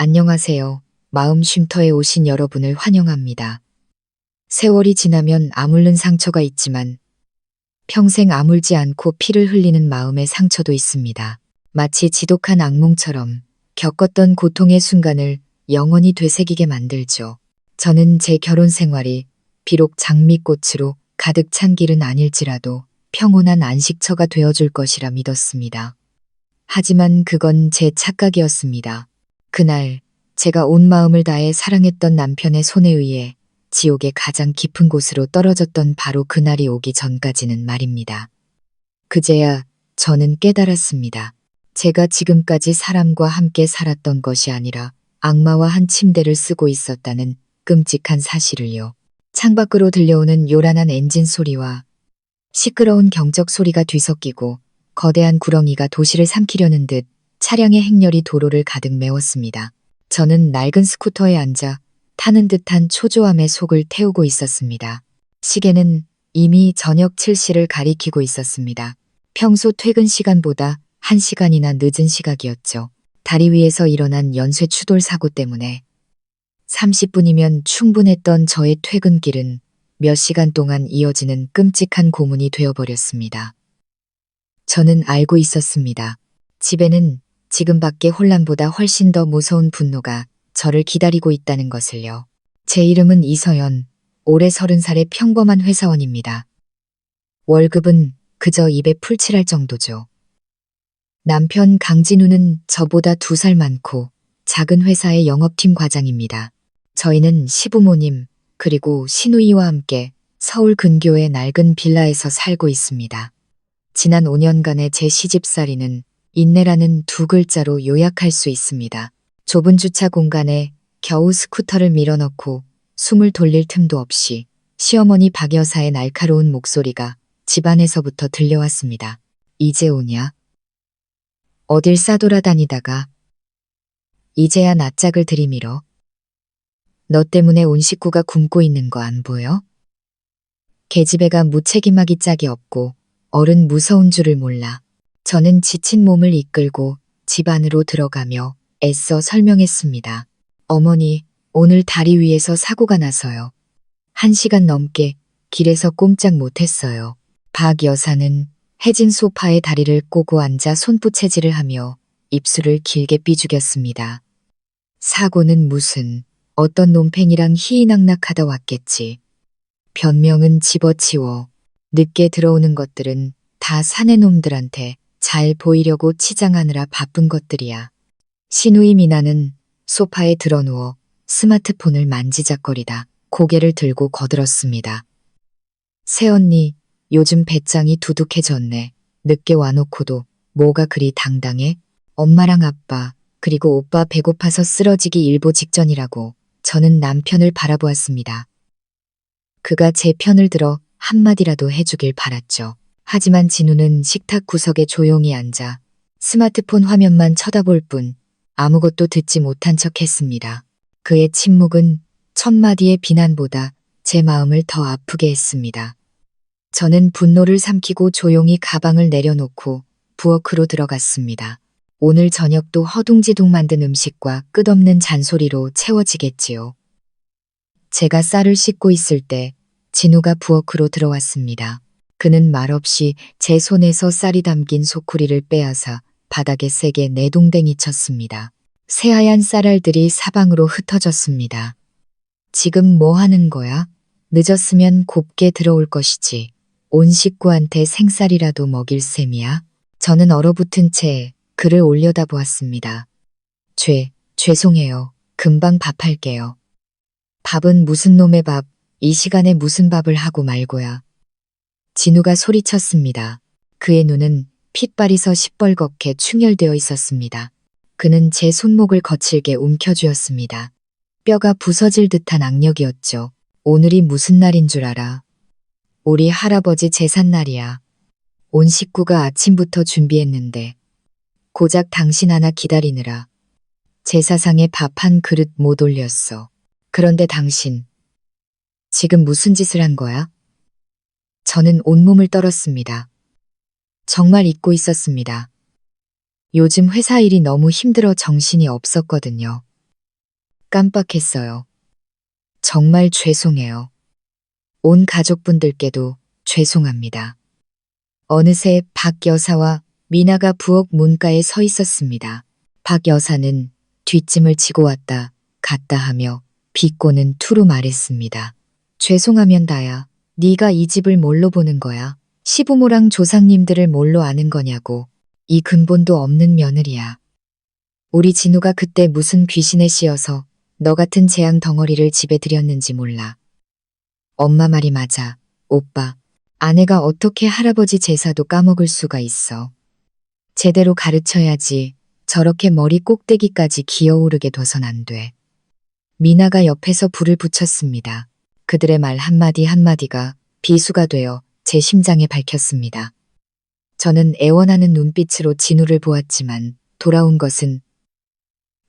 안녕하세요. 마음 쉼터에 오신 여러분을 환영합니다. 세월이 지나면 아물는 상처가 있지만 평생 아물지 않고 피를 흘리는 마음의 상처도 있습니다. 마치 지독한 악몽처럼 겪었던 고통의 순간을 영원히 되새기게 만들죠. 저는 제 결혼 생활이 비록 장미꽃으로 가득 찬 길은 아닐지라도 평온한 안식처가 되어줄 것이라 믿었습니다. 하지만 그건 제 착각이었습니다. 그날 제가 온 마음을 다해 사랑했던 남편의 손에 의해 지옥의 가장 깊은 곳으로 떨어졌던 바로 그날이 오기 전까지는 말입니다. 그제야 저는 깨달았습니다. 제가 지금까지 사람과 함께 살았던 것이 아니라 악마와 한 침대를 쓰고 있었다는 끔찍한 사실을요. 창밖으로 들려오는 요란한 엔진 소리와 시끄러운 경적 소리가 뒤섞이고 거대한 구렁이가 도시를 삼키려는 듯 차량의 행렬이 도로를 가득 메웠습니다. 저는 낡은 스쿠터에 앉아 타는 듯한 초조함에 속을 태우고 있었습니다. 시계는 이미 저녁 7시를 가리키고 있었습니다. 평소 퇴근 시간보다 1시간이나 늦은 시각이었죠. 다리 위에서 일어난 연쇄 추돌 사고 때문에 30분이면 충분했던 저의 퇴근길은 몇 시간 동안 이어지는 끔찍한 고문이 되어버렸습니다. 저는 알고 있었습니다. 집에는 지금 밖의 혼란보다 훨씬 더 무서운 분노가 저를 기다리고 있다는 것을요. 제 이름은 이서연, 올해 30살의 평범한 회사원입니다. 월급은 그저 입에 풀칠할 정도죠. 남편 강진우는 저보다 2살 많고 작은 회사의 영업팀 과장입니다. 저희는 시부모님 그리고 시누이와 함께 서울 근교의 낡은 빌라에서 살고 있습니다. 지난 5년간의 제 시집살이는 인내라는 2글자로 요약할 수 있습니다. 좁은 주차 공간에 겨우 스쿠터를 밀어넣고 숨을 돌릴 틈도 없이 시어머니 박 여사의 날카로운 목소리가 집안에서부터 들려왔습니다. 이제 오냐? 어딜 싸돌아다니다가 이제야 낯짝을 들이밀어? 너 때문에 온 식구가 굶고 있는 거 안 보여? 계집애가 무책임하기 짝이 없고 어른 무서운 줄을 몰라. 저는 지친 몸을 이끌고 집 안으로 들어가며 애써 설명했습니다. 어머니, 오늘 다리 위에서 사고가 나서요. 1시간 넘게 길에서 꼼짝 못했어요. 박 여사는 해진 소파에 다리를 꼬고 앉아 손부채질을 하며 입술을 길게 삐죽였습니다. 사고는 무슨 어떤 놈팽이랑 희희낙낙하다 왔겠지. 변명은 집어치워. 늦게 들어오는 것들은 다 사내 놈들한테 잘 보이려고 치장하느라 바쁜 것들이야. 시누이 미나는 소파에 드러누워 스마트폰을 만지작거리다 고개를 들고 거들었습니다. 새언니, 요즘 배짱이 두둑해졌네. 늦게 와놓고도 뭐가 그리 당당해? 엄마랑 아빠, 그리고 오빠 배고파서 쓰러지기 일보 직전이라고. 저는 남편을 바라보았습니다. 그가 제 편을 들어 한마디라도 해주길 바랐죠. 하지만 진우는 식탁 구석에 조용히 앉아 스마트폰 화면만 쳐다볼 뿐 아무것도 듣지 못한 척 했습니다. 그의 침묵은 1000마디의 비난보다 제 마음을 더 아프게 했습니다. 저는 분노를 삼키고 조용히 가방을 내려놓고 부엌으로 들어갔습니다. 오늘 저녁도 허둥지둥 만든 음식과 끝없는 잔소리로 채워지겠지요. 제가 쌀을 씻고 있을 때 진우가 부엌으로 들어왔습니다. 그는 말없이 제 손에서 쌀이 담긴 소쿠리를 빼앗아 바닥에 세게 내동댕이 쳤습니다. 새하얀 쌀알들이 사방으로 흩어졌습니다. 지금 뭐 하는 거야? 늦었으면 곱게 들어올 것이지. 온 식구한테 생쌀이라도 먹일 셈이야? 저는 얼어붙은 채 그를 올려다보았습니다. 죄송해요. 금방 밥할게요. 밥은 무슨 놈의 밥, 이 시간에 무슨 밥을 하고 말고야. 진우가 소리쳤습니다. 그의 눈은 핏발이서 시뻘겋게 충혈되어 있었습니다. 그는 제 손목을 거칠게 움켜쥐었습니다. 뼈가 부서질 듯한 악력이었죠. 오늘이 무슨 날인 줄 알아? 우리 할아버지 제삿날이야. 온 식구가 아침부터 준비했는데 고작 당신 하나 기다리느라 제사상에 밥 한 그릇 못 올렸어. 그런데 당신 지금 무슨 짓을 한 거야? 저는 온몸을 떨었습니다. 정말 잊고 있었습니다. 요즘 회사 일이 너무 힘들어 정신이 없었거든요. 깜빡했어요. 정말 죄송해요. 온 가족분들께도 죄송합니다. 어느새 박 여사와 미나가 부엌 문가에 서 있었습니다. 박 여사는 뒷짐을 지고 왔다 갔다 하며 비꼬는 투로 말했습니다. 죄송하면 다야. 네가 이 집을 뭘로 보는 거야? 시부모랑 조상님들을 뭘로 아는 거냐고. 이 근본도 없는 며느리야. 우리 진우가 그때 무슨 귀신에 씌어서 너 같은 재앙 덩어리를 집에 들였는지 몰라. 엄마 말이 맞아. 오빠, 아내가 어떻게 할아버지 제사도 까먹을 수가 있어. 제대로 가르쳐야지. 저렇게 머리 꼭대기까지 기어오르게 둬선 안 돼. 미나가 옆에서 불을 붙였습니다. 그들의 말 한마디 한마디가 비수가 되어 제 심장에 밝혔습니다. 저는 애원하는 눈빛으로 진우를 보았지만 돌아온 것은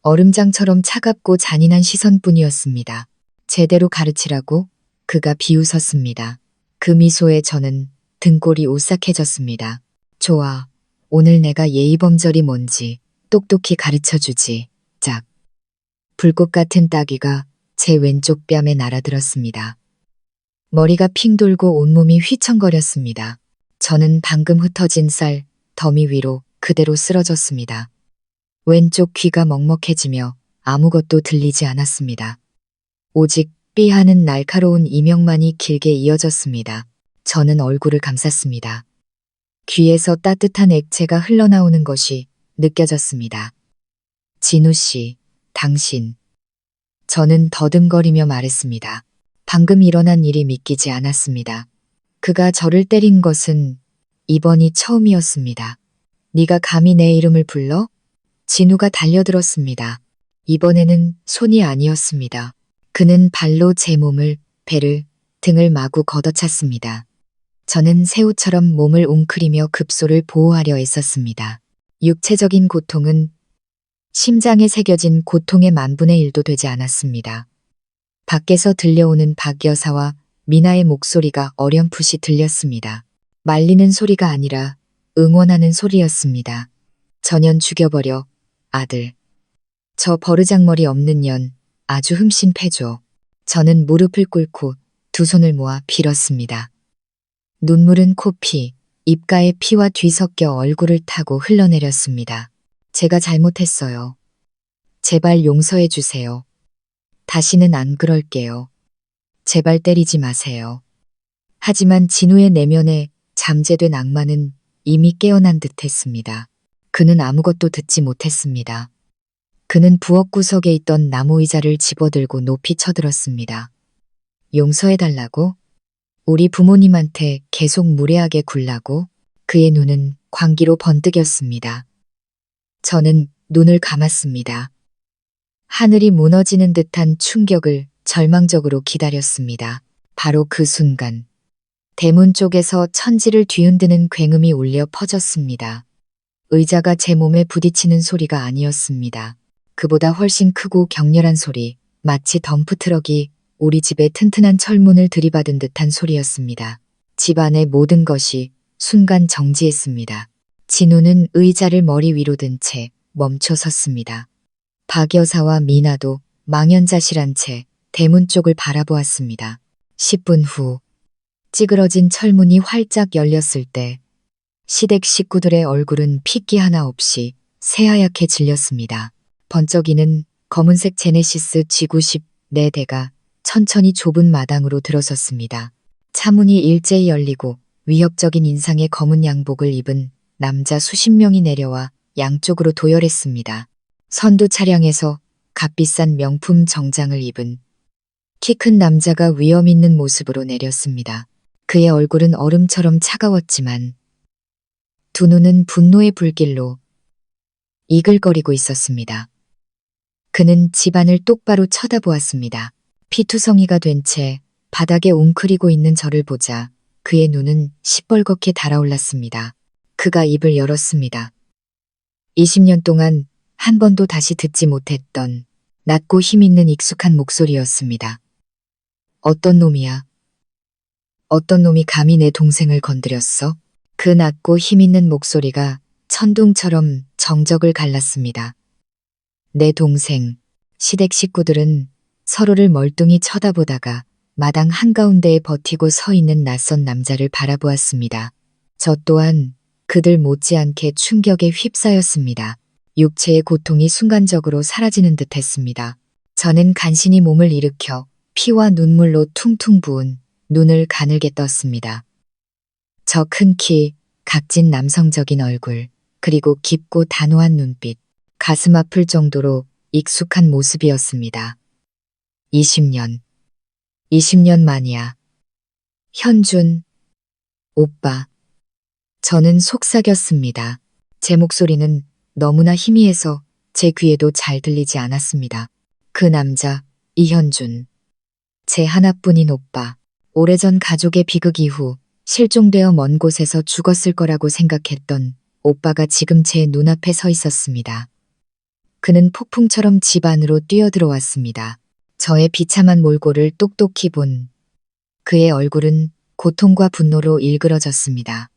얼음장처럼 차갑고 잔인한 시선뿐이었습니다. 제대로 가르치라고? 그가 비웃었습니다. 그 미소에 저는 등골이 오싹해졌습니다. 좋아. 오늘 내가 예의범절이 뭔지 똑똑히 가르쳐주지. 짝. 불꽃 같은 따귀가 제 왼쪽 뺨에 날아들었습니다. 머리가 핑 돌고 온몸이 휘청거렸습니다. 저는 방금 흩어진 쌀 더미 위로 그대로 쓰러졌습니다. 왼쪽 귀가 먹먹해지며 아무것도 들리지 않았습니다. 오직 삐 하는 날카로운 이명만이 길게 이어졌습니다. 저는 얼굴을 감쌌습니다. 귀에서 따뜻한 액체가 흘러나오는 것이 느껴졌습니다. 진우 씨, 당신. 저는 더듬거리며 말했습니다. 방금 일어난 일이 믿기지 않았습니다. 그가 저를 때린 것은 이번이 처음이었습니다. 네가 감히 내 이름을 불러? 진우가 달려들었습니다. 이번에는 손이 아니었습니다. 그는 발로 제 몸을, 배를, 등을 마구 걷어찼습니다. 저는 새우처럼 몸을 웅크리며 급소를 보호하려 애썼습니다. 육체적인 고통은 심장에 새겨진 고통의 만분의 1도 되지 않았습니다. 밖에서 들려오는 박 여사와 미나의 목소리가 어렴풋이 들렸습니다. 말리는 소리가 아니라 응원하는 소리였습니다. 전년 죽여버려, 아들. 저 버르장머리 없는 년, 아주 흠씬 패줘. 저는 무릎을 꿇고 두 손을 모아 빌었습니다. 눈물은 코피, 입가에 피와 뒤섞여 얼굴을 타고 흘러내렸습니다. 제가 잘못했어요. 제발 용서해 주세요. 다시는 안 그럴게요. 제발 때리지 마세요. 하지만 진우의 내면에 잠재된 악마는 이미 깨어난 듯했습니다. 그는 아무것도 듣지 못했습니다. 그는 부엌 구석에 있던 나무 의자를 집어들고 높이 쳐들었습니다. 용서해달라고? 우리 부모님한테 계속 무례하게 굴라고? 그의 눈은 광기로 번뜩였습니다. 저는 눈을 감았습니다. 하늘이 무너지는 듯한 충격을 절망적으로 기다렸습니다. 바로 그 순간 대문 쪽에서 천지를 뒤흔드는 굉음이 울려 퍼졌습니다. 의자가 제 몸에 부딪히는 소리가 아니었습니다. 그보다 훨씬 크고 격렬한 소리, 마치 덤프트럭이 우리 집의 튼튼한 철문을 들이받은 듯한 소리였습니다. 집 안의 모든 것이 순간 정지했습니다. 진우는 의자를 머리 위로 든 채 멈춰 섰습니다. 박 여사와 미나도 망연자실한 채 대문 쪽을 바라보았습니다. 10분 후 찌그러진 철문이 활짝 열렸을 때 시댁 식구들의 얼굴은 핏기 하나 없이 새하얗게 질렸습니다. 번쩍이는 검은색 제네시스 G90 4대가 천천히 좁은 마당으로 들어섰습니다. 차문이 일제히 열리고 위협적인 인상의 검은 양복을 입은 남자 수십 명이 내려와 양쪽으로 도열했습니다. 선두 차량에서 값비싼 명품 정장을 입은 키 큰 남자가 위험 있는 모습으로 내렸습니다. 그의 얼굴은 얼음처럼 차가웠지만 두 눈은 분노의 불길로 이글거리고 있었습니다. 그는 집안을 똑바로 쳐다보았습니다. 피투성이가 된 채 바닥에 웅크리고 있는 저를 보자 그의 눈은 시뻘겋게 달아올랐습니다. 그가 입을 열었습니다. 20년 동안 한 번도 다시 듣지 못했던 낮고 힘있는 익숙한 목소리였습니다. 어떤 놈이야? 어떤 놈이 감히 내 동생을 건드렸어? 그 낮고 힘있는 목소리가 천둥처럼 정적을 갈랐습니다. 내 동생, 시댁 식구들은 서로를 멀뚱히 쳐다보다가 마당 한가운데에 버티고 서 있는 낯선 남자를 바라보았습니다. 저 또한 그들 못지않게 충격에 휩싸였습니다. 육체의 고통이 순간적으로 사라지는 듯 했습니다. 저는 간신히 몸을 일으켜 피와 눈물로 퉁퉁 부은 눈을 가늘게 떴습니다. 저 큰 키, 각진 남성적인 얼굴, 그리고 깊고 단호한 눈빛, 가슴 아플 정도로 익숙한 모습이었습니다. 20년 만이야. 현준, 오빠. 저는 속삭였습니다. 제 목소리는 너무나 희미해서 제 귀에도 잘 들리지 않았습니다. 그 남자, 이현준. 제 하나뿐인 오빠. 오래전 가족의 비극 이후 실종되어 먼 곳에서 죽었을 거라고 생각했던 오빠가 지금 제 눈앞에 서 있었습니다. 그는 폭풍처럼 집 안으로 뛰어들어왔습니다. 저의 비참한 몰골을 똑똑히 본 그의 얼굴은 고통과 분노로 일그러졌습니다.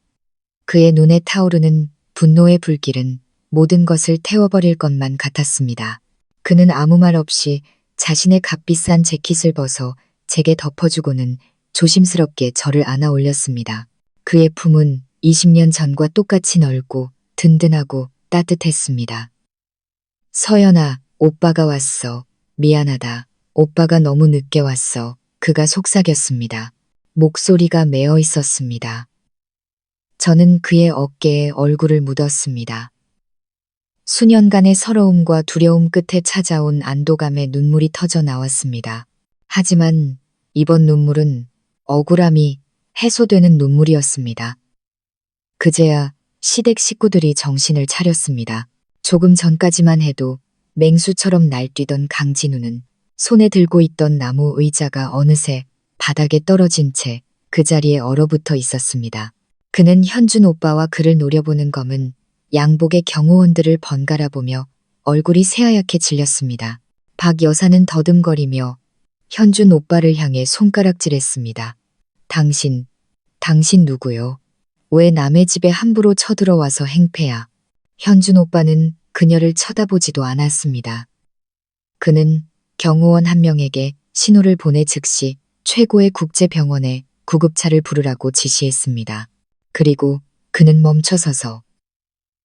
그의 눈에 타오르는 분노의 불길은 모든 것을 태워버릴 것만 같았습니다. 그는 아무 말 없이 자신의 값비싼 재킷을 벗어 제게 덮어주고는 조심스럽게 저를 안아 올렸습니다. 그의 품은 20년 전과 똑같이 넓고 든든하고 따뜻했습니다. 서연아, 오빠가 왔어. 미안하다. 오빠가 너무 늦게 왔어. 그가 속삭였습니다. 목소리가 메어 있었습니다. 저는 그의 어깨에 얼굴을 묻었습니다. 수년간의 서러움과 두려움 끝에 찾아온 안도감에 눈물이 터져 나왔습니다. 하지만 이번 눈물은 억울함이 해소되는 눈물이었습니다. 그제야 시댁 식구들이 정신을 차렸습니다. 조금 전까지만 해도 맹수처럼 날뛰던 강진우는 손에 들고 있던 나무 의자가 어느새 바닥에 떨어진 채 그 자리에 얼어붙어 있었습니다. 그는 현준 오빠와 그를 노려보는 검은 양복의 경호원들을 번갈아 보며 얼굴이 새하얗게 질렸습니다. 박 여사는 더듬거리며 현준 오빠를 향해 손가락질했습니다. 당신 누구요? 왜 남의 집에 함부로 쳐들어와서 행패야? 현준 오빠는 그녀를 쳐다보지도 않았습니다. 그는 경호원 한 명에게 신호를 보내 즉시 최고의 국제병원에 구급차를 부르라고 지시했습니다. 그리고 그는 멈춰서서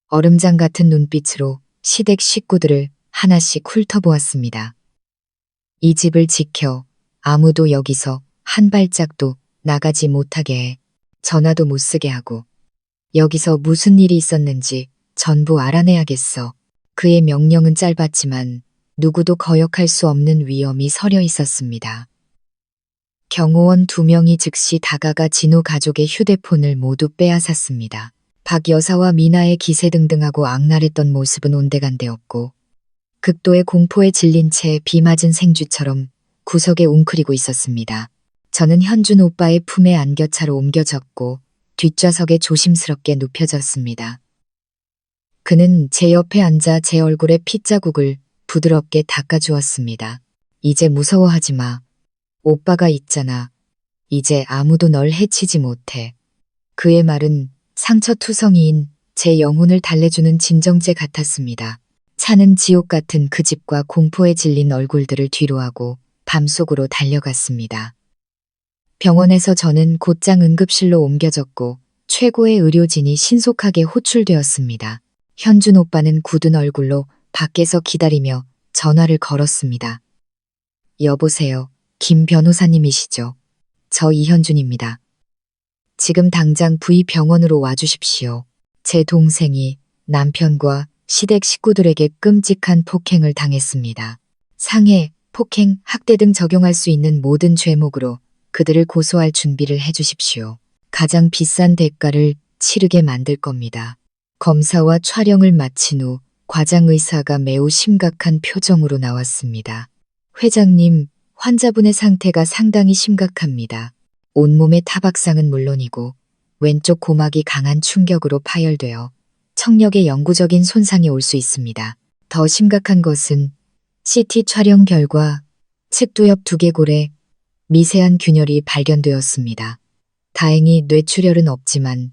얼음장 같은 눈빛으로 시댁 식구들을 하나씩 훑어보았습니다. 이 집을 지켜 아무도 여기서 한 발짝도 나가지 못하게 해. 전화도 못 쓰게 하고 여기서 무슨 일이 있었는지 전부 알아내야겠어. 그의 명령은 짧았지만 누구도 거역할 수 없는 위험이 서려 있었습니다. 경호원 2명이 즉시 다가가 진우 가족의 휴대폰을 모두 빼앗았습니다. 박 여사와 미나의 기세등등하고 악랄했던 모습은 온데간데없고 극도의 공포에 질린 채 비 맞은 생쥐처럼 구석에 웅크리고 있었습니다. 저는 현준 오빠의 품에 안겨차로 옮겨졌고 뒷좌석에 조심스럽게 눕혀졌습니다. 그는 제 옆에 앉아 제 얼굴에 핏자국을 부드럽게 닦아주었습니다. 이제 무서워하지 마. 오빠가 있잖아. 이제 아무도 널 해치지 못해. 그의 말은 상처투성이인 제 영혼을 달래주는 진정제 같았습니다. 차는 지옥 같은 그 집과 공포에 질린 얼굴들을 뒤로하고 밤속으로 달려갔습니다. 병원에서 저는 곧장 응급실로 옮겨졌고 최고의 의료진이 신속하게 호출되었습니다. 현준 오빠는 굳은 얼굴로 밖에서 기다리며 전화를 걸었습니다. 여보세요. 김 변호사님이시죠? 저 이현준입니다. 지금 당장 V병원으로 와주십시오. 제 동생이 남편과 시댁 식구들에게 끔찍한 폭행을 당했습니다. 상해, 폭행, 학대 등 적용할 수 있는 모든 죄목으로 그들을 고소할 준비를 해주십시오. 가장 비싼 대가를 치르게 만들 겁니다. 검사와 촬영을 마친 후 과장의사가 매우 심각한 표정으로 나왔습니다. 회장님, 환자분의 상태가 상당히 심각합니다. 온몸의 타박상은 물론이고 왼쪽 고막이 강한 충격으로 파열되어 청력에 영구적인 손상이 올 수 있습니다. 더 심각한 것은 CT 촬영 결과 측두 옆 두개골에 미세한 균열이 발견되었습니다. 다행히 뇌출혈은 없지만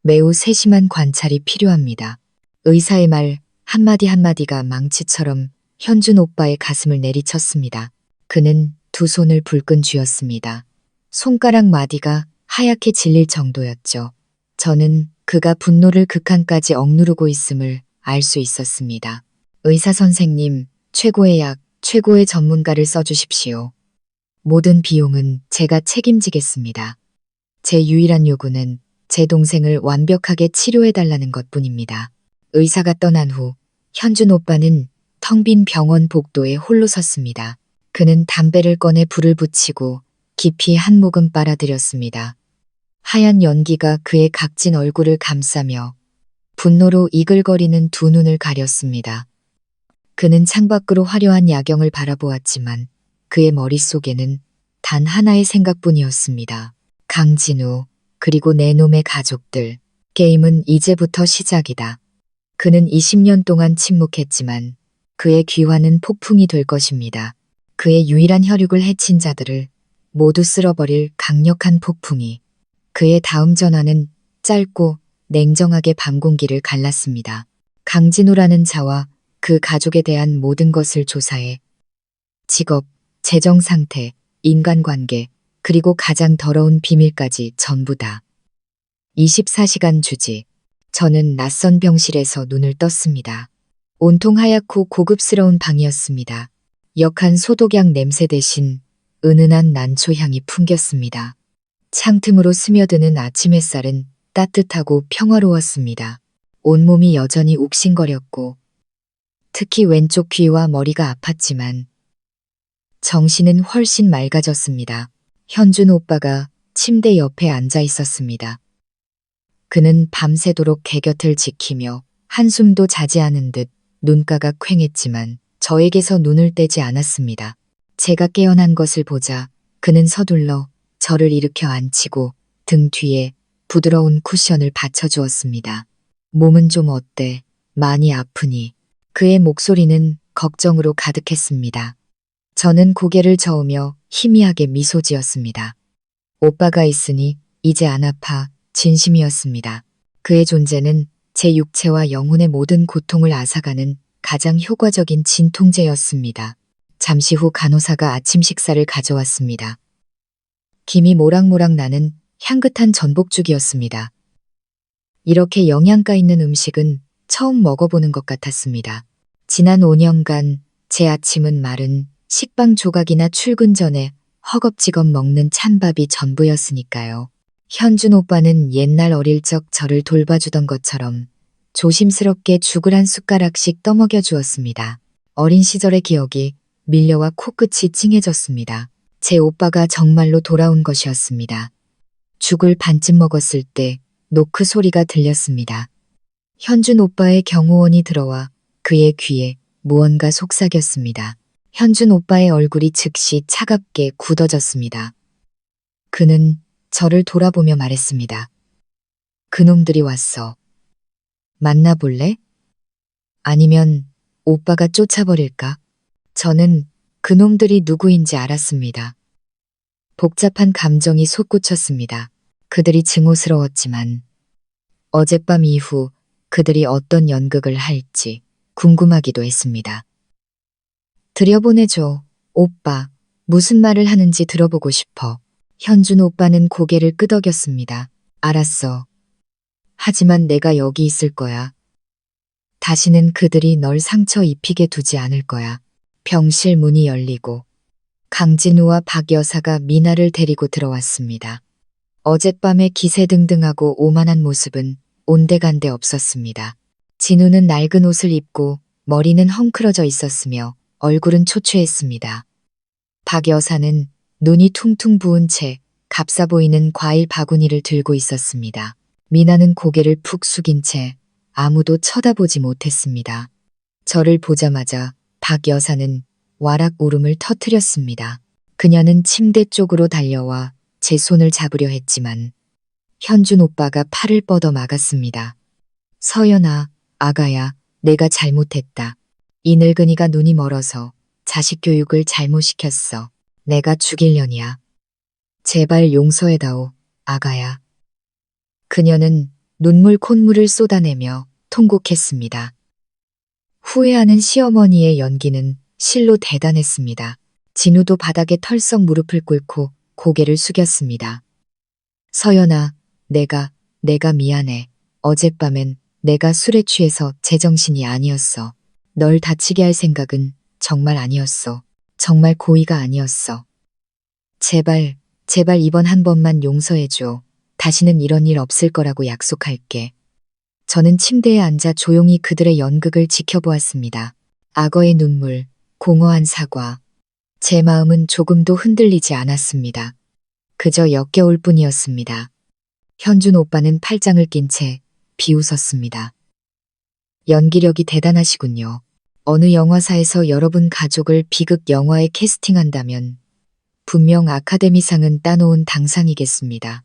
매우 세심한 관찰이 필요합니다. 의사의 말 한마디 한마디가 망치처럼 현준 오빠의 가슴을 내리쳤습니다. 그는 두 손을 불끈 쥐었습니다. 손가락 마디가 하얗게 질릴 정도였죠. 저는 그가 분노를 극한까지 억누르고 있음을 알 수 있었습니다. 의사 선생님, 최고의 약, 최고의 전문가를 써주십시오. 모든 비용은 제가 책임지겠습니다. 제 유일한 요구는 제 동생을 완벽하게 치료해달라는 것뿐입니다. 의사가 떠난 후 현준 오빠는 텅 빈 병원 복도에 홀로 섰습니다. 그는 담배를 꺼내 불을 붙이고 깊이 한 모금 빨아들였습니다. 하얀 연기가 그의 각진 얼굴을 감싸며 분노로 이글거리는 두 눈을 가렸습니다. 그는 창밖으로 화려한 야경을 바라보았지만 그의 머릿속에는 단 하나의 생각뿐이었습니다. 강진우, 그리고 내 놈의 가족들. 게임은 이제부터 시작이다. 그는 20년 동안 침묵했지만 그의 귀환은 폭풍이 될 것입니다. 그의 유일한 혈육을 해친 자들을 모두 쓸어버릴 강력한 폭풍이. 그의 다음 전화는 짧고 냉정하게 밤 공기를 갈랐습니다. 강진우라는 자와 그 가족에 대한 모든 것을 조사해 직업, 재정 상태, 인간관계, 그리고 가장 더러운 비밀까지 전부 다. 24시간 주지. 저는 낯선 병실에서 눈을 떴습니다. 온통 하얗고 고급스러운 방이었습니다. 역한 소독약 냄새 대신 은은한 난초 향이 풍겼습니다. 창틈으로 스며드는 아침 햇살은 따뜻하고 평화로웠습니다. 온몸이 여전히 욱신거렸고 특히 왼쪽 귀와 머리가 아팠지만 정신은 훨씬 맑아졌습니다. 현준 오빠가 침대 옆에 앉아 있었습니다. 그는 밤새도록 개 곁을 지키며 한숨도 자지 않은 듯 눈가가 퀭했지만 저에게서 눈을 떼지 않았습니다. 제가 깨어난 것을 보자 그는 서둘러 저를 일으켜 앉히고 등 뒤에 부드러운 쿠션을 받쳐주었습니다. 몸은 좀 어때? 많이 아프니? 그의 목소리는 걱정으로 가득했습니다. 저는 고개를 저으며 희미하게 미소 지었습니다. 오빠가 있으니 이제 안 아파. 진심이었습니다. 그의 존재는 제 육체와 영혼의 모든 고통을 앗아가는 가장 효과적인 진통제였습니다. 잠시 후 간호사가 아침 식사를 가져왔습니다. 김이 모락모락 나는 향긋한 전복죽이었습니다. 이렇게 영양가 있는 음식은 처음 먹어보는 것 같았습니다. 지난 5년간 제 아침은 마른 식빵 조각이나 출근 전에 허겁지겁 먹는 찬밥이 전부였으니까요. 현준 오빠는 옛날 어릴 적 저를 돌봐주던 것처럼 조심스럽게 죽을 한 숟가락씩 떠먹여 주었습니다. 어린 시절의 기억이 밀려와 코끝이 찡해졌습니다. 제 오빠가 정말로 돌아온 것이었습니다. 죽을 반쯤 먹었을 때 노크 소리가 들렸습니다. 현준 오빠의 경호원이 들어와 그의 귀에 무언가 속삭였습니다. 현준 오빠의 얼굴이 즉시 차갑게 굳어졌습니다. 그는 저를 돌아보며 말했습니다. 그놈들이 왔어. 만나볼래? 아니면 오빠가 쫓아버릴까? 저는 그놈들이 누구인지 알았습니다. 복잡한 감정이 솟구쳤습니다. 그들이 증오스러웠지만 어젯밤 이후 그들이 어떤 연극을 할지 궁금하기도 했습니다. 들여보내줘. 오빠, 무슨 말을 하는지 들어보고 싶어. 현준 오빠는 고개를 끄덕였습니다. 알았어. 하지만 내가 여기 있을 거야. 다시는 그들이 널 상처 입히게 두지 않을 거야. 병실 문이 열리고 강진우와 박 여사가 미나를 데리고 들어왔습니다. 어젯밤의 기세등등하고 오만한 모습은 온데간데 없었습니다. 진우는 낡은 옷을 입고 머리는 헝클어져 있었으며 얼굴은 초췌했습니다. 박 여사는 눈이 퉁퉁 부은 채 값싸 보이는 과일 바구니를 들고 있었습니다. 미나는 고개를 푹 숙인 채 아무도 쳐다보지 못했습니다. 저를 보자마자 박 여사는 와락 울음을 터뜨렸습니다. 그녀는 침대 쪽으로 달려와 제 손을 잡으려 했지만 현준 오빠가 팔을 뻗어 막았습니다. 서연아, 아가야, 내가 잘못했다. 이 늙은이가 눈이 멀어서 자식 교육을 잘못 시켰어. 내가 죽일 년이야. 제발 용서해다오, 아가야. 그녀는 눈물 콧물을 쏟아내며 통곡했습니다. 후회하는 시어머니의 연기는 실로 대단했습니다. 진우도 바닥에 털썩 무릎을 꿇고 고개를 숙였습니다. 서연아, 내가 미안해. 어젯밤엔 내가 술에 취해서 제정신이 아니었어. 널 다치게 할 생각은 정말 아니었어. 정말 고의가 아니었어. 제발, 제발 이번 한 번만 용서해줘. 다시는 이런 일 없을 거라고 약속할게. 저는 침대에 앉아 조용히 그들의 연극을 지켜보았습니다. 악어의 눈물, 공허한 사과. 제 마음은 조금도 흔들리지 않았습니다. 그저 역겨울 뿐이었습니다. 현준 오빠는 팔짱을 낀 채 비웃었습니다. 연기력이 대단하시군요. 어느 영화사에서 여러분 가족을 비극 영화에 캐스팅한다면 분명 아카데미상은 따놓은 당상이겠습니다.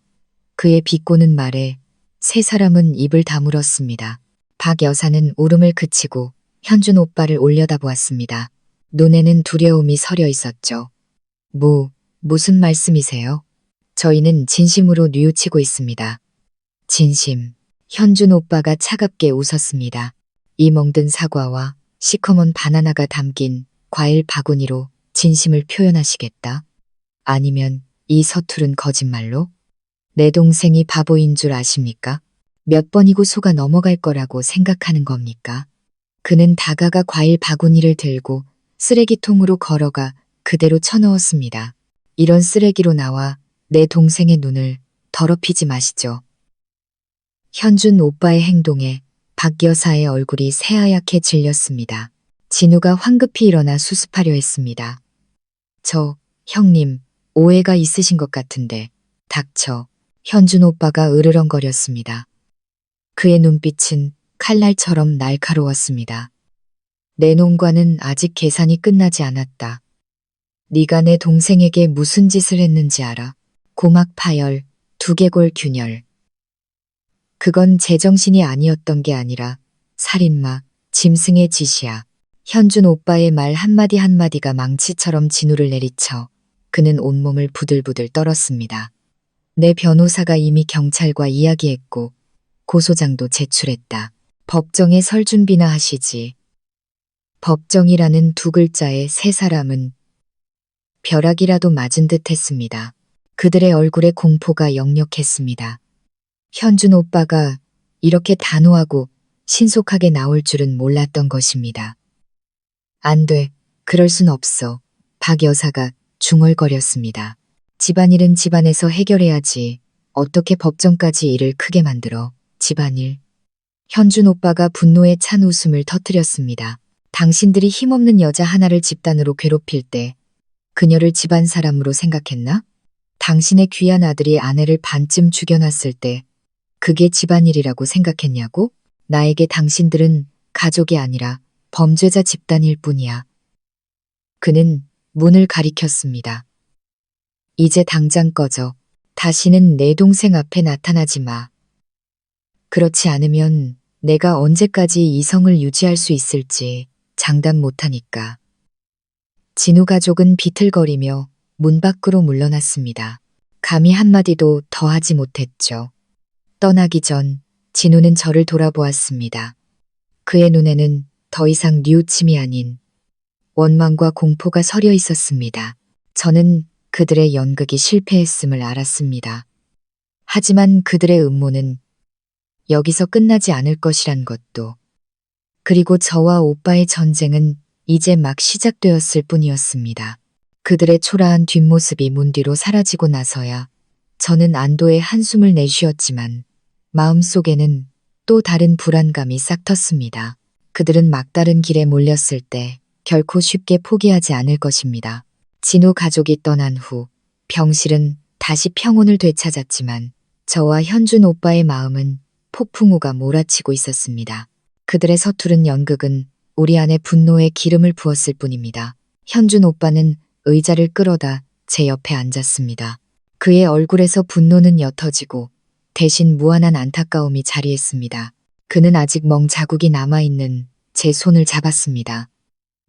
그의 비꼬는 말에 세 사람은 입을 다물었습니다. 박 여사는 울음을 그치고 현준 오빠를 올려다보았습니다. 눈에는 두려움이 서려 있었죠. 무슨 말씀이세요? 저희는 진심으로 뉘우치고 있습니다. 진심. 현준 오빠가 차갑게 웃었습니다. 이 멍든 사과와 시커먼 바나나가 담긴 과일 바구니로 진심을 표현하시겠다. 아니면 이 서투른 거짓말로? 내 동생이 바보인 줄 아십니까? 몇 번이고 속아 넘어갈 거라고 생각하는 겁니까? 그는 다가가 과일 바구니를 들고 쓰레기통으로 걸어가 그대로 쳐넣었습니다. 이런 쓰레기로 나와 내 동생의 눈을 더럽히지 마시죠. 현준 오빠의 행동에 박 여사의 얼굴이 새하얗게 질렸습니다. 진우가 황급히 일어나 수습하려 했습니다. 형님, 오해가 있으신 것 같은데, 닥쳐. 현준 오빠가 으르렁거렸습니다. 그의 눈빛은 칼날처럼 날카로웠습니다. 내 놈과는 아직 계산이 끝나지 않았다. 네가 내 동생에게 무슨 짓을 했는지 알아? 고막 파열, 두개골 균열. 그건 제정신이 아니었던 게 아니라 살인마, 짐승의 짓이야. 현준 오빠의 말 한마디 한마디가 망치처럼 진우를 내리쳐 그는 온몸을 부들부들 떨었습니다. 내 변호사가 이미 경찰과 이야기했고 고소장도 제출했다. 법정에 설 준비나 하시지. 법정이라는 두 글자에 세 사람은 벼락이라도 맞은 듯 했습니다. 그들의 얼굴에 공포가 역력했습니다. 현준 오빠가 이렇게 단호하고 신속하게 나올 줄은 몰랐던 것입니다. 안 돼. 그럴 순 없어. 박 여사가 중얼거렸습니다. 집안일은 집안에서 해결해야지. 어떻게 법정까지 일을 크게 만들어. 집안일. 현준 오빠가 분노에 찬 웃음을 터뜨렸습니다. 당신들이 힘없는 여자 하나를 집단으로 괴롭힐 때 그녀를 집안 사람으로 생각했나? 당신의 귀한 아들이 아내를 반쯤 죽여놨을 때 그게 집안일이라고 생각했냐고? 나에게 당신들은 가족이 아니라 범죄자 집단일 뿐이야. 그는 문을 가리켰습니다. 이제 당장 꺼져. 다시는 내 동생 앞에 나타나지 마. 그렇지 않으면 내가 언제까지 이성을 유지할 수 있을지 장담 못하니까. 진우 가족은 비틀거리며 문 밖으로 물러났습니다. 감히 한마디도 더 하지 못했죠. 떠나기 전 진우는 저를 돌아보았습니다. 그의 눈에는 더 이상 뉘우침이 아닌 원망과 공포가 서려 있었습니다. 저는 그들의 연극이 실패했음을 알았습니다. 하지만 그들의 음모는 여기서 끝나지 않을 것이란 것도, 그리고 저와 오빠의 전쟁은 이제 막 시작되었을 뿐이었습니다. 그들의 초라한 뒷모습이 문 뒤로 사라지고 나서야 저는 안도의 한숨을 내쉬었지만 마음속에는 또 다른 불안감이 싹 텄습니다. 그들은 막다른 길에 몰렸을 때 결코 쉽게 포기하지 않을 것입니다. 진우 가족이 떠난 후 병실은 다시 평온을 되찾았지만 저와 현준 오빠의 마음은 폭풍우가 몰아치고 있었습니다. 그들의 서투른 연극은 우리 안에 분노의 기름을 부었을 뿐입니다. 현준 오빠는 의자를 끌어다 제 옆에 앉았습니다. 그의 얼굴에서 분노는 옅어지고 대신 무한한 안타까움이 자리했습니다. 그는 아직 멍 자국이 남아있는 제 손을 잡았습니다.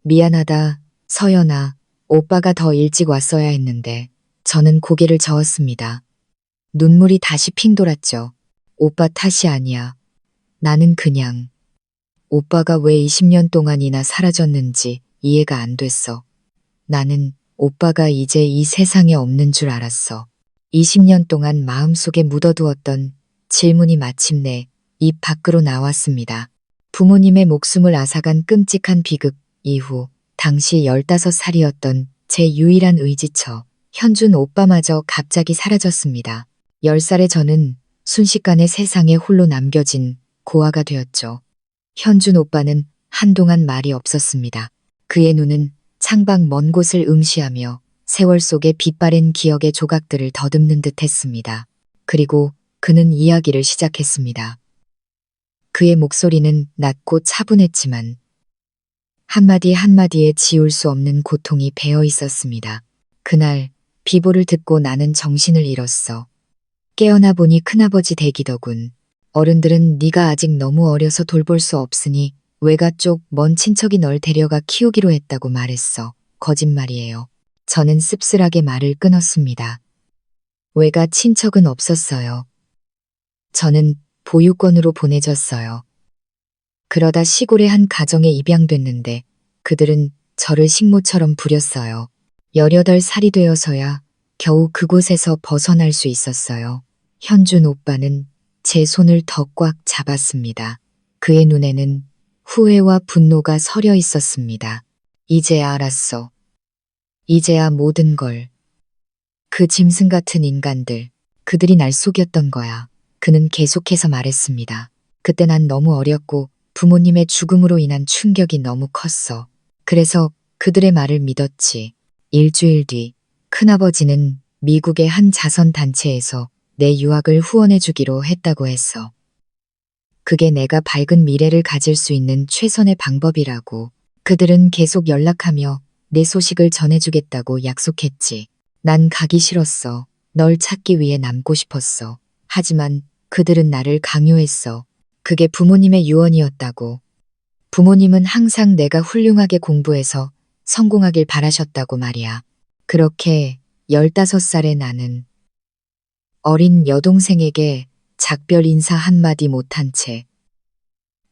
미안하다, 서연아. 오빠가 더 일찍 왔어야 했는데. 저는 고개를 저었습니다. 눈물이 다시 핑 돌았죠. 오빠 탓이 아니야. 나는 그냥. 오빠가 왜 20년 동안이나 사라졌는지 이해가 안 됐어. 나는 오빠가 이제 이 세상에 없는 줄 알았어. 20년 동안 마음속에 묻어두었던 질문이 마침내 입 밖으로 나왔습니다. 부모님의 목숨을 앗아간 끔찍한 비극 이후 당시 15살이었던 제 유일한 의지처 현준 오빠마저 갑자기 사라졌습니다. 10살의 저는 순식간에 세상에 홀로 남겨진 고아가 되었죠. 현준 오빠는 한동안 말이 없었습니다. 그의 눈은 창밖 먼 곳을 응시하며 세월 속의 빛바랜 기억의 조각들을 더듬는 듯 했습니다. 그리고 그는 이야기를 시작했습니다. 그의 목소리는 낮고 차분했지만 한마디 한마디에 지울 수 없는 고통이 배어 있었습니다. 그날 비보를 듣고 나는 정신을 잃었어. 깨어나 보니 큰아버지 댁이더군. 어른들은 네가 아직 너무 어려서 돌볼 수 없으니 외가 쪽 먼 친척이 널 데려가 키우기로 했다고 말했어. 거짓말이에요. 저는 씁쓸하게 말을 끊었습니다. 외가 친척은 없었어요. 저는 보육원으로 보내졌어요. 그러다 시골의 한 가정에 입양됐는데 그들은 저를 식모처럼 부렸어요. 18살이 되어서야 겨우 그곳에서 벗어날 수 있었어요. 현준 오빠는 제 손을 더 꽉 잡았습니다. 그의 눈에는 후회와 분노가 서려 있었습니다. 이제야 알았어. 이제야 모든 걸. 그 짐승 같은 인간들, 그들이 날 속였던 거야. 그는 계속해서 말했습니다. 그때 난 너무 어렸고 부모님의 죽음으로 인한 충격이 너무 컸어. 그래서 그들의 말을 믿었지. 일주일 뒤 큰아버지는 미국의 한 자선단체에서 내 유학을 후원해주기로 했다고 했어. 그게 내가 밝은 미래를 가질 수 있는 최선의 방법이라고. 그들은 계속 연락하며 내 소식을 전해주겠다고 약속했지. 난 가기 싫었어. 널 찾기 위해 남고 싶었어. 하지만 그들은 나를 강요했어. 그게 부모님의 유언이었다고. 부모님은 항상 내가 훌륭하게 공부해서 성공하길 바라셨다고 말이야. 그렇게 15살의 나는 어린 여동생에게 작별 인사 한마디 못한 채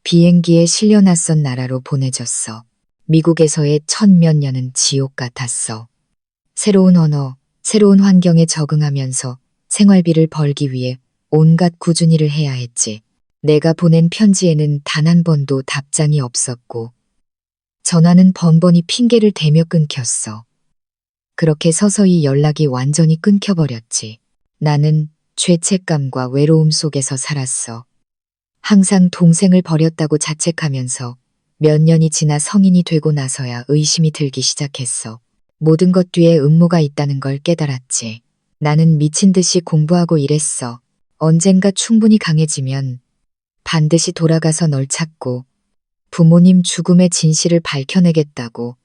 비행기에 실려 낯선 나라로 보내졌어. 미국에서의 첫 몇 년은 지옥 같았어. 새로운 언어, 새로운 환경에 적응하면서 생활비를 벌기 위해 온갖 꾸준히를 해야 했지. 내가 보낸 편지에는 단 한 번도 답장이 없었고 전화는 번번이 핑계를 대며 끊겼어. 그렇게 서서히 연락이 완전히 끊겨버렸지. 나는 죄책감과 외로움 속에서 살았어. 항상 동생을 버렸다고 자책하면서 몇 년이 지나 성인이 되고 나서야 의심이 들기 시작했어. 모든 것 뒤에 음모가 있다는 걸 깨달았지. 나는 미친 듯이 공부하고 일했어. 언젠가 충분히 강해지면 반드시 돌아가서 널 찾고 부모님 죽음의 진실을 밝혀내겠다고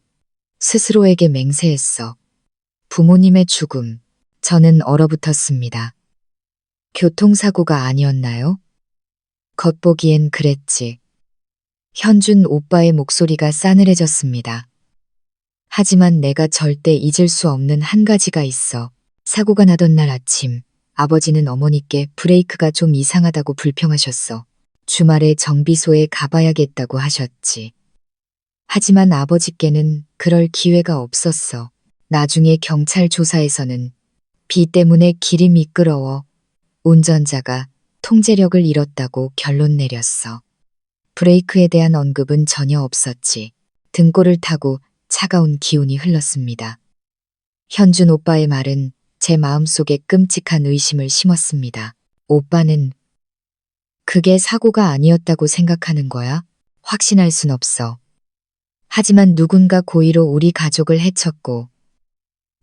스스로에게 맹세했어. 부모님의 죽음, 저는 얼어붙었습니다. 교통사고가 아니었나요? 겉보기엔 그랬지. 현준 오빠의 목소리가 싸늘해졌습니다. 하지만 내가 절대 잊을 수 없는 한 가지가 있어. 사고가 나던 날 아침, 아버지는 어머니께 브레이크가 좀 이상하다고 불평하셨어. 주말에 정비소에 가봐야겠다고 하셨지. 하지만 아버지께는 그럴 기회가 없었어. 나중에 경찰 조사에서는 비 때문에 길이 미끄러워 운전자가 통제력을 잃었다고 결론 내렸어. 브레이크에 대한 언급은 전혀 없었지. 등골을 타고 차가운 기운이 흘렀습니다. 현준 오빠의 말은 제 마음속에 끔찍한 의심을 심었습니다. 오빠는 그게 사고가 아니었다고 생각하는 거야? 확신할 순 없어. 하지만 누군가 고의로 우리 가족을 해쳤고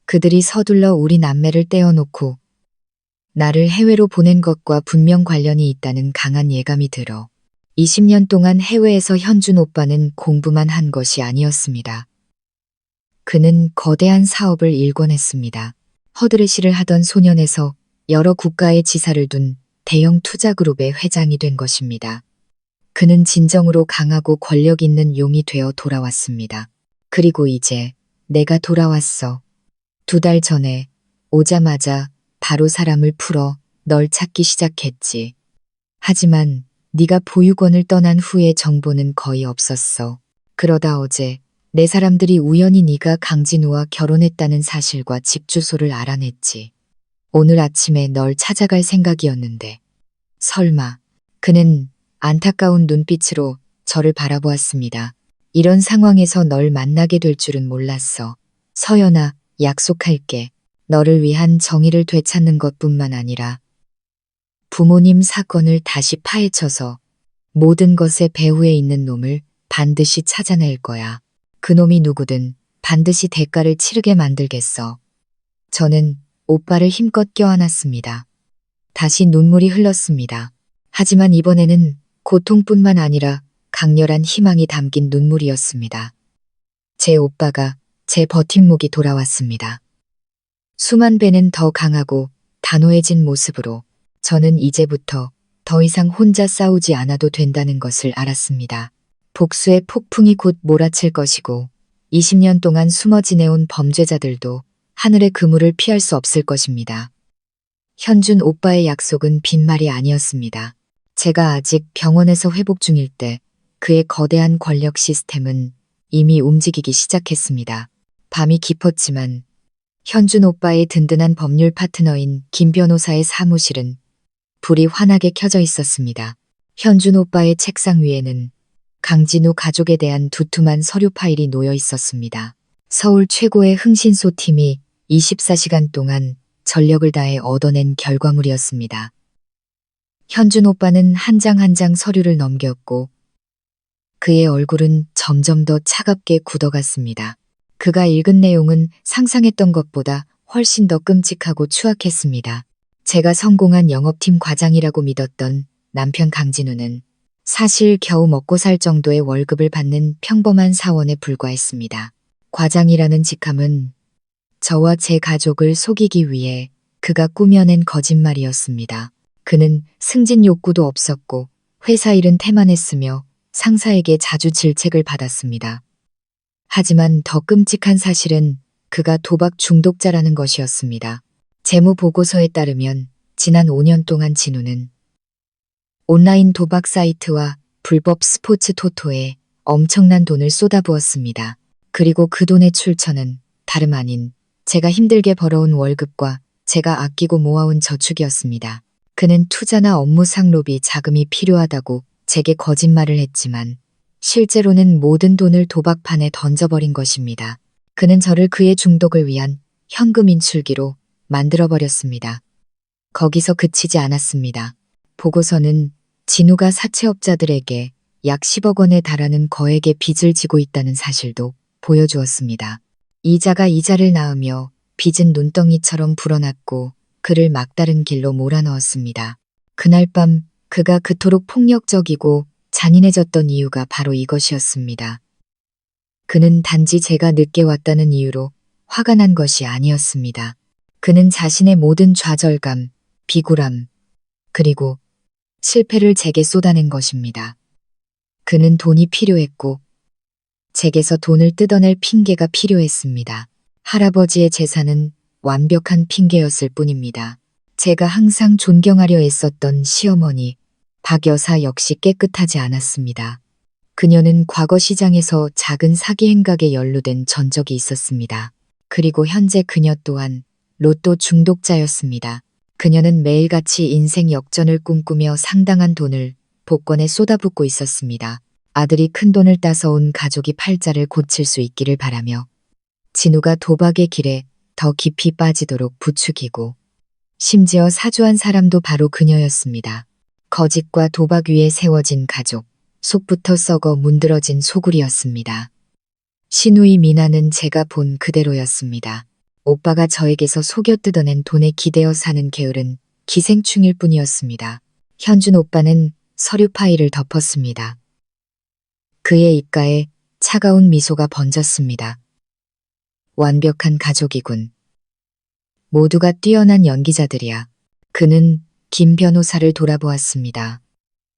그들이 서둘러 우리 남매를 떼어놓고 나를 해외로 보낸 것과 분명 관련이 있다는 강한 예감이 들어. 20년 동안 해외에서 현준 오빠는 공부만 한 것이 아니었습니다. 그는 거대한 사업을 일궈냈습니다. 허드레시를 하던 소년에서 여러 국가의 지사를 둔 대형 투자그룹의 회장이 된 것입니다. 그는 진정으로 강하고 권력 있는 용이 되어 돌아왔습니다. 그리고 이제 내가 돌아왔어. 2달 전에 오자마자 바로 사람을 풀어 널 찾기 시작했지. 하지만 네가 보육원을 떠난 후에 정보는 거의 없었어. 그러다 어제 내 사람들이 우연히 네가 강진우와 결혼했다는 사실과 집 주소를 알아냈지. 오늘 아침에 널 찾아갈 생각이었는데. 설마. 그는 안타까운 눈빛으로 저를 바라보았습니다. 이런 상황에서 널 만나게 될 줄은 몰랐어. 서연아, 약속할게. 너를 위한 정의를 되찾는 것뿐만 아니라 부모님 사건을 다시 파헤쳐서 모든 것의 배후에 있는 놈을 반드시 찾아낼 거야. 그놈이 누구든 반드시 대가를 치르게 만들겠어. 저는 오빠를 힘껏 껴안았습니다. 다시 눈물이 흘렀습니다. 하지만 이번에는 고통뿐만 아니라 강렬한 희망이 담긴 눈물이었습니다. 제 오빠가 제 버팀목이 돌아왔습니다. 수만 배는 더 강하고 단호해진 모습으로 저는 이제부터 더 이상 혼자 싸우지 않아도 된다는 것을 알았습니다. 복수의 폭풍이 곧 몰아칠 것이고 20년 동안 숨어 지내온 범죄자들도 하늘의 그물을 피할 수 없을 것입니다. 현준 오빠의 약속은 빈말이 아니었습니다. 제가 아직 병원에서 회복 중일 때 그의 거대한 권력 시스템은 이미 움직이기 시작했습니다. 밤이 깊었지만 현준 오빠의 든든한 법률 파트너인 김 변호사의 사무실은 불이 환하게 켜져 있었습니다. 현준 오빠의 책상 위에는 강진우 가족에 대한 두툼한 서류 파일이 놓여 있었습니다. 서울 최고의 흥신소 팀이 24시간 동안 전력을 다해 얻어낸 결과물이었습니다. 현준 오빠는 한 장 한 장 서류를 넘겼고 그의 얼굴은 점점 더 차갑게 굳어갔습니다. 그가 읽은 내용은 상상했던 것보다 훨씬 더 끔찍하고 추악했습니다. 제가 성공한 영업팀 과장이라고 믿었던 남편 강진우는 사실 겨우 먹고 살 정도의 월급을 받는 평범한 사원에 불과했습니다. 과장이라는 직함은 저와 제 가족을 속이기 위해 그가 꾸며낸 거짓말이었습니다. 그는 승진 욕구도 없었고 회사 일은 태만했으며 상사에게 자주 질책을 받았습니다. 하지만 더 끔찍한 사실은 그가 도박 중독자라는 것이었습니다. 재무보고서에 따르면 지난 5년 동안 진우는 온라인 도박 사이트와 불법 스포츠 토토에 엄청난 돈을 쏟아부었습니다. 그리고 그 돈의 출처는 다름 아닌 제가 힘들게 벌어온 월급과 제가 아끼고 모아온 저축이었습니다. 그는 투자나 업무 상로비 자금이 필요하다고 제게 거짓말을 했지만 실제로는 모든 돈을 도박판에 던져버린 것입니다. 그는 저를 그의 중독을 위한 현금 인출기로 만들어버렸습니다. 거기서 그치지 않았습니다. 보고서는 진우가 사채업자들에게 약 10억 원에 달하는 거액의 빚을 지고 있다는 사실도 보여주었습니다. 이자가 이자를 낳으며 빚은 눈덩이처럼 불어났고 그를 막다른 길로 몰아넣었습니다. 그날 밤 그가 그토록 폭력적이고 잔인해졌던 이유가 바로 이것이었습니다. 그는 단지 제가 늦게 왔다는 이유로 화가 난 것이 아니었습니다. 그는 자신의 모든 좌절감, 비굴함, 그리고 실패를 제게 쏟아낸 것입니다. 그는 돈이 필요했고 제게서 돈을 뜯어낼 핑계가 필요했습니다. 할아버지의 재산은 완벽한 핑계였을 뿐입니다. 제가 항상 존경하려 했었던 시어머니 박 여사 역시 깨끗하지 않았습니다. 그녀는 과거 시장에서 작은 사기 행각에 연루된 전적이 있었습니다. 그리고 현재 그녀 또한 로또 중독자였습니다. 그녀는 매일같이 인생 역전을 꿈꾸며 상당한 돈을 복권에 쏟아붓고 있었습니다. 아들이 큰돈을 따서온 가족이 팔자를 고칠 수 있기를 바라며 진우가 도박의 길에 더 깊이 빠지도록 부추기고 심지어 사주한 사람도 바로 그녀였습니다. 거짓과 도박 위에 세워진 가족, 속부터 썩어 문드러진 소굴이었습니다. 신우이 미나는 제가 본 그대로였습니다. 오빠가 저에게서 속여 뜯어낸 돈에 기대어 사는 게으른 기생충일 뿐이었습니다. 현준 오빠는 서류 파일을 덮었습니다. 그의 입가에 차가운 미소가 번졌습니다. 완벽한 가족이군. 모두가 뛰어난 연기자들이야. 그는 김 변호사를 돌아보았습니다.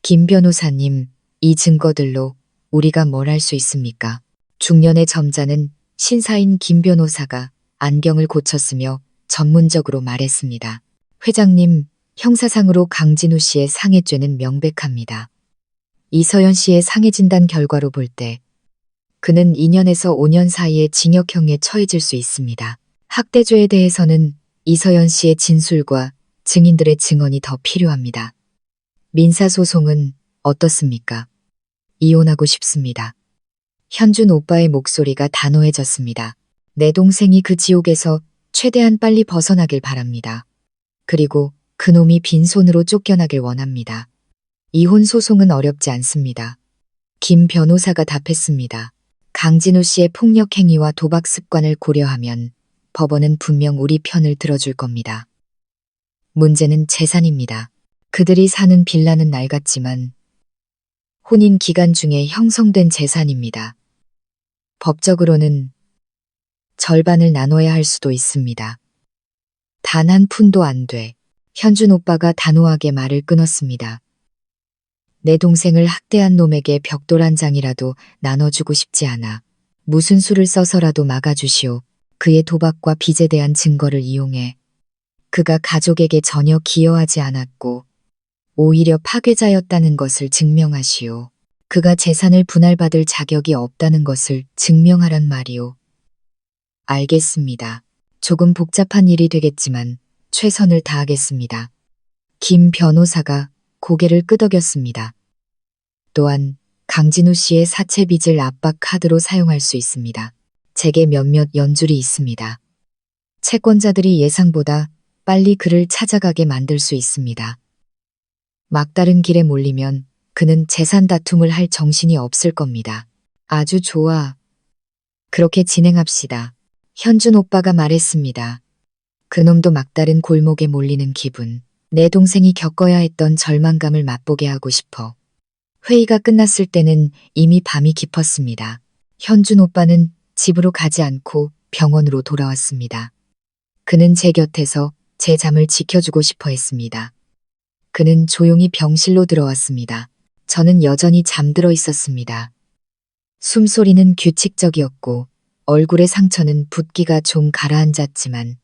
김 변호사님, 이 증거들로 우리가 뭘 할 수 있습니까? 중년의 점잖은 신사인 김 변호사가 안경을 고쳤으며 전문적으로 말했습니다. 회장님, 형사상으로 강진우 씨의 상해죄는 명백합니다. 이서연 씨의 상해 진단 결과로 볼 때 그는 2년에서 5년 사이의 징역형에 처해질 수 있습니다. 학대죄에 대해서는 이서연 씨의 진술과 증인들의 증언이 더 필요합니다. 민사소송은 어떻습니까? 이혼하고 싶습니다. 현준 오빠의 목소리가 단호해졌습니다. 내 동생이 그 지옥에서 최대한 빨리 벗어나길 바랍니다. 그리고 그놈이 빈손으로 쫓겨나길 원합니다. 이혼 소송은 어렵지 않습니다. 김 변호사가 답했습니다. 강진우 씨의 폭력 행위와 도박 습관을 고려하면 법원은 분명 우리 편을 들어줄 겁니다. 문제는 재산입니다. 그들이 사는 빌라는 낡았지만 혼인 기간 중에 형성된 재산입니다. 법적으로는 절반을 나눠야 할 수도 있습니다. 단 한 푼도 안 돼. 현준 오빠가 단호하게 말을 끊었습니다. 내 동생을 학대한 놈에게 벽돌 한 장이라도 나눠주고 싶지 않아. 무슨 수를 써서라도 막아주시오. 그의 도박과 빚에 대한 증거를 이용해 그가 가족에게 전혀 기여하지 않았고 오히려 파괴자였다는 것을 증명하시오. 그가 재산을 분할받을 자격이 없다는 것을 증명하란 말이오. 알겠습니다. 조금 복잡한 일이 되겠지만 최선을 다하겠습니다. 김 변호사가 고개를 끄덕였습니다. 또한 강진우 씨의 사채 빚을 압박 카드로 사용할 수 있습니다. 제게 몇몇 연줄이 있습니다. 채권자들이 예상보다 빨리 그를 찾아가게 만들 수 있습니다. 막다른 길에 몰리면 그는 재산 다툼을 할 정신이 없을 겁니다. 아주 좋아. 그렇게 진행합시다. 현준 오빠가 말했습니다. 그놈도 막다른 골목에 몰리는 기분. 내 동생이 겪어야 했던 절망감을 맛보게 하고 싶어. 회의가 끝났을 때는 이미 밤이 깊었습니다. 현준 오빠는 집으로 가지 않고 병원으로 돌아왔습니다. 그는 제 곁에서 제 잠을 지켜주고 싶어 했습니다. 그는 조용히 병실로 들어왔습니다. 저는 여전히 잠들어 있었습니다. 숨소리는 규칙적이었고 얼굴의 상처는 붓기가 좀 가라앉았지만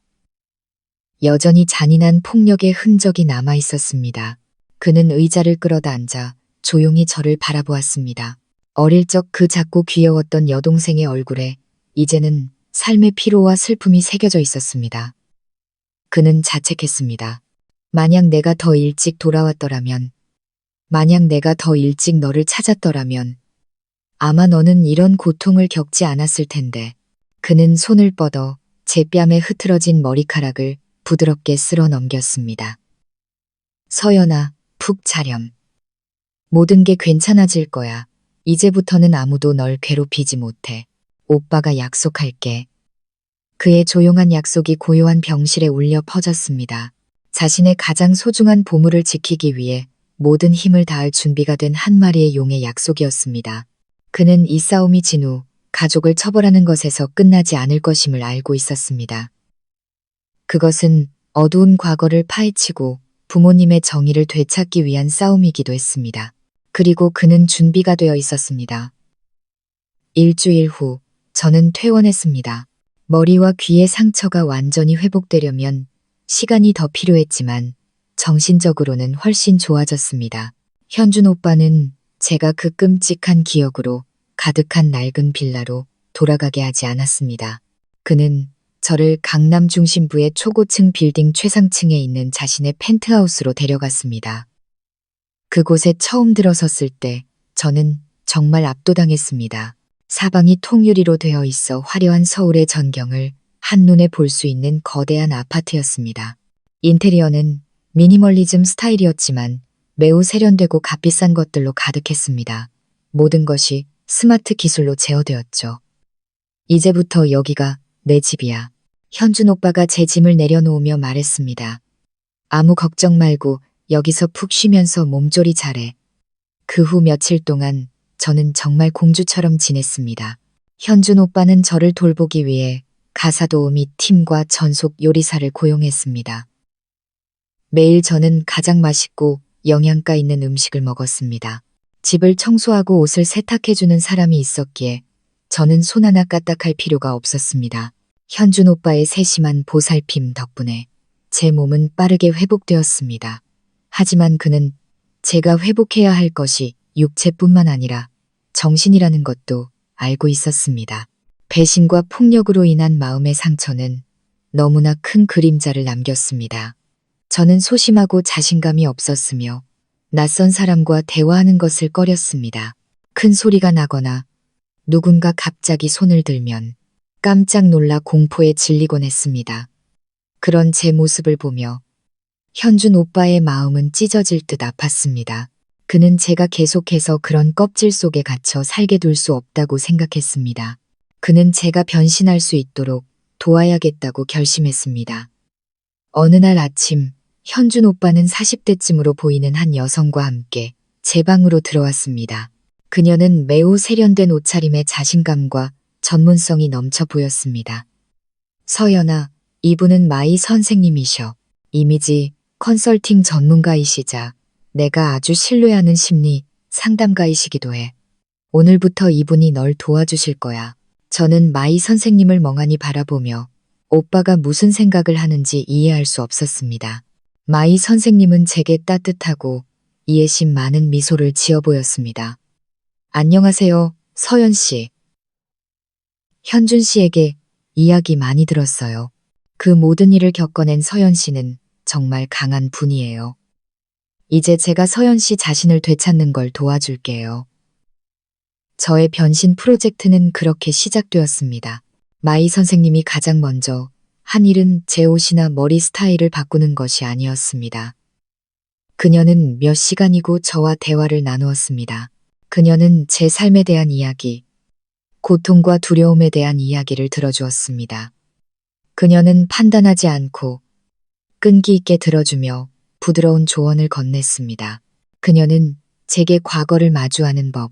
여전히 잔인한 폭력의 흔적이 남아 있었습니다. 그는 의자를 끌어다 앉아 조용히 저를 바라보았습니다. 어릴 적 그 작고 귀여웠던 여동생의 얼굴에 이제는 삶의 피로와 슬픔이 새겨져 있었습니다. 그는 자책했습니다. 만약 내가 더 일찍 돌아왔더라면, 만약 내가 더 일찍 너를 찾았더라면 아마 너는 이런 고통을 겪지 않았을 텐데. 그는 손을 뻗어 제 뺨에 흐트러진 머리카락을 부드럽게 쓸어 넘겼습니다. 서연아, 푹 자렴. 모든 게 괜찮아질 거야. 이제부터는 아무도 널 괴롭히지 못해. 오빠가 약속할게. 그의 조용한 약속이 고요한 병실에 울려 퍼졌습니다. 자신의 가장 소중한 보물을 지키기 위해 모든 힘을 다할 준비가 된 한 마리의 용의 약속이었습니다. 그는 이 싸움이 진 후 가족을 처벌하는 것에서 끝나지 않을 것임을 알고 있었습니다. 그것은 어두운 과거를 파헤치고 부모님의 정의를 되찾기 위한 싸움이기도 했습니다. 그리고 그는 준비가 되어 있었습니다. 일주일 후 저는 퇴원했습니다. 머리와 귀의 상처가 완전히 회복되려면 시간이 더 필요했지만 정신적으로는 훨씬 좋아졌습니다. 현준 오빠는 제가 그 끔찍한 기억으로 가득한 낡은 빌라로 돌아가게 하지 않았습니다. 그는 저를 강남 중심부의 초고층 빌딩 최상층에 있는 자신의 펜트하우스로 데려갔습니다. 그곳에 처음 들어섰을 때 저는 정말 압도당했습니다. 사방이 통유리로 되어 있어 화려한 서울의 전경을 한눈에 볼 수 있는 거대한 아파트였습니다. 인테리어는 미니멀리즘 스타일이었지만 매우 세련되고 값비싼 것들로 가득했습니다. 모든 것이 스마트 기술로 제어되었죠. 이제부터 여기가 내 집이야. 현준 오빠가 제 짐을 내려놓으며 말했습니다. 아무 걱정 말고 여기서 푹 쉬면서 몸조리 잘해. 그 후 며칠 동안 저는 정말 공주처럼 지냈습니다. 현준 오빠는 저를 돌보기 위해 가사도우 및 팀과 전속 요리사를 고용했습니다. 매일 저는 가장 맛있고 영양가 있는 음식을 먹었습니다. 집을 청소하고 옷을 세탁해주는 사람이 있었기에 저는 손 하나 까딱할 필요가 없었습니다. 현준 오빠의 세심한 보살핌 덕분에 제 몸은 빠르게 회복되었습니다. 하지만 그는 제가 회복해야 할 것이 육체뿐만 아니라 정신이라는 것도 알고 있었습니다. 배신과 폭력으로 인한 마음의 상처는 너무나 큰 그림자를 남겼습니다. 저는 소심하고 자신감이 없었으며 낯선 사람과 대화하는 것을 꺼렸습니다. 큰 소리가 나거나 누군가 갑자기 손을 들면 깜짝 놀라 공포에 질리곤 했습니다. 그런 제 모습을 보며 현준 오빠의 마음은 찢어질 듯 아팠습니다. 그는 제가 계속해서 그런 껍질 속에 갇혀 살게 둘 수 없다고 생각했습니다. 그는 제가 변신할 수 있도록 도와야겠다고 결심했습니다. 어느 날 아침, 현준 오빠는 40대쯤으로 보이는 한 여성과 함께 제 방으로 들어왔습니다. 그녀는 매우 세련된 옷차림에 자신감과 전문성이 넘쳐 보였습니다. 서연아, 이분은 마이 선생님이셔. 이미지 컨설팅 전문가이시자 내가 아주 신뢰하는 심리 상담가이시기도 해. 오늘부터 이분이 널 도와주실 거야. 저는 마이 선생님을 멍하니 바라보며 오빠가 무슨 생각을 하는지 이해할 수 없었습니다. 마이 선생님은 제게 따뜻하고 이해심 많은 미소를 지어 보였습니다. 안녕하세요, 서연 씨. 현준 씨에게 이야기 많이 들었어요. 그 모든 일을 겪어낸 서연 씨는 정말 강한 분이에요. 이제 제가 서연 씨 자신을 되찾는 걸 도와줄게요. 저의 변신 프로젝트는 그렇게 시작되었습니다. 마이 선생님이 가장 먼저 한 일은 제 옷이나 머리 스타일을 바꾸는 것이 아니었습니다. 그녀는 몇 시간이고 저와 대화를 나누었습니다. 그녀는 제 삶에 대한 이야기, 고통과 두려움에 대한 이야기를 들어주었습니다. 그녀는 판단하지 않고 끈기 있게 들어주며 부드러운 조언을 건넸습니다. 그녀는 제게 과거를 마주하는 법,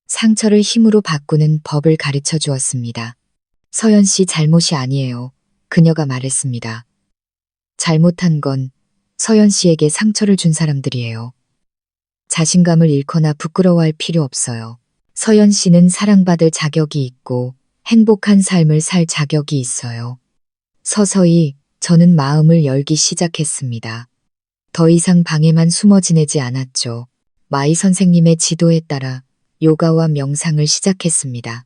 상처를 힘으로 바꾸는 법을 가르쳐 주었습니다. 서연 씨 잘못이 아니에요. 그녀가 말했습니다. 잘못한 건 서연 씨에게 상처를 준 사람들이에요. 자신감을 잃거나 부끄러워할 필요 없어요. 서연 씨는 사랑받을 자격이 있고 행복한 삶을 살 자격이 있어요. 서서히 저는 마음을 열기 시작했습니다. 더 이상 방에만 숨어 지내지 않았죠. 마이 선생님의 지도에 따라 요가와 명상을 시작했습니다.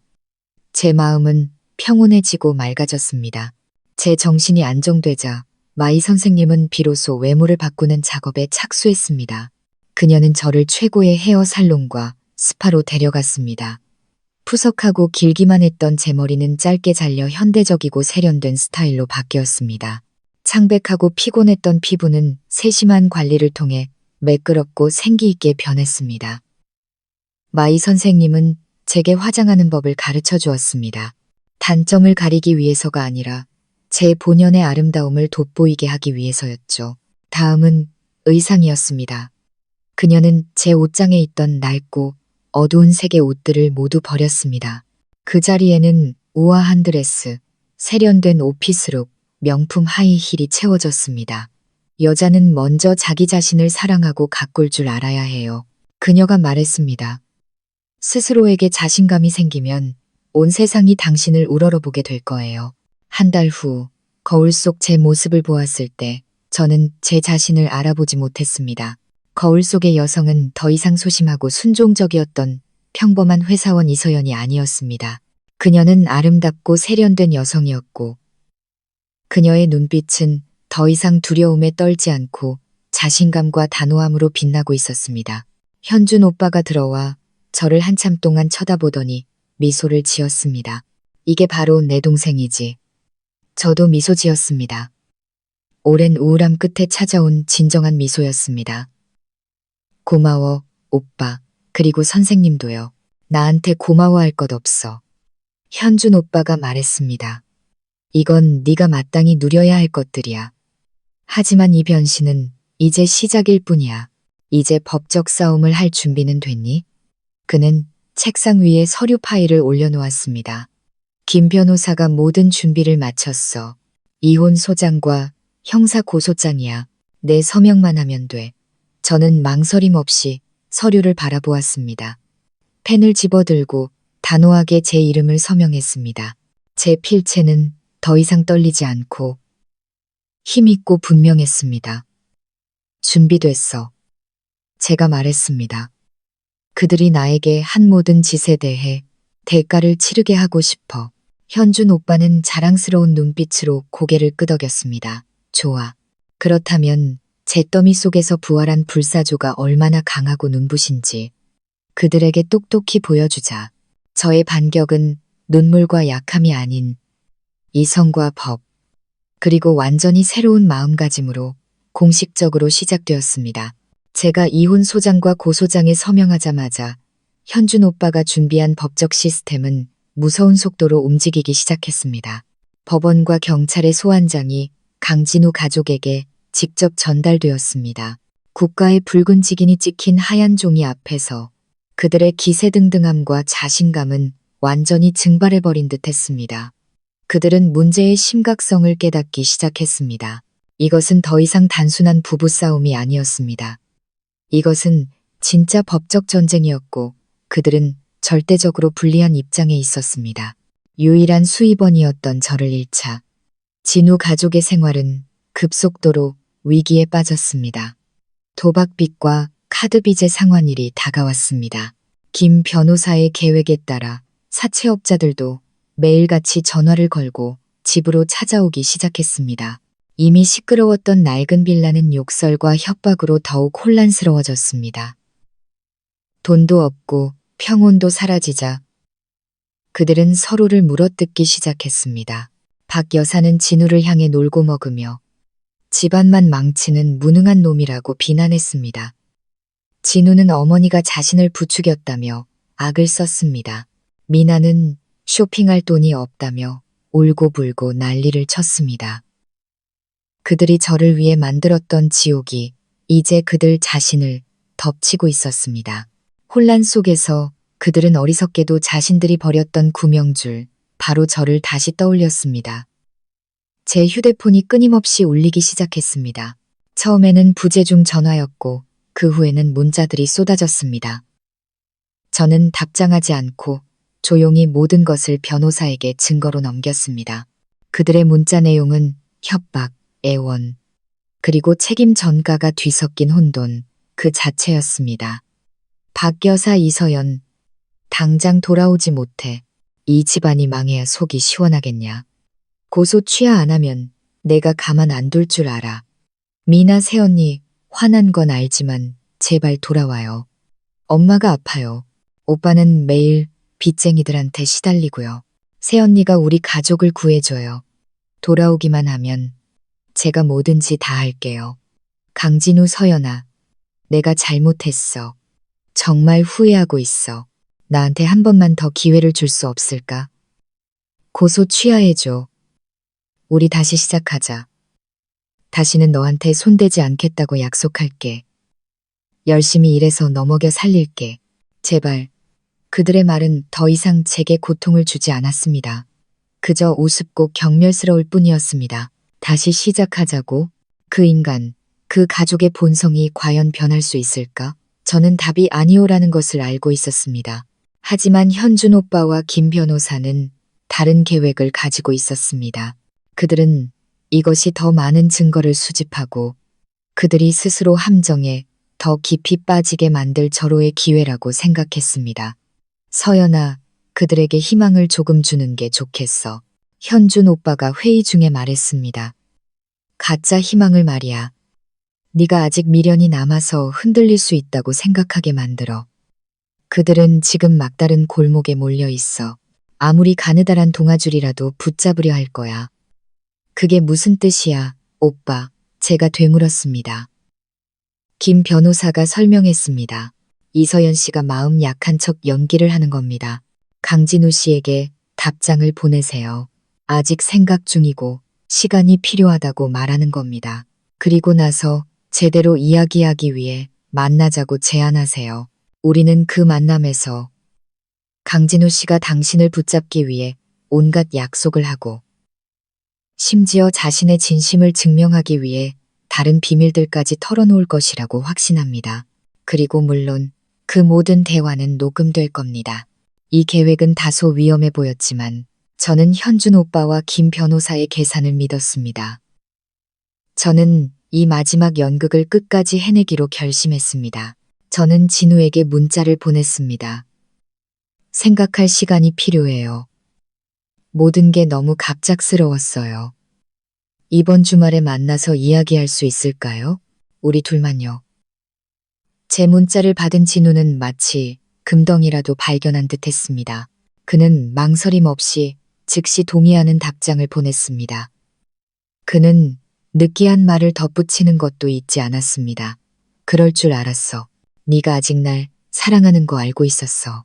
제 마음은 평온해지고 맑아졌습니다. 제 정신이 안정되자 마이 선생님은 비로소 외모를 바꾸는 작업에 착수했습니다. 그녀는 저를 최고의 헤어 살롱과 스파로 데려갔습니다. 푸석하고 길기만 했던 제 머리는 짧게 잘려 현대적이고 세련된 스타일로 바뀌었습니다. 창백하고 피곤했던 피부는 세심한 관리를 통해 매끄럽고 생기 있게 변했습니다. 마이 선생님은 제게 화장하는 법을 가르쳐 주었습니다. 단점을 가리기 위해서가 아니라 제 본연의 아름다움을 돋보이게 하기 위해서였죠. 다음은 의상이었습니다. 그녀는 제 옷장에 있던 낡고 어두운 색의 옷들을 모두 버렸습니다. 그 자리에는 우아한 드레스, 세련된 오피스룩, 명품 하이힐이 채워졌습니다. 여자는 먼저 자기 자신을 사랑하고 가꿀 줄 알아야 해요. 그녀가 말했습니다. 스스로에게 자신감이 생기면 온 세상이 당신을 우러러보게 될 거예요. 한 달 후 거울 속 제 모습을 보았을 때 저는 제 자신을 알아보지 못했습니다. 거울 속의 여성은 더 이상 소심하고 순종적이었던 평범한 회사원 이서연이 아니었습니다. 그녀는 아름답고 세련된 여성이었고 그녀의 눈빛은 더 이상 두려움에 떨지 않고 자신감과 단호함으로 빛나고 있었습니다. 현준 오빠가 들어와 저를 한참 동안 쳐다보더니 미소를 지었습니다. 이게 바로 내 동생이지. 저도 미소 지었습니다. 오랜 우울함 끝에 찾아온 진정한 미소였습니다. 고마워, 오빠. 그리고 선생님도요. 나한테 고마워할 것 없어. 현준 오빠가 말했습니다. 이건 네가 마땅히 누려야 할 것들이야. 하지만 이 변신은 이제 시작일 뿐이야. 이제 법적 싸움을 할 준비는 됐니? 그는 책상 위에 서류 파일을 올려놓았습니다. 김 변호사가 모든 준비를 마쳤어. 이혼 소장과 형사 고소장이야. 내 서명만 하면 돼. 저는 망설임 없이 서류를 바라보았습니다. 펜을 집어들고 단호하게 제 이름을 서명했습니다. 제 필체는 더 이상 떨리지 않고 힘있고 분명했습니다. 준비됐어. 제가 말했습니다. 그들이 나에게 한 모든 짓에 대해 대가를 치르게 하고 싶어. 현준 오빠는 자랑스러운 눈빛으로 고개를 끄덕였습니다. 좋아. 그렇다면 잿더미 속에서 부활한 불사조가 얼마나 강하고 눈부신지 그들에게 똑똑히 보여주자. 저의 반격은 눈물과 약함이 아닌 이성과 법, 그리고 완전히 새로운 마음가짐으로 공식적으로 시작되었습니다. 제가 이혼 소장과 고소장에 서명하자마자 현준 오빠가 준비한 법적 시스템은 무서운 속도로 움직이기 시작했습니다. 법원과 경찰의 소환장이 강진우 가족에게 직접 전달되었습니다. 국가의 붉은 직인이 찍힌 하얀 종이 앞에서 그들의 기세등등함과 자신감은 완전히 증발해버린 듯 했습니다. 그들은 문제의 심각성을 깨닫기 시작했습니다. 이것은 더 이상 단순한 부부싸움이 아니었습니다. 이것은 진짜 법적 전쟁이었고 그들은 절대적으로 불리한 입장에 있었습니다. 유일한 수입원이었던 저를 잃자 진우 가족의 생활은 급속도로 위기에 빠졌습니다. 도박빚과 카드빚의 상환일이 다가왔습니다. 김 변호사의 계획에 따라 사채업자들도 매일같이 전화를 걸고 집으로 찾아오기 시작했습니다. 이미 시끄러웠던 낡은 빌라는 욕설과 협박으로 더욱 혼란스러워졌습니다. 돈도 없고 평온도 사라지자 그들은 서로를 물어뜯기 시작했습니다. 박 여사는 진우를 향해 놀고 먹으며 집안만 망치는 무능한 놈이라고 비난했습니다. 진우는 어머니가 자신을 부추겼다며 악을 썼습니다. 미나는 쇼핑할 돈이 없다며 울고불고 난리를 쳤습니다. 그들이 저를 위해 만들었던 지옥이 이제 그들 자신을 덮치고 있었습니다. 혼란 속에서 그들은 어리석게도 자신들이 버렸던 구명줄, 바로 저를 다시 떠올렸습니다. 제 휴대폰이 끊임없이 울리기 시작했습니다. 처음에는 부재중 전화였고 그 후에는 문자들이 쏟아졌습니다. 저는 답장하지 않고 조용히 모든 것을 변호사에게 증거로 넘겼습니다. 그들의 문자 내용은 협박, 애원, 그리고 책임 전가가 뒤섞인 혼돈 그 자체였습니다. 박 여사 이서연, 당장 돌아오지 못해. 이 집안이 망해야 속이 시원하겠냐. 고소 취하 안 하면 내가 가만 안 둘 줄 알아. 미나 새언니 화난 건 알지만 제발 돌아와요. 엄마가 아파요. 오빠는 매일 빚쟁이들한테 시달리고요. 새언니가 우리 가족을 구해줘요. 돌아오기만 하면 제가 뭐든지 다 할게요. 강진우 서연아, 내가 잘못했어. 정말 후회하고 있어. 나한테 한 번만 더 기회를 줄 수 없을까? 고소 취하해줘. 우리 다시 시작하자. 다시는 너한테 손대지 않겠다고 약속할게. 열심히 일해서 너 먹여 살릴게. 제발. 그들의 말은 더 이상 제게 고통을 주지 않았습니다. 그저 우습고 경멸스러울 뿐이었습니다. 다시 시작하자고? 그 인간, 그 가족의 본성이 과연 변할 수 있을까? 저는 답이 아니오라는 것을 알고 있었습니다. 하지만 현준 오빠와 김 변호사는 다른 계획을 가지고 있었습니다. 그들은 이것이 더 많은 증거를 수집하고 그들이 스스로 함정에 더 깊이 빠지게 만들 절호의 기회라고 생각했습니다. 서연아, 그들에게 희망을 조금 주는 게 좋겠어. 현준 오빠가 회의 중에 말했습니다. 가짜 희망을 말이야. 네가 아직 미련이 남아서 흔들릴 수 있다고 생각하게 만들어. 그들은 지금 막다른 골목에 몰려 있어. 아무리 가느다란 동아줄이라도 붙잡으려 할 거야. 그게 무슨 뜻이야, 오빠? 제가 되물었습니다. 김 변호사가 설명했습니다. 이서연 씨가 마음 약한 척 연기를 하는 겁니다. 강진우 씨에게 답장을 보내세요. 아직 생각 중이고 시간이 필요하다고 말하는 겁니다. 그리고 나서 제대로 이야기하기 위해 만나자고 제안하세요. 우리는 그 만남에서 강진우 씨가 당신을 붙잡기 위해 온갖 약속을 하고 심지어 자신의 진심을 증명하기 위해 다른 비밀들까지 털어놓을 것이라고 확신합니다. 그리고 물론 그 모든 대화는 녹음될 겁니다. 이 계획은 다소 위험해 보였지만 저는 현준 오빠와 김 변호사의 계산을 믿었습니다. 저는 이 마지막 연극을 끝까지 해내기로 결심했습니다. 저는 진우에게 문자를 보냈습니다. 생각할 시간이 필요해요. 모든 게 너무 갑작스러웠어요. 이번 주말에 만나서 이야기할 수 있을까요? 우리 둘만요. 제 문자를 받은 진우는 마치 금덩이라도 발견한 듯 했습니다. 그는 망설임 없이 즉시 동의하는 답장을 보냈습니다. 그는 느끼한 말을 덧붙이는 것도 잊지 않았습니다. 그럴 줄 알았어. 네가 아직 날 사랑하는 거 알고 있었어.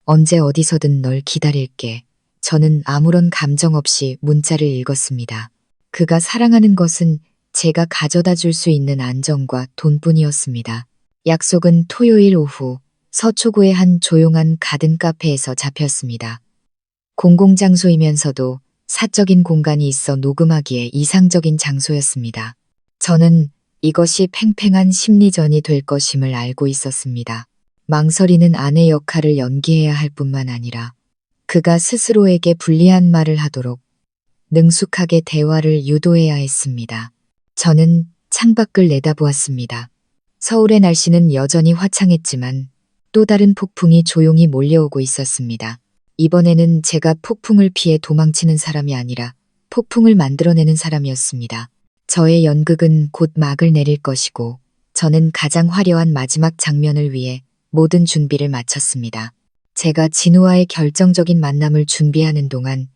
언제 어디서든 널 기다릴게. 저는 아무런 감정 없이 문자를 읽었습니다. 그가 사랑하는 것은 제가 가져다 줄 수 있는 안정과 돈뿐이었습니다. 약속은 토요일 오후 서초구의 한 조용한 가든 카페에서 잡혔습니다. 공공장소이면서도 사적인 공간이 있어 녹음하기에 이상적인 장소였습니다. 저는 이것이 팽팽한 심리전이 될 것임을 알고 있었습니다. 망설이는 아내 역할을 연기해야 할 뿐만 아니라 그가 스스로에게 불리한 말을 하도록 능숙하게 대화를 유도해야 했습니다. 저는 창밖을 내다보았습니다. 서울의 날씨는 여전히 화창했지만 또 다른 폭풍이 조용히 몰려오고 있었습니다. 이번에는 제가 폭풍을 피해 도망치는 사람이 아니라 폭풍을 만들어내는 사람이었습니다. 저의 연극은 곧 막을 내릴 것이고 저는 가장 화려한 마지막 장면을 위해 모든 준비를 마쳤습니다. 제가 진우와의 결정적인 만남을 준비하는 동안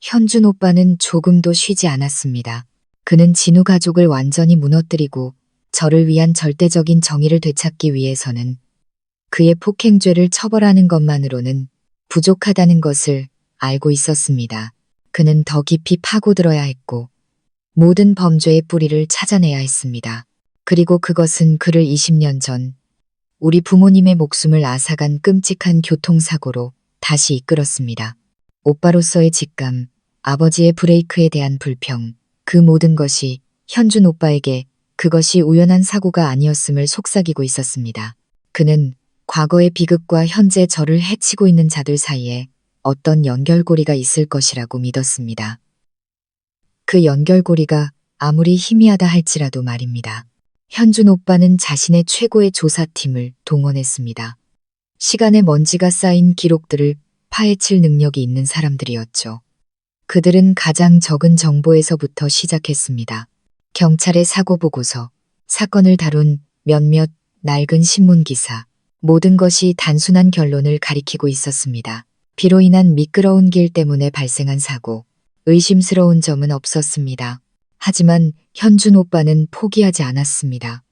현준 오빠는 조금도 쉬지 않았습니다. 그는 진우 가족을 완전히 무너뜨리고 저를 위한 절대적인 정의를 되찾기 위해서는 그의 폭행죄를 처벌하는 것만으로는 부족하다는 것을 알고 있었습니다. 그는 더 깊이 파고들어야 했고 모든 범죄의 뿌리를 찾아내야 했습니다. 그리고 그것은 그를 20년 전 우리 부모님의 목숨을 앗아간 끔찍한 교통사고로 다시 이끌었습니다. 오빠로서의 직감, 아버지의 브레이크에 대한 불평, 그 모든 것이 현준 오빠에게 그것이 우연한 사고가 아니었음을 속삭이고 있었습니다. 그는 과거의 비극과 현재 저를 해치고 있는 자들 사이에 어떤 연결고리가 있을 것이라고 믿었습니다. 그 연결고리가 아무리 희미하다 할지라도 말입니다. 현준 오빠는 자신의 최고의 조사팀을 동원했습니다. 시간의 먼지가 쌓인 기록들을 파헤칠 능력이 있는 사람들이었죠. 그들은 가장 적은 정보에서부터 시작했습니다. 경찰의 사고 보고서, 사건을 다룬 몇몇 낡은 신문기사, 모든 것이 단순한 결론을 가리키고 있었습니다. 비로 인한 미끄러운 길 때문에 발생한 사고, 의심스러운 점은 없었습니다. 하지만 현준 오빠는 포기하지 않았습니다.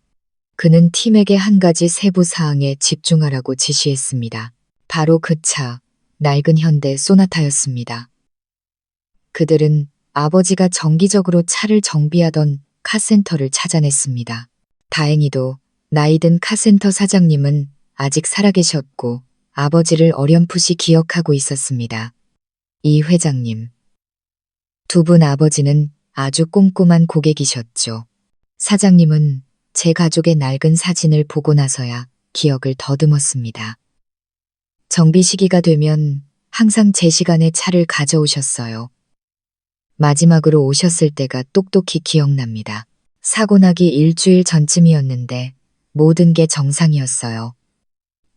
그는 팀에게 한 가지 세부 사항에 집중하라고 지시했습니다. 바로 그 차, 낡은 현대 소나타였습니다. 그들은 아버지가 정기적으로 차를 정비하던 카센터를 찾아냈습니다. 다행히도 나이든 카센터 사장님은 아직 살아계셨고 아버지를 어렴풋이 기억하고 있었습니다. 이 회장님. 두 분 아버지는 아주 꼼꼼한 고객이셨죠. 사장님은 제 가족의 낡은 사진을 보고 나서야 기억을 더듬었습니다. 정비 시기가 되면 항상 제 시간에 차를 가져오셨어요. 마지막으로 오셨을 때가 똑똑히 기억납니다. 사고 나기 일주일 전쯤이었는데 모든 게 정상이었어요.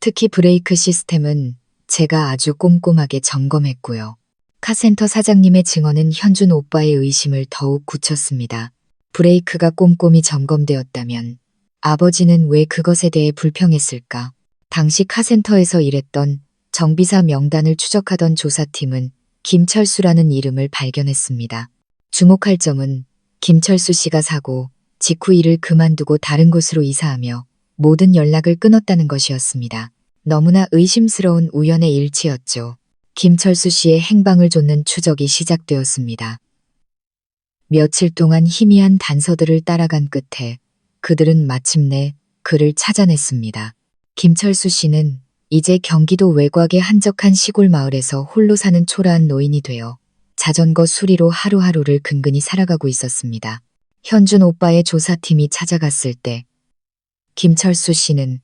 특히 브레이크 시스템은 제가 아주 꼼꼼하게 점검했고요. 카센터 사장님의 증언은 현준 오빠의 의심을 더욱 굳혔습니다. 브레이크가 꼼꼼히 점검되었다면 아버지는 왜 그것에 대해 불평했을까? 당시 카센터에서 일했던 정비사 명단을 추적하던 조사팀은 김철수라는 이름을 발견했습니다. 주목할 점은 김철수 씨가 사고 직후 일을 그만두고 다른 곳으로 이사하며 모든 연락을 끊었다는 것이었습니다. 너무나 의심스러운 우연의 일치였죠. 김철수 씨의 행방을 좇는 추적이 시작되었습니다. 며칠 동안 희미한 단서들을 따라간 끝에 그들은 마침내 그를 찾아냈습니다. 김철수 씨는 이제 경기도 외곽의 한적한 시골 마을에서 홀로 사는 초라한 노인이 되어 자전거 수리로 하루하루를 근근히 살아가고 있었습니다. 현준 오빠의 조사팀이 찾아갔을 때 김철수 씨는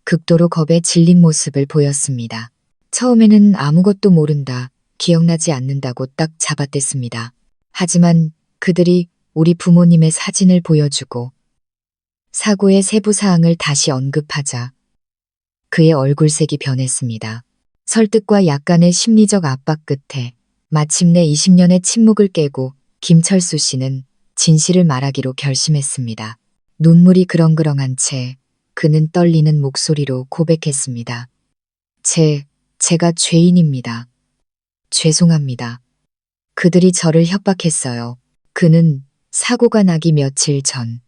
극도로 겁에 질린 모습을 보였습니다. 처음에는 아무것도 모른다, 기억나지 않는다고 딱 잡아댔습니다. 하지만 그들이 우리 부모님의 사진을 보여주고 사고의 세부 사항을 다시 언급하자 그의 얼굴색이 변했습니다. 설득과 약간의 심리적 압박 끝에 마침내 20년의 침묵을 깨고 김철수 씨는 진실을 말하기로 결심했습니다. 눈물이 그렁그렁한 채 그는 떨리는 목소리로 고백했습니다. 제가 죄인입니다. 죄송합니다. 그들이 저를 협박했어요. 그는 사고가 나기 며칠 전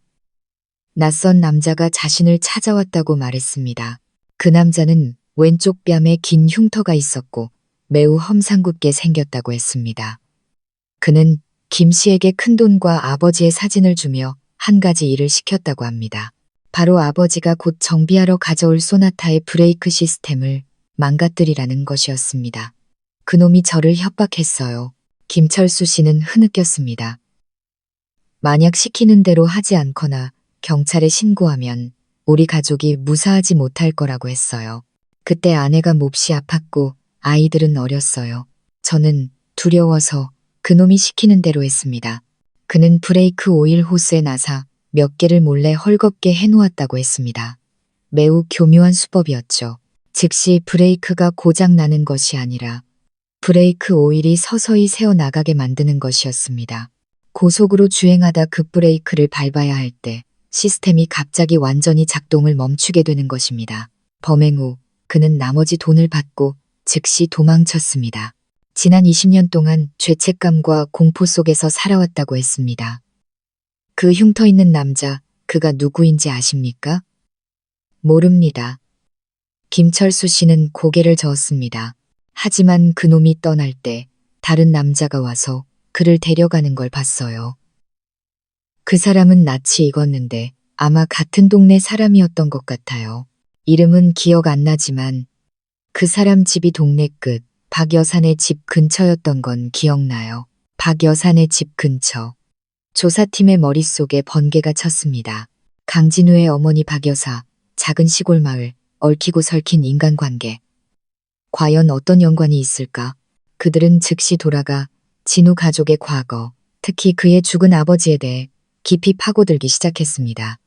낯선 남자가 자신을 찾아왔다고 말했습니다. 그 남자는 왼쪽 뺨에 긴 흉터가 있었고 매우 험상궂게 생겼다고 했습니다. 그는 김 씨에게 큰돈과 아버지의 사진을 주며 한 가지 일을 시켰다고 합니다. 바로 아버지가 곧 정비하러 가져올 소나타의 브레이크 시스템을 망가뜨리라는 것이었습니다. 그놈이 저를 협박했어요. 김철수 씨는 흐느꼈습니다. 만약 시키는 대로 하지 않거나 경찰에 신고하면 우리 가족이 무사하지 못할 거라고 했어요. 그때 아내가 몹시 아팠고 아이들은 어렸어요. 저는 두려워서 그놈이 시키는 대로 했습니다. 그는 브레이크 오일 호스에 나사 몇 개를 몰래 헐겁게 해놓았다고 했습니다. 매우 교묘한 수법이었죠. 즉시 브레이크가 고장 나는 것이 아니라 브레이크 오일이 서서히 새어나가게 만드는 것이었습니다. 고속으로 주행하다 급브레이크를 밟아야 할 때 시스템이 갑자기 완전히 작동을 멈추게 되는 것입니다. 범행 후 그는 나머지 돈을 받고 즉시 도망쳤습니다. 지난 20년 동안 죄책감과 공포 속에서 살아왔다고 했습니다. 그 흉터 있는 남자, 그가 누구인지 아십니까? 모릅니다. 김철수 씨는 고개를 저었습니다. 하지만 그놈이 떠날 때 다른 남자가 와서 그를 데려가는 걸 봤어요. 그 사람은 낯이 익었는데 아마 같은 동네 사람이었던 것 같아요. 이름은 기억 안 나지만 그 사람 집이 동네 끝 박 여산의 집 근처였던 건 기억나요. 박 여산의 집 근처. 조사팀의 머릿속에 번개가 쳤습니다. 강진우의 어머니 박 여사, 작은 시골 마을, 얽히고 설킨 인간관계. 과연 어떤 연관이 있을까? 그들은 즉시 돌아가 진우 가족의 과거, 특히 그의 죽은 아버지에 대해 깊이 파고들기 시작했습니다.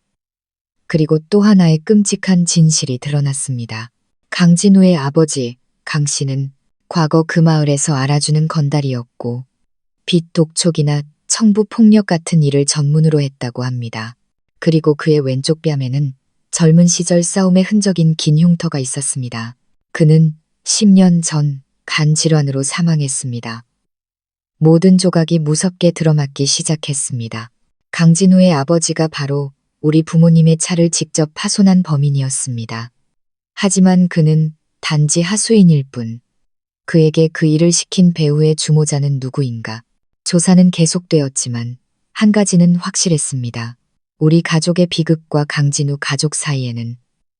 그리고 또 하나의 끔찍한 진실이 드러났습니다. 강진우의 아버지, 강 씨는 과거 그 마을에서 알아주는 건달이었고 빚 독촉이나 청부 폭력 같은 일을 전문으로 했다고 합니다. 그리고 그의 왼쪽 뺨에는 젊은 시절 싸움의 흔적인 긴 흉터가 있었습니다. 그는 10년 전 간 질환으로 사망했습니다. 모든 조각이 무섭게 들어맞기 시작했습니다. 강진우의 아버지가 바로 우리 부모님의 차를 직접 파손한 범인이었습니다. 하지만 그는 단지 하수인일 뿐. 그에게 그 일을 시킨 배우의 주모자는 누구인가. 조사는 계속되었지만 한 가지는 확실했습니다. 우리 가족의 비극과 강진우 가족 사이에는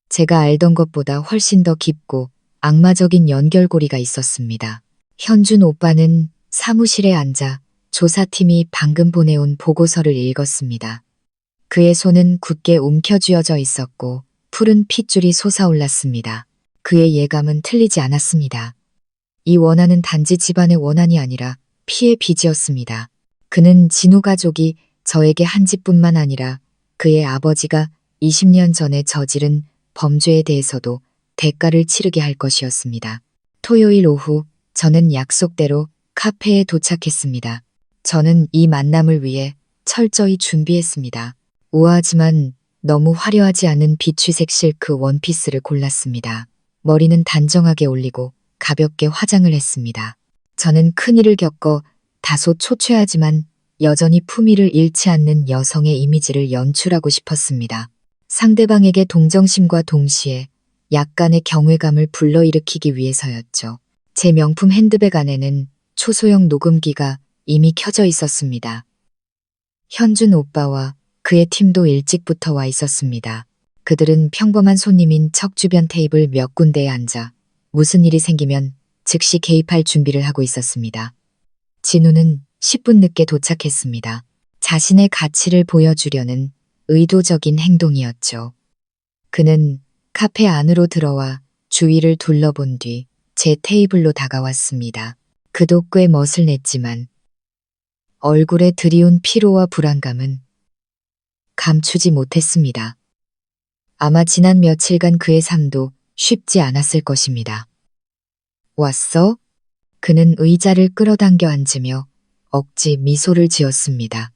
제가 알던 것보다 훨씬 더 깊고 악마적인 연결고리가 있었습니다. 현준 오빠는 사무실에 앉아 조사팀이 방금 보내온 보고서를 읽었습니다. 그의 손은 굳게 움켜쥐어져 있었고 푸른 핏줄이 솟아올랐습니다. 그의 예감은 틀리지 않았습니다. 이 원한은 단지 집안의 원한이 아니라 피의 빚이었습니다. 그는 진우 가족이 저에게 한 짓뿐만 아니라 그의 아버지가 20년 전에 저지른 범죄에 대해서도 대가를 치르게 할 것이었습니다. 토요일 오후 저는 약속대로 카페에 도착했습니다. 저는 이 만남을 위해 철저히 준비했습니다. 우아하지만 너무 화려하지 않은 비취색 실크 원피스를 골랐습니다. 머리는 단정하게 올리고 가볍게 화장을 했습니다. 저는 큰일을 겪어 다소 초췌하지만 여전히 품위를 잃지 않는 여성의 이미지를 연출하고 싶었습니다. 상대방에게 동정심과 동시에 약간의 경외감을 불러일으키기 위해서였죠. 제 명품 핸드백 안에는 초소형 녹음기가 이미 켜져 있었습니다. 현준 오빠와 그의 팀도 일찍부터 와 있었습니다. 그들은 평범한 손님인 척 주변 테이블 몇 군데에 앉아 무슨 일이 생기면 즉시 개입할 준비를 하고 있었습니다. 진우는 10분 늦게 도착했습니다. 자신의 가치를 보여주려는 의도적인 행동이었죠. 그는 카페 안으로 들어와 주위를 둘러본 뒤 제 테이블로 다가왔습니다. 그도 꽤 멋을 냈지만 얼굴에 드리운 피로와 불안감은 감추지 못했습니다. 아마 지난 며칠간 그의 삶도 쉽지 않았을 것입니다. 왔어? 그는 의자를 끌어당겨 앉으며 억지 미소를 지었습니다.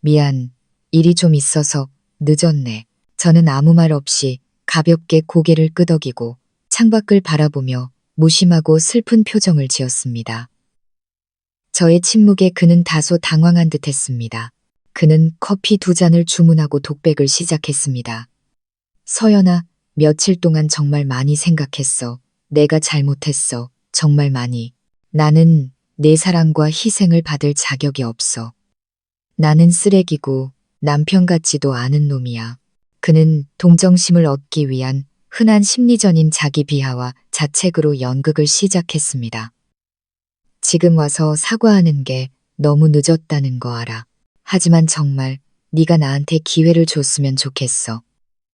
미안, 일이 좀 있어서 늦었네. 저는 아무 말 없이 가볍게 고개를 끄덕이고 창밖을 바라보며 무심하고 슬픈 표정을 지었습니다. 저의 침묵에 그는 다소 당황한 듯 했습니다. 그는 커피 2잔을 주문하고 독백을 시작했습니다. 서연아, 며칠 동안 정말 많이 생각했어. 내가 잘못했어. 정말 많이. 나는 내 사랑과 희생을 받을 자격이 없어. 나는 쓰레기고 남편 같지도 않은 놈이야. 그는 동정심을 얻기 위한 흔한 심리전인 자기 비하와 자책으로 연극을 시작했습니다. 지금 와서 사과하는 게 너무 늦었다는 거 알아. 하지만 정말 네가 나한테 기회를 줬으면 좋겠어.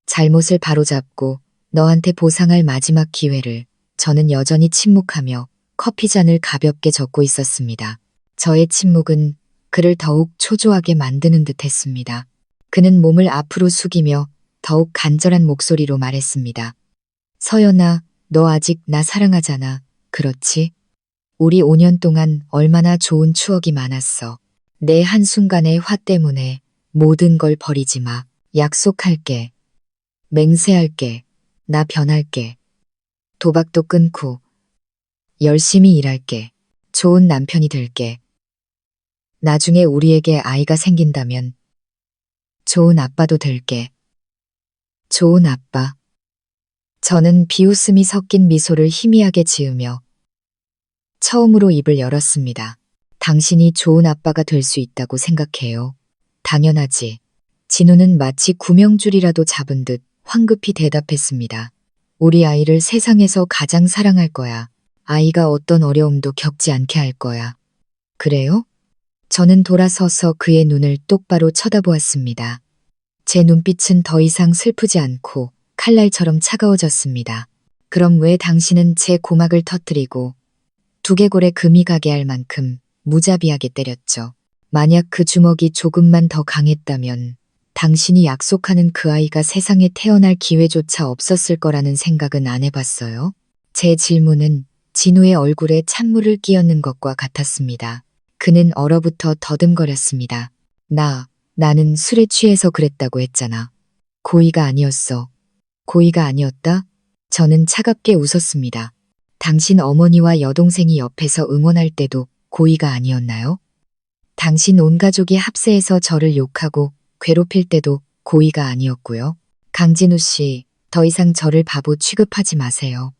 잘못을 바로잡고 너한테 보상할 마지막 기회를. 저는 여전히 침묵하며 커피잔을 가볍게 젓고 있었습니다. 저의 침묵은 그를 더욱 초조하게 만드는 듯 했습니다. 그는 몸을 앞으로 숙이며 더욱 간절한 목소리로 말했습니다. 서연아, 너 아직 나 사랑하잖아. 그렇지? 우리 5년 동안 얼마나 좋은 추억이 많았어. 내 한순간의 화 때문에 모든 걸 버리지 마. 약속할게. 맹세할게. 나 변할게. 도박도 끊고 열심히 일할게. 좋은 남편이 될게. 나중에 우리에게 아이가 생긴다면 좋은 아빠도 될게. 좋은 아빠. 저는 비웃음이 섞인 미소를 희미하게 지으며 처음으로 입을 열었습니다. 당신이 좋은 아빠가 될 수 있다고 생각해요. 당연하지. 진우는 마치 구명줄이라도 잡은 듯 황급히 대답했습니다. 우리 아이를 세상에서 가장 사랑할 거야. 아이가 어떤 어려움도 겪지 않게 할 거야. 그래요? 저는 돌아서서 그의 눈을 똑바로 쳐다보았습니다. 제 눈빛은 더 이상 슬프지 않고 칼날처럼 차가워졌습니다. 그럼 왜 당신은 제 고막을 터뜨리고 두개골에 금이 가게 할 만큼 무자비하게 때렸죠? 만약 그 주먹이 조금만 더 강했다면 당신이 약속하는 그 아이가 세상에 태어날 기회조차 없었을 거라는 생각은 안 해봤어요? 제 질문은 진우의 얼굴에 찬물을 끼얹는 것과 같았습니다. 그는 얼어붙어 더듬거렸습니다. 나는 술에 취해서 그랬다고 했잖아. 고의가 아니었어. 고의가 아니었다? 저는 차갑게 웃었습니다. 당신 어머니와 여동생이 옆에서 응원할 때도 고의가 아니었나요? 당신 온 가족이 합세해서 저를 욕하고 괴롭힐 때도 고의가 아니었고요. 강진우 씨, 더 이상 저를 바보 취급하지 마세요.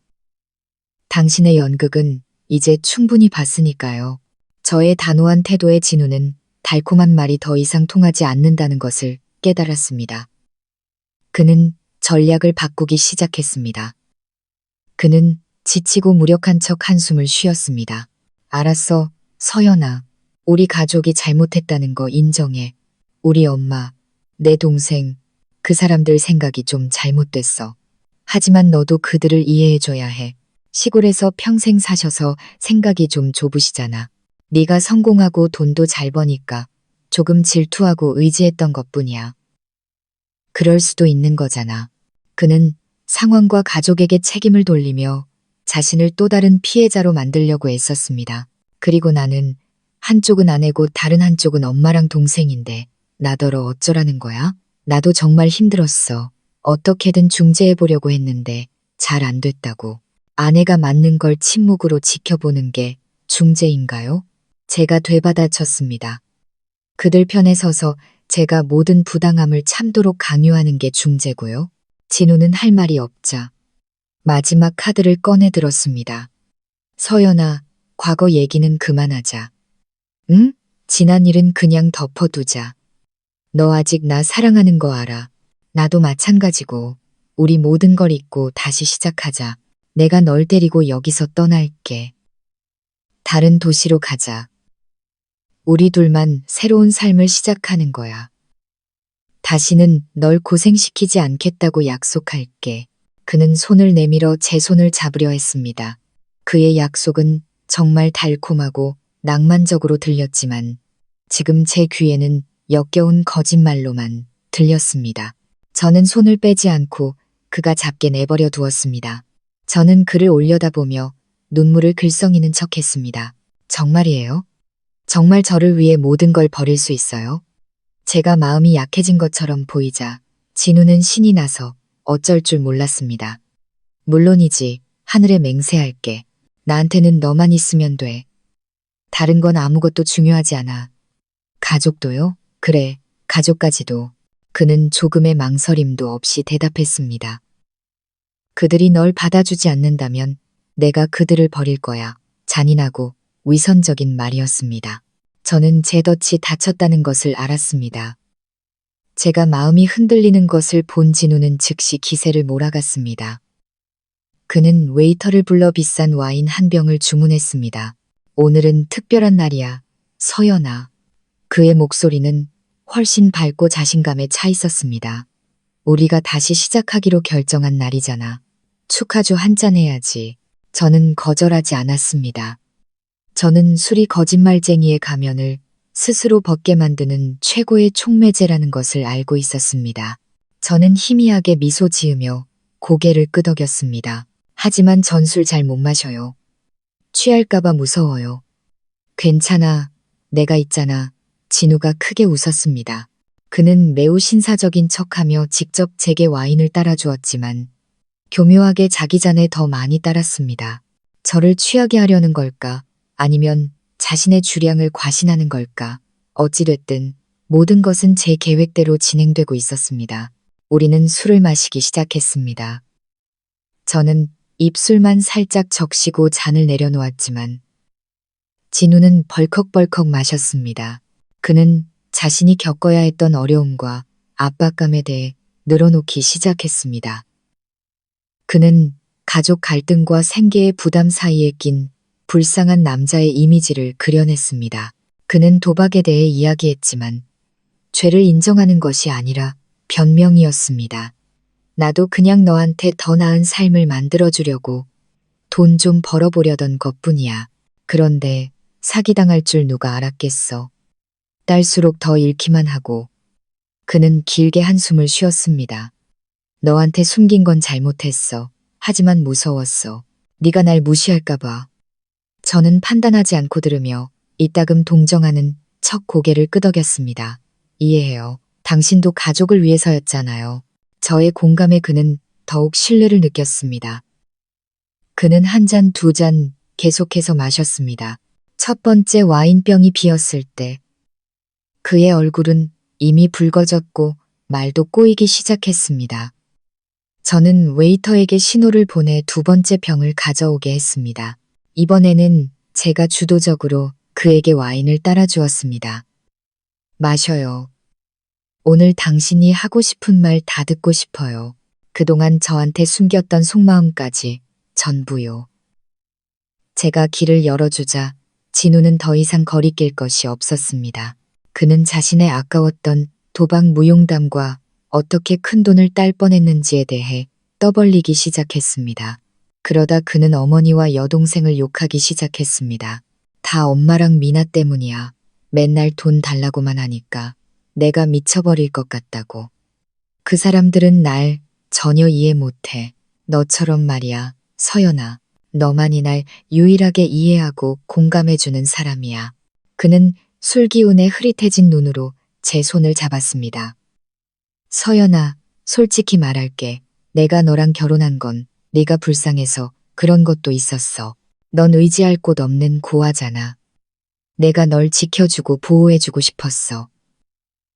당신의 연극은 이제 충분히 봤으니까요. 저의 단호한 태도에 진우는 달콤한 말이 더 이상 통하지 않는다는 것을 깨달았습니다. 그는 전략을 바꾸기 시작했습니다. 그는 지치고 무력한 척 한숨을 쉬었습니다. 알았어, 서연아. 우리 가족이 잘못했다는 거 인정해. 우리 엄마, 내 동생, 그 사람들 생각이 좀 잘못됐어. 하지만 너도 그들을 이해해줘야 해. 시골에서 평생 사셔서 생각이 좀 좁으시잖아. 네가 성공하고 돈도 잘 버니까 조금 질투하고 의지했던 것뿐이야. 그럴 수도 있는 거잖아. 그는 상황과 가족에게 책임을 돌리며 자신을 또 다른 피해자로 만들려고 애썼습니다. 그리고 나는 한쪽은 아내고 다른 한쪽은 엄마랑 동생인데 나더러 어쩌라는 거야? 나도 정말 힘들었어. 어떻게든 중재해보려고 했는데 잘 안 됐다고. 아내가 맞는 걸 침묵으로 지켜보는 게 중재인가요? 제가 되받아쳤습니다. 그들 편에 서서 제가 모든 부당함을 참도록 강요하는 게 중재고요. 진우는 할 말이 없자 마지막 카드를 꺼내 들었습니다. 서연아, 과거 얘기는 그만하자. 응? 지난 일은 그냥 덮어두자. 너 아직 나 사랑하는 거 알아. 나도 마찬가지고 우리 모든 걸 잊고 다시 시작하자. 내가 널 데리고 여기서 떠날게. 다른 도시로 가자. 우리 둘만 새로운 삶을 시작하는 거야. 다시는 널 고생시키지 않겠다고 약속할게. 그는 손을 내밀어 제 손을 잡으려 했습니다. 그의 약속은 정말 달콤하고 낭만적으로 들렸지만 지금 제 귀에는 역겨운 거짓말로만 들렸습니다. 저는 손을 빼지 않고 그가 잡게 내버려 두었습니다. 저는 그를 올려다보며 눈물을 글썽이는 척했습니다. 정말이에요? 정말 저를 위해 모든 걸 버릴 수 있어요? 제가 마음이 약해진 것처럼 보이자 진우는 신이 나서 어쩔 줄 몰랐습니다. 물론이지. 하늘에 맹세할게. 나한테는 너만 있으면 돼. 다른 건 아무것도 중요하지 않아. 가족도요? 그래, 가족까지도. 그는 조금의 망설임도 없이 대답했습니다. 그들이 널 받아주지 않는다면 내가 그들을 버릴 거야. 잔인하고 위선적인 말이었습니다. 저는 제 덫이 닫혔다는 것을 알았습니다. 제가 마음이 흔들리는 것을 본 진우는 즉시 기세를 몰아갔습니다. 그는 웨이터를 불러 비싼 와인 한 병을 주문했습니다. 오늘은 특별한 날이야. 서연아. 그의 목소리는 훨씬 밝고 자신감에 차 있었습니다. 우리가 다시 시작하기로 결정한 날이잖아. 축하주 한잔 해야지. 저는 거절하지 않았습니다. 저는 술이 거짓말쟁이의 가면을 스스로 벗게 만드는 최고의 촉매제라는 것을 알고 있었습니다. 저는 희미하게 미소 지으며 고개를 끄덕였습니다. 하지만 전 술 잘 못 마셔요. 취할까봐 무서워요. 괜찮아. 내가 있잖아. 진우가 크게 웃었습니다. 그는 매우 신사적인 척하며 직접 제게 와인을 따라주었지만 교묘하게 자기 잔에 더 많이 따랐습니다. 저를 취하게 하려는 걸까? 아니면 자신의 주량을 과신하는 걸까? 어찌됐든 모든 것은 제 계획대로 진행되고 있었습니다. 우리는 술을 마시기 시작했습니다. 저는 입술만 살짝 적시고 잔을 내려놓았지만 진우는 벌컥벌컥 마셨습니다. 그는 자신이 겪어야 했던 어려움과 압박감에 대해 늘어놓기 시작했습니다. 그는 가족 갈등과 생계의 부담 사이에 낀 불쌍한 남자의 이미지를 그려냈습니다. 그는 도박에 대해 이야기했지만 죄를 인정하는 것이 아니라 변명이었습니다. 나도 그냥 너한테 더 나은 삶을 만들어주려고 돈 좀 벌어보려던 것뿐이야. 그런데 사기당할 줄 누가 알았겠어. 딸수록 더 잃기만 하고. 그는 길게 한숨을 쉬었습니다. 너한테 숨긴 건 잘못했어. 하지만 무서웠어. 네가 날 무시할까 봐. 저는 판단하지 않고 들으며 이따금 동정하는 척 고개를 끄덕였습니다. 이해해요. 당신도 가족을 위해서였잖아요. 저의 공감에 그는 더욱 신뢰를 느꼈습니다. 그는 한 잔, 두 잔 계속해서 마셨습니다. 첫 번째 와인병이 비었을 때 그의 얼굴은 이미 붉어졌고 말도 꼬이기 시작했습니다. 저는 웨이터에게 신호를 보내 두 번째 병을 가져오게 했습니다. 이번에는 제가 주도적으로 그에게 와인을 따라주었습니다. 마셔요. 오늘 당신이 하고 싶은 말 다 듣고 싶어요. 그동안 저한테 숨겼던 속마음까지 전부요. 제가 길을 열어주자 진우는 더 이상 거리낄 것이 없었습니다. 그는 자신의 아까웠던 도박 무용담과 어떻게 큰돈을 딸 뻔했는지에 대해 떠벌리기 시작했습니다. 그러다 그는 어머니와 여동생을 욕하기 시작했습니다. 다 엄마랑 미나 때문이야. 맨날 돈 달라고만 하니까 내가 미쳐버릴 것 같다고. 그 사람들은 날 전혀 이해 못해. 너처럼 말이야, 서연아. 너만이 날 유일하게 이해하고 공감해주는 사람이야. 그는 술 기운에 흐릿해진 눈으로 제 손을 잡았습니다. 서연아, 솔직히 말할게. 내가 너랑 결혼한 건 네가 불쌍해서 그런 것도 있었어. 넌 의지할 곳 없는 고아잖아. 내가 널 지켜주고 보호해주고 싶었어.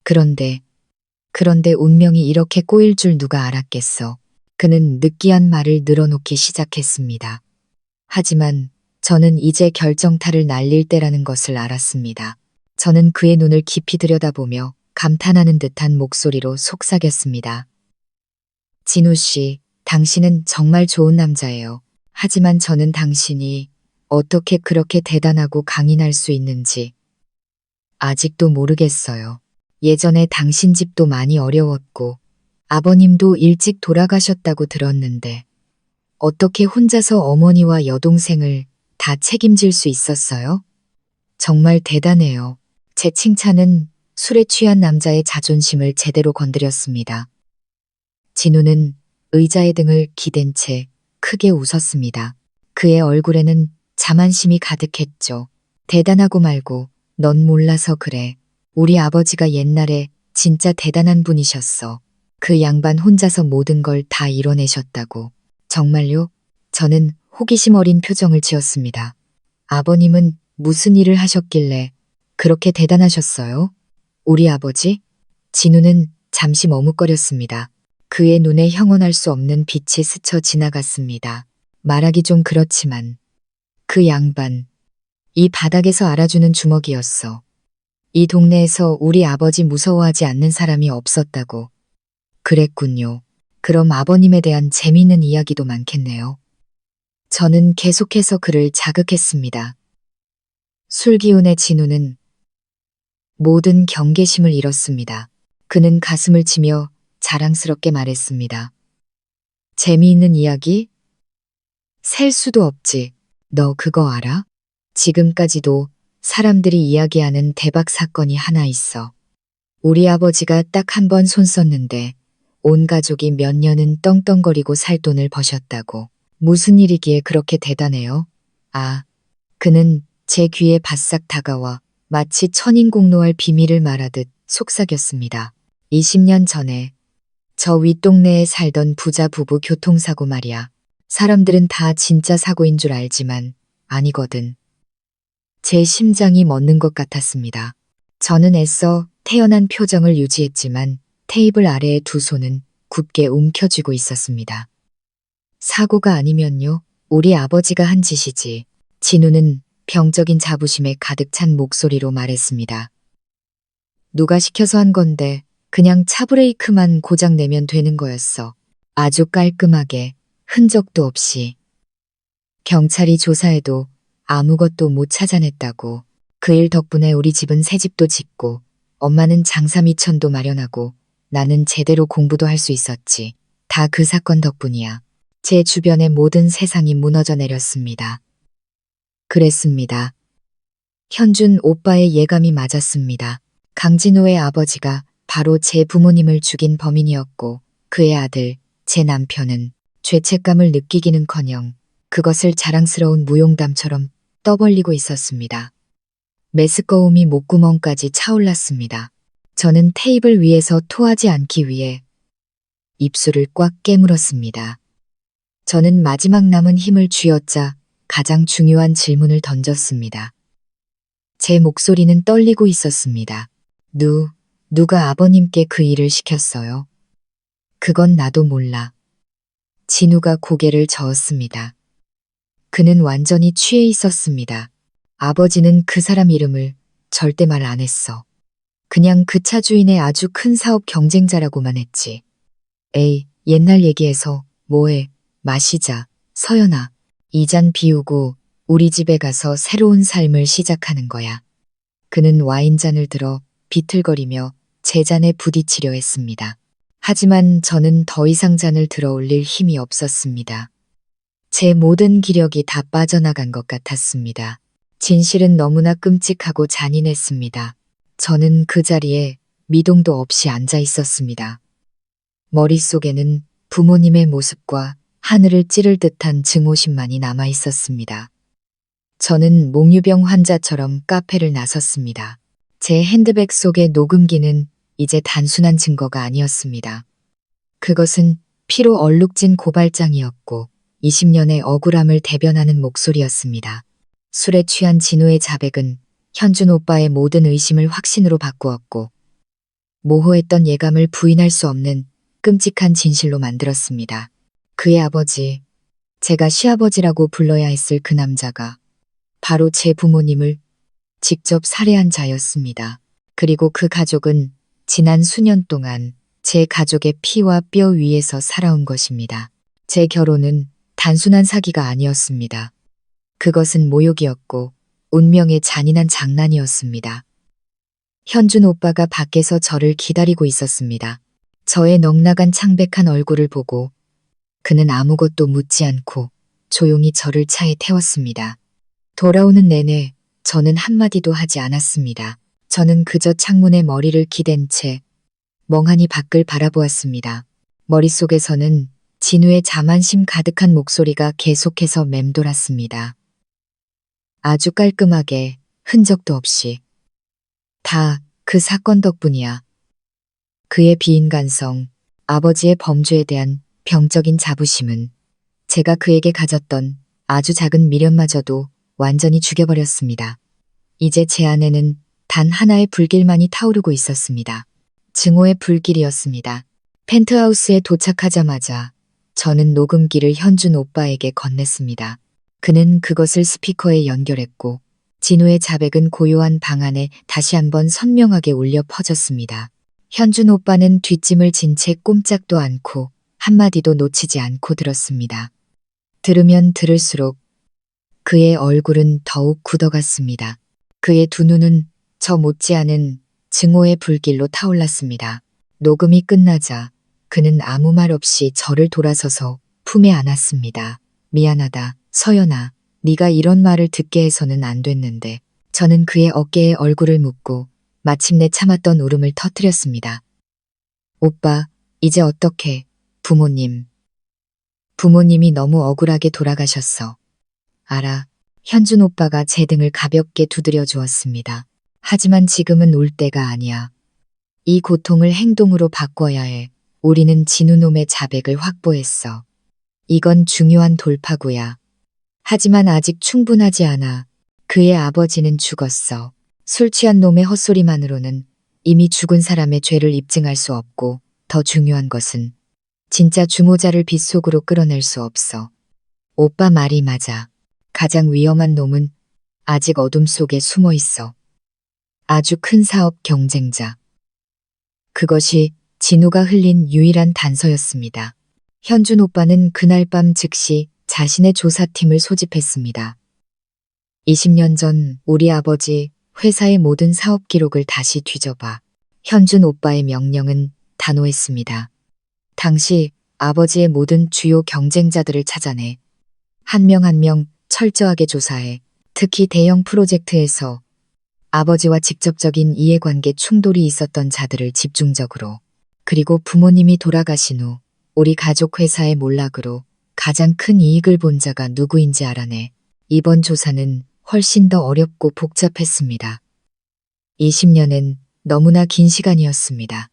그런데 운명이 이렇게 꼬일 줄 누가 알았겠어. 그는 느끼한 말을 늘어놓기 시작했습니다. 하지만 저는 이제 결정타를 날릴 때라는 것을 알았습니다. 저는 그의 눈을 깊이 들여다보며 감탄하는 듯한 목소리로 속삭였습니다. 진우 씨, 당신은 정말 좋은 남자예요. 하지만 저는 당신이 어떻게 그렇게 대단하고 강인할 수 있는지 아직도 모르겠어요. 예전에 당신 집도 많이 어려웠고 아버님도 일찍 돌아가셨다고 들었는데 어떻게 혼자서 어머니와 여동생을 다 책임질 수 있었어요? 정말 대단해요. 제 칭찬은 술에 취한 남자의 자존심을 제대로 건드렸습니다. 진우는 의자의 등을 기댄 채 크게 웃었습니다. 그의 얼굴에는 자만심이 가득했죠. 대단하고 말고 넌 몰라서 그래. 우리 아버지가 옛날에 진짜 대단한 분이셨어. 그 양반 혼자서 모든 걸 다 이뤄내셨다고. 정말요? 저는 호기심 어린 표정을 지었습니다. 아버님은 무슨 일을 하셨길래 그렇게 대단하셨어요? 우리 아버지? 진우는 잠시 머뭇거렸습니다. 그의 눈에 형언할 수 없는 빛이 스쳐 지나갔습니다. 말하기 좀 그렇지만 그 양반, 이 바닥에서 알아주는 주먹이었어. 이 동네에서 우리 아버지 무서워하지 않는 사람이 없었다고. 그랬군요. 그럼 아버님에 대한 재미있는 이야기도 많겠네요. 저는 계속해서 그를 자극했습니다. 술기운의 진우는 모든 경계심을 잃었습니다. 그는 가슴을 치며 자랑스럽게 말했습니다. 재미있는 이야기? 셀 수도 없지. 너 그거 알아? 지금까지도 사람들이 이야기하는 대박 사건이 하나 있어. 우리 아버지가 딱 한 번 손 썼는데 온 가족이 몇 년은 떵떵거리고 살 돈을 버셨다고. 무슨 일이기에 그렇게 대단해요? 아, 그는 제 귀에 바싹 다가와 마치 천인공노할 비밀을 말하듯 속삭였습니다. 20년 전에 저 윗동네에 살던 부자 부부 교통사고 말이야. 사람들은 다 진짜 사고인 줄 알지만 아니거든. 제 심장이 멎는 것 같았습니다. 저는 애써 태연한 표정을 유지했지만 테이블 아래의 두 손은 굳게 움켜쥐고 있었습니다. 사고가 아니면요? 우리 아버지가 한 짓이지. 진우는 병적인 자부심에 가득 찬 목소리로 말했습니다. 누가 시켜서 한 건데 그냥 차브레이크만 고장내면 되는 거였어. 아주 깔끔하게, 흔적도 없이. 경찰이 조사해도 아무것도 못 찾아냈다고. 그 일 덕분에 우리 집은 새 집도 짓고 엄마는 장사 미천도 마련하고 나는 제대로 공부도 할 수 있었지. 다 그 사건 덕분이야. 제 주변의 모든 세상이 무너져 내렸습니다. 그랬습니다. 현준 오빠의 예감이 맞았습니다. 강진호의 아버지가 바로 제 부모님을 죽인 범인이었고 그의 아들, 제 남편은 죄책감을 느끼기는커녕 그것을 자랑스러운 무용담처럼 떠벌리고 있었습니다. 메스꺼움이 목구멍까지 차올랐습니다. 저는 테이블 위에서 토하지 않기 위해 입술을 꽉 깨물었습니다. 저는 마지막 남은 힘을 쥐어짜 가장 중요한 질문을 던졌습니다. 제 목소리는 떨리고 있었습니다. 누가 아버님께 그 일을 시켰어요? 그건 나도 몰라. 진우가 고개를 저었습니다. 그는 완전히 취해 있었습니다. 아버지는 그 사람 이름을 절대 말 안 했어. 그냥 그 차 주인의 아주 큰 사업 경쟁자라고만 했지. 에이, 옛날 얘기해서 뭐해, 마시자, 서연아. 이 잔 비우고 우리 집에 가서 새로운 삶을 시작하는 거야. 그는 와인잔을 들어 비틀거리며 제 잔에 부딪히려 했습니다. 하지만 저는 더 이상 잔을 들어 올릴 힘이 없었습니다. 제 모든 기력이 다 빠져나간 것 같았습니다. 진실은 너무나 끔찍하고 잔인했습니다. 저는 그 자리에 미동도 없이 앉아 있었습니다. 머릿속에는 부모님의 모습과 하늘을 찌를 듯한 증오심만이 남아 있었습니다. 저는 몽유병 환자처럼 카페를 나섰습니다. 제 핸드백 속의 녹음기는 이제 단순한 증거가 아니었습니다. 그것은 피로 얼룩진 고발장이었고 20년의 억울함을 대변하는 목소리였습니다. 술에 취한 진우의 자백은 현준 오빠의 모든 의심을 확신으로 바꾸었고 모호했던 예감을 부인할 수 없는 끔찍한 진실로 만들었습니다. 그의 아버지, 제가 시아버지라고 불러야 했을 그 남자가 바로 제 부모님을 직접 살해한 자였습니다. 그리고 그 가족은 지난 수년 동안 제 가족의 피와 뼈 위에서 살아온 것입니다. 제 결혼은 단순한 사기가 아니었습니다. 그것은 모욕이었고 운명의 잔인한 장난이었습니다. 현준 오빠가 밖에서 저를 기다리고 있었습니다. 저의 넉나간 창백한 얼굴을 보고 그는 아무것도 묻지 않고 조용히 저를 차에 태웠습니다. 돌아오는 내내 저는 한마디도 하지 않았습니다. 저는 그저 창문에 머리를 기댄 채 멍하니 밖을 바라보았습니다. 머릿속에서는 진우의 자만심 가득한 목소리가 계속해서 맴돌았습니다. 아주 깔끔하게, 흔적도 없이. 다 그 사건 덕분이야. 그의 비인간성, 아버지의 범죄에 대한 병적인 자부심은 제가 그에게 가졌던 아주 작은 미련마저도 완전히 죽여버렸습니다. 이제 제 안에는 단 하나의 불길만이 타오르고 있었습니다. 증오의 불길이었습니다. 펜트하우스에 도착하자마자 저는 녹음기를 현준 오빠에게 건넸습니다. 그는 그것을 스피커에 연결했고 진우의 자백은 고요한 방 안에 다시 한번 선명하게 울려 퍼졌습니다. 현준 오빠는 뒷짐을 진 채 꼼짝도 않고 한마디도 놓치지 않고 들었습니다. 들으면 들을수록 그의 얼굴은 더욱 굳어갔습니다. 그의 두 눈은 저 못지않은 증오의 불길로 타올랐습니다. 녹음이 끝나자 그는 아무 말 없이 저를 돌아서서 품에 안았습니다. 미안하다, 서연아. 네가 이런 말을 듣게 해서는 안 됐는데. 저는 그의 어깨에 얼굴을 묻고 마침내 참았던 울음을 터뜨렸습니다. 오빠, 이제 어떡해. 부모님이 너무 억울하게 돌아가셨어. 알아. 현준 오빠가 제 등을 가볍게 두드려 주었습니다. 하지만 지금은 울 때가 아니야. 이 고통을 행동으로 바꿔야 해. 우리는 진우놈의 자백을 확보했어. 이건 중요한 돌파구야. 하지만 아직 충분하지 않아. 그의 아버지는 죽었어. 술 취한 놈의 헛소리만으로는 이미 죽은 사람의 죄를 입증할 수 없고 더 중요한 것은 진짜 주모자를 빗속으로 끌어낼 수 없어. 오빠 말이 맞아. 가장 위험한 놈은 아직 어둠 속에 숨어 있어. 아주 큰 사업 경쟁자. 그것이 진우가 흘린 유일한 단서였습니다. 현준 오빠는 그날 밤 즉시 자신의 조사팀을 소집했습니다. 20년 전 우리 아버지 회사의 모든 사업 기록을 다시 뒤져봐. 현준 오빠의 명령은 단호했습니다. 당시 아버지의 모든 주요 경쟁자들을 찾아내 한 명 한 명 철저하게 조사해 특히 대형 프로젝트에서 아버지와 직접적인 이해관계 충돌이 있었던 자들을 집중적으로 그리고 부모님이 돌아가신 후 우리 가족 회사의 몰락으로 가장 큰 이익을 본 자가 누구인지 알아내. 이번 조사는 훨씬 더 어렵고 복잡했습니다. 20년은 너무나 긴 시간이었습니다.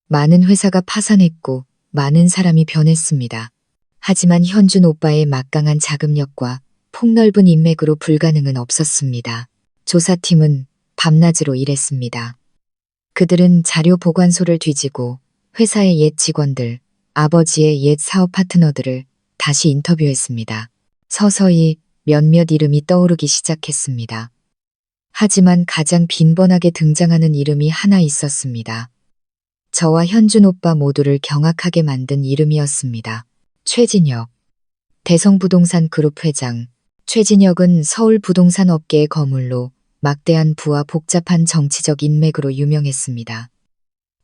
많은 회사가 파산했고 많은 사람이 변했습니다. 하지만 현준 오빠의 막강한 자금력과 폭넓은 인맥으로 불가능은 없었습니다. 조사팀은 밤낮으로 일했습니다. 그들은 자료 보관소를 뒤지고 회사의 옛 직원들, 아버지의 옛 사업 파트너들을 다시 인터뷰했습니다. 서서히 몇몇 이름이 떠오르기 시작했습니다. 하지만 가장 빈번하게 등장하는 이름이 하나 있었습니다. 저와 현준 오빠 모두를 경악하게 만든 이름이었습니다. 최진혁. 대성부동산 그룹 회장. 최진혁은 서울 부동산 업계의 거물로 막대한 부와 복잡한 정치적 인맥으로 유명했습니다.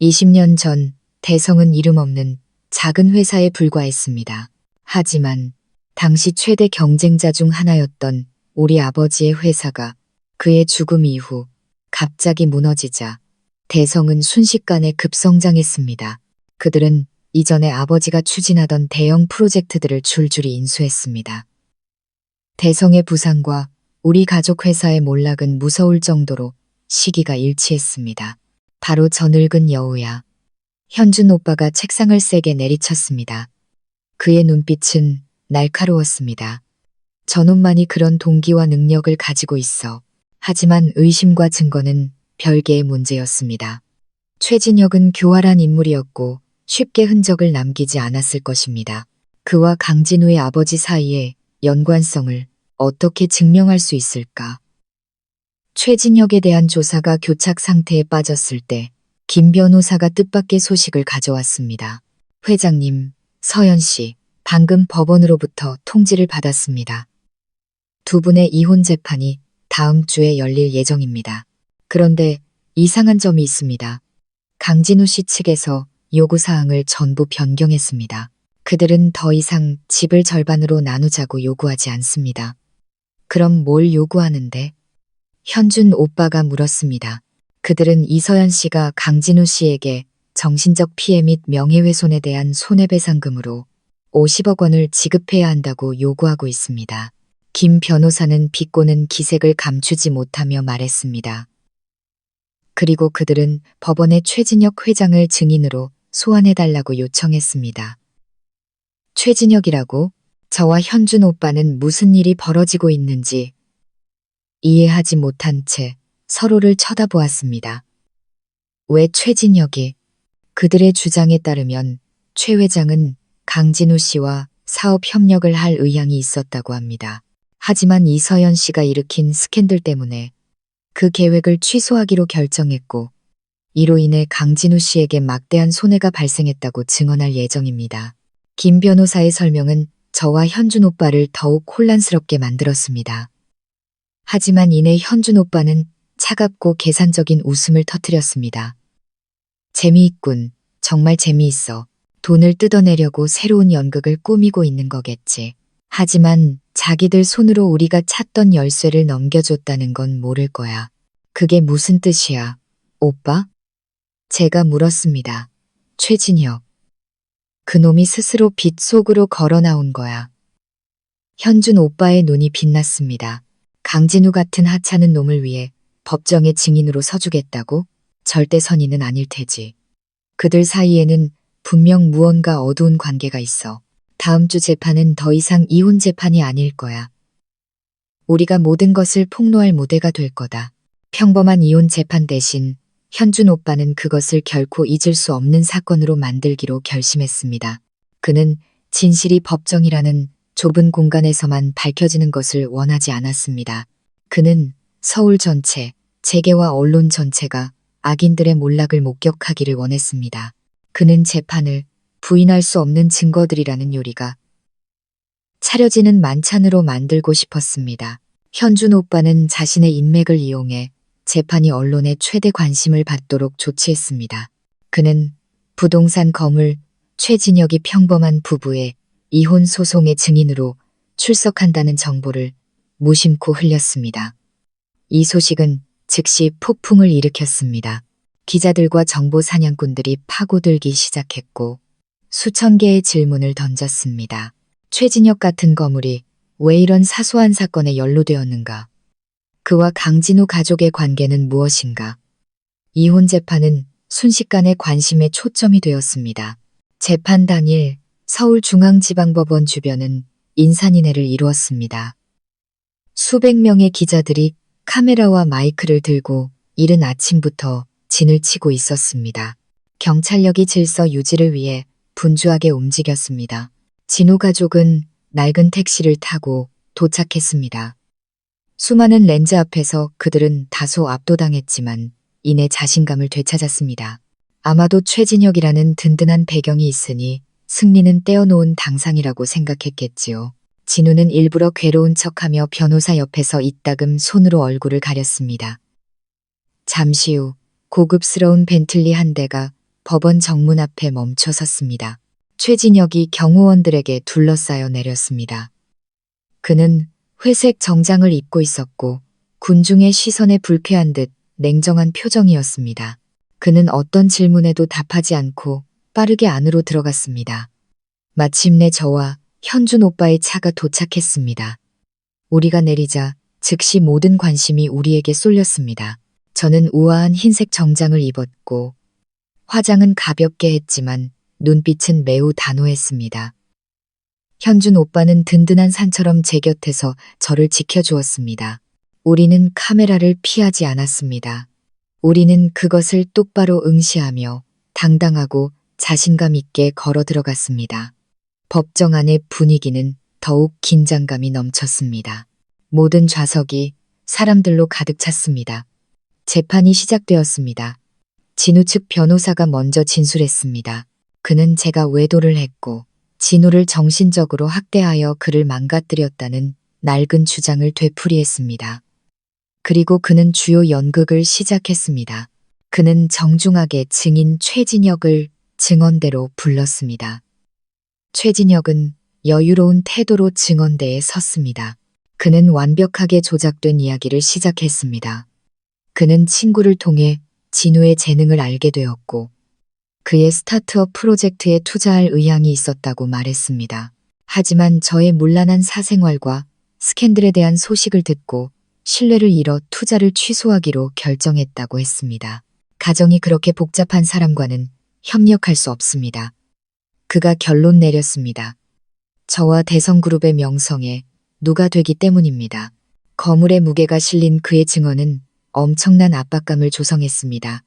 20년 전 대성은 이름 없는 작은 회사에 불과했습니다. 하지만 당시 최대 경쟁자 중 하나였던 우리 아버지의 회사가 그의 죽음 이후 갑자기 무너지자 대성은 순식간에 급성장했습니다. 그들은 이전에 아버지가 추진하던 대형 프로젝트들을 줄줄이 인수했습니다. 대성의 부상과 우리 가족 회사의 몰락은 무서울 정도로 시기가 일치했습니다. 바로 저 늙은 여우야. 현준 오빠가 책상을 세게 내리쳤습니다. 그의 눈빛은 날카로웠습니다. 저놈만이 그런 동기와 능력을 가지고 있어. 하지만 의심과 증거는 별개의 문제였습니다. 최진혁은 교활한 인물이었고 쉽게 흔적을 남기지 않았을 것입니다. 그와 강진우의 아버지 사이의 연관성을 어떻게 증명할 수 있을까? 최진혁에 대한 조사가 교착 상태에 빠졌을 때 김 변호사가 뜻밖의 소식을 가져왔습니다. 회장님, 서연 씨, 방금 법원으로부터 통지를 받았습니다. 두 분의 이혼 재판이 다음 주에 열릴 예정입니다. 그런데 이상한 점이 있습니다. 강진우 씨 측에서 요구사항을 전부 변경했습니다. 그들은 더 이상 집을 절반으로 나누자고 요구하지 않습니다. 그럼 뭘 요구하는데? 현준 오빠가 물었습니다. 그들은 이서연 씨가 강진우 씨에게 정신적 피해 및 명예훼손에 대한 손해배상금으로 50억 원을 지급해야 한다고 요구하고 있습니다. 김 변호사는 비꼬는 기색을 감추지 못하며 말했습니다. 그리고 그들은 법원에 최진혁 회장을 증인으로 소환해달라고 요청했습니다. 최진혁이라고? 저와 현준 오빠는 무슨 일이 벌어지고 있는지 이해하지 못한 채 서로를 쳐다보았습니다. 왜 최진혁이? 그들의 주장에 따르면 최 회장은 강진우 씨와 사업 협력을 할 의향이 있었다고 합니다. 하지만 이서연 씨가 일으킨 스캔들 때문에 그 계획을 취소하기로 결정했고 이로 인해 강진우 씨에게 막대한 손해가 발생했다고 증언할 예정입니다. 김 변호사의 설명은 저와 현준 오빠를 더욱 혼란스럽게 만들었습니다. 하지만 이내 현준 오빠는 차갑고 계산적인 웃음을 터뜨렸습니다. 재미있군. 정말 재미있어. 돈을 뜯어내려고 새로운 연극을 꾸미고 있는 거겠지. 하지만 자기들 손으로 우리가 찾던 열쇠를 넘겨줬다는 건 모를 거야. 그게 무슨 뜻이야, 오빠? 제가 물었습니다. 최진혁. 그놈이 스스로 빚 속으로 걸어 나온 거야. 현준 오빠의 눈이 빛났습니다. 강진우 같은 하찮은 놈을 위해 법정의 증인으로 서주겠다고? 절대 선의는 아닐 테지. 그들 사이에는 분명 무언가 어두운 관계가 있어. 다음 주 재판은 더 이상 이혼 재판이 아닐 거야. 우리가 모든 것을 폭로할 무대가 될 거다. 평범한 이혼 재판 대신 현준 오빠는 그것을 결코 잊을 수 없는 사건으로 만들기로 결심했습니다. 그는 진실이 법정이라는 좁은 공간에서만 밝혀지는 것을 원하지 않았습니다. 그는 서울 전체, 재계와 언론 전체가 악인들의 몰락을 목격하기를 원했습니다. 그는 재판을 부인할 수 없는 증거들이라는 요리가 차려지는 만찬으로 만들고 싶었습니다. 현준 오빠는 자신의 인맥을 이용해 재판이 언론의 최대 관심을 받도록 조치했습니다. 그는 부동산 거물 최진혁이 평범한 부부의 이혼 소송의 증인으로 출석한다는 정보를 무심코 흘렸습니다. 이 소식은 즉시 폭풍을 일으켰습니다. 기자들과 정보 사냥꾼들이 파고들기 시작했고 수천 개의 질문을 던졌습니다. 최진혁 같은 거물이 왜 이런 사소한 사건에 연루되었는가? 그와 강진우 가족의 관계는 무엇인가? 이혼 재판은 순식간에 관심의 초점이 되었습니다. 재판 당일 서울중앙지방법원 주변은 인산인해를 이루었습니다. 수백 명의 기자들이 카메라와 마이크를 들고 이른 아침부터 진을 치고 있었습니다. 경찰력이 질서 유지를 위해 분주하게 움직였습니다. 진우 가족은 낡은 택시를 타고 도착했습니다. 수많은 렌즈 앞에서 그들은 다소 압도당했지만 이내 자신감을 되찾았습니다. 아마도 최진혁이라는 든든한 배경이 있으니 승리는 떼어놓은 당상이라고 생각했겠지요. 진우는 일부러 괴로운 척하며 변호사 옆에서 이따금 손으로 얼굴을 가렸습니다. 잠시 후 고급스러운 벤틀리 한 대가 법원 정문 앞에 멈춰 섰습니다. 최진혁이 경호원들에게 둘러싸여 내렸습니다. 그는 회색 정장을 입고 있었고 군중의 시선에 불쾌한 듯 냉정한 표정이었습니다. 그는 어떤 질문에도 답하지 않고 빠르게 안으로 들어갔습니다. 마침내 저와 현준 오빠의 차가 도착했습니다. 우리가 내리자 즉시 모든 관심이 우리에게 쏠렸습니다. 저는 우아한 흰색 정장을 입었고 화장은 가볍게 했지만 눈빛은 매우 단호했습니다. 현준 오빠는 든든한 산처럼 제 곁에서 저를 지켜주었습니다. 우리는 카메라를 피하지 않았습니다. 우리는 그것을 똑바로 응시하며 당당하고 자신감 있게 걸어 들어갔습니다. 법정 안의 분위기는 더욱 긴장감이 넘쳤습니다. 모든 좌석이 사람들로 가득 찼습니다. 재판이 시작되었습니다. 진우 측 변호사가 먼저 진술했습니다. 그는 제가 외도를 했고 진우를 정신적으로 학대하여 그를 망가뜨렸다는 낡은 주장을 되풀이했습니다. 그리고 그는 주요 연극을 시작했습니다. 그는 정중하게 증인 최진혁을 증언대로 불렀습니다. 최진혁은 여유로운 태도로 증언대에 섰습니다. 그는 완벽하게 조작된 이야기를 시작했습니다. 그는 친구를 통해 진우의 재능을 알게 되었고 그의 스타트업 프로젝트에 투자할 의향이 있었다고 말했습니다. 하지만 저의 문란한 사생활과 스캔들에 대한 소식을 듣고 신뢰를 잃어 투자를 취소하기로 결정했다고 했습니다. 가정이 그렇게 복잡한 사람과는 협력할 수 없습니다. 그가 결론 내렸습니다. 저와 대성그룹의 명성에 누가 되기 때문입니다. 거물의 무게가 실린 그의 증언은 엄청난 압박감을 조성했습니다.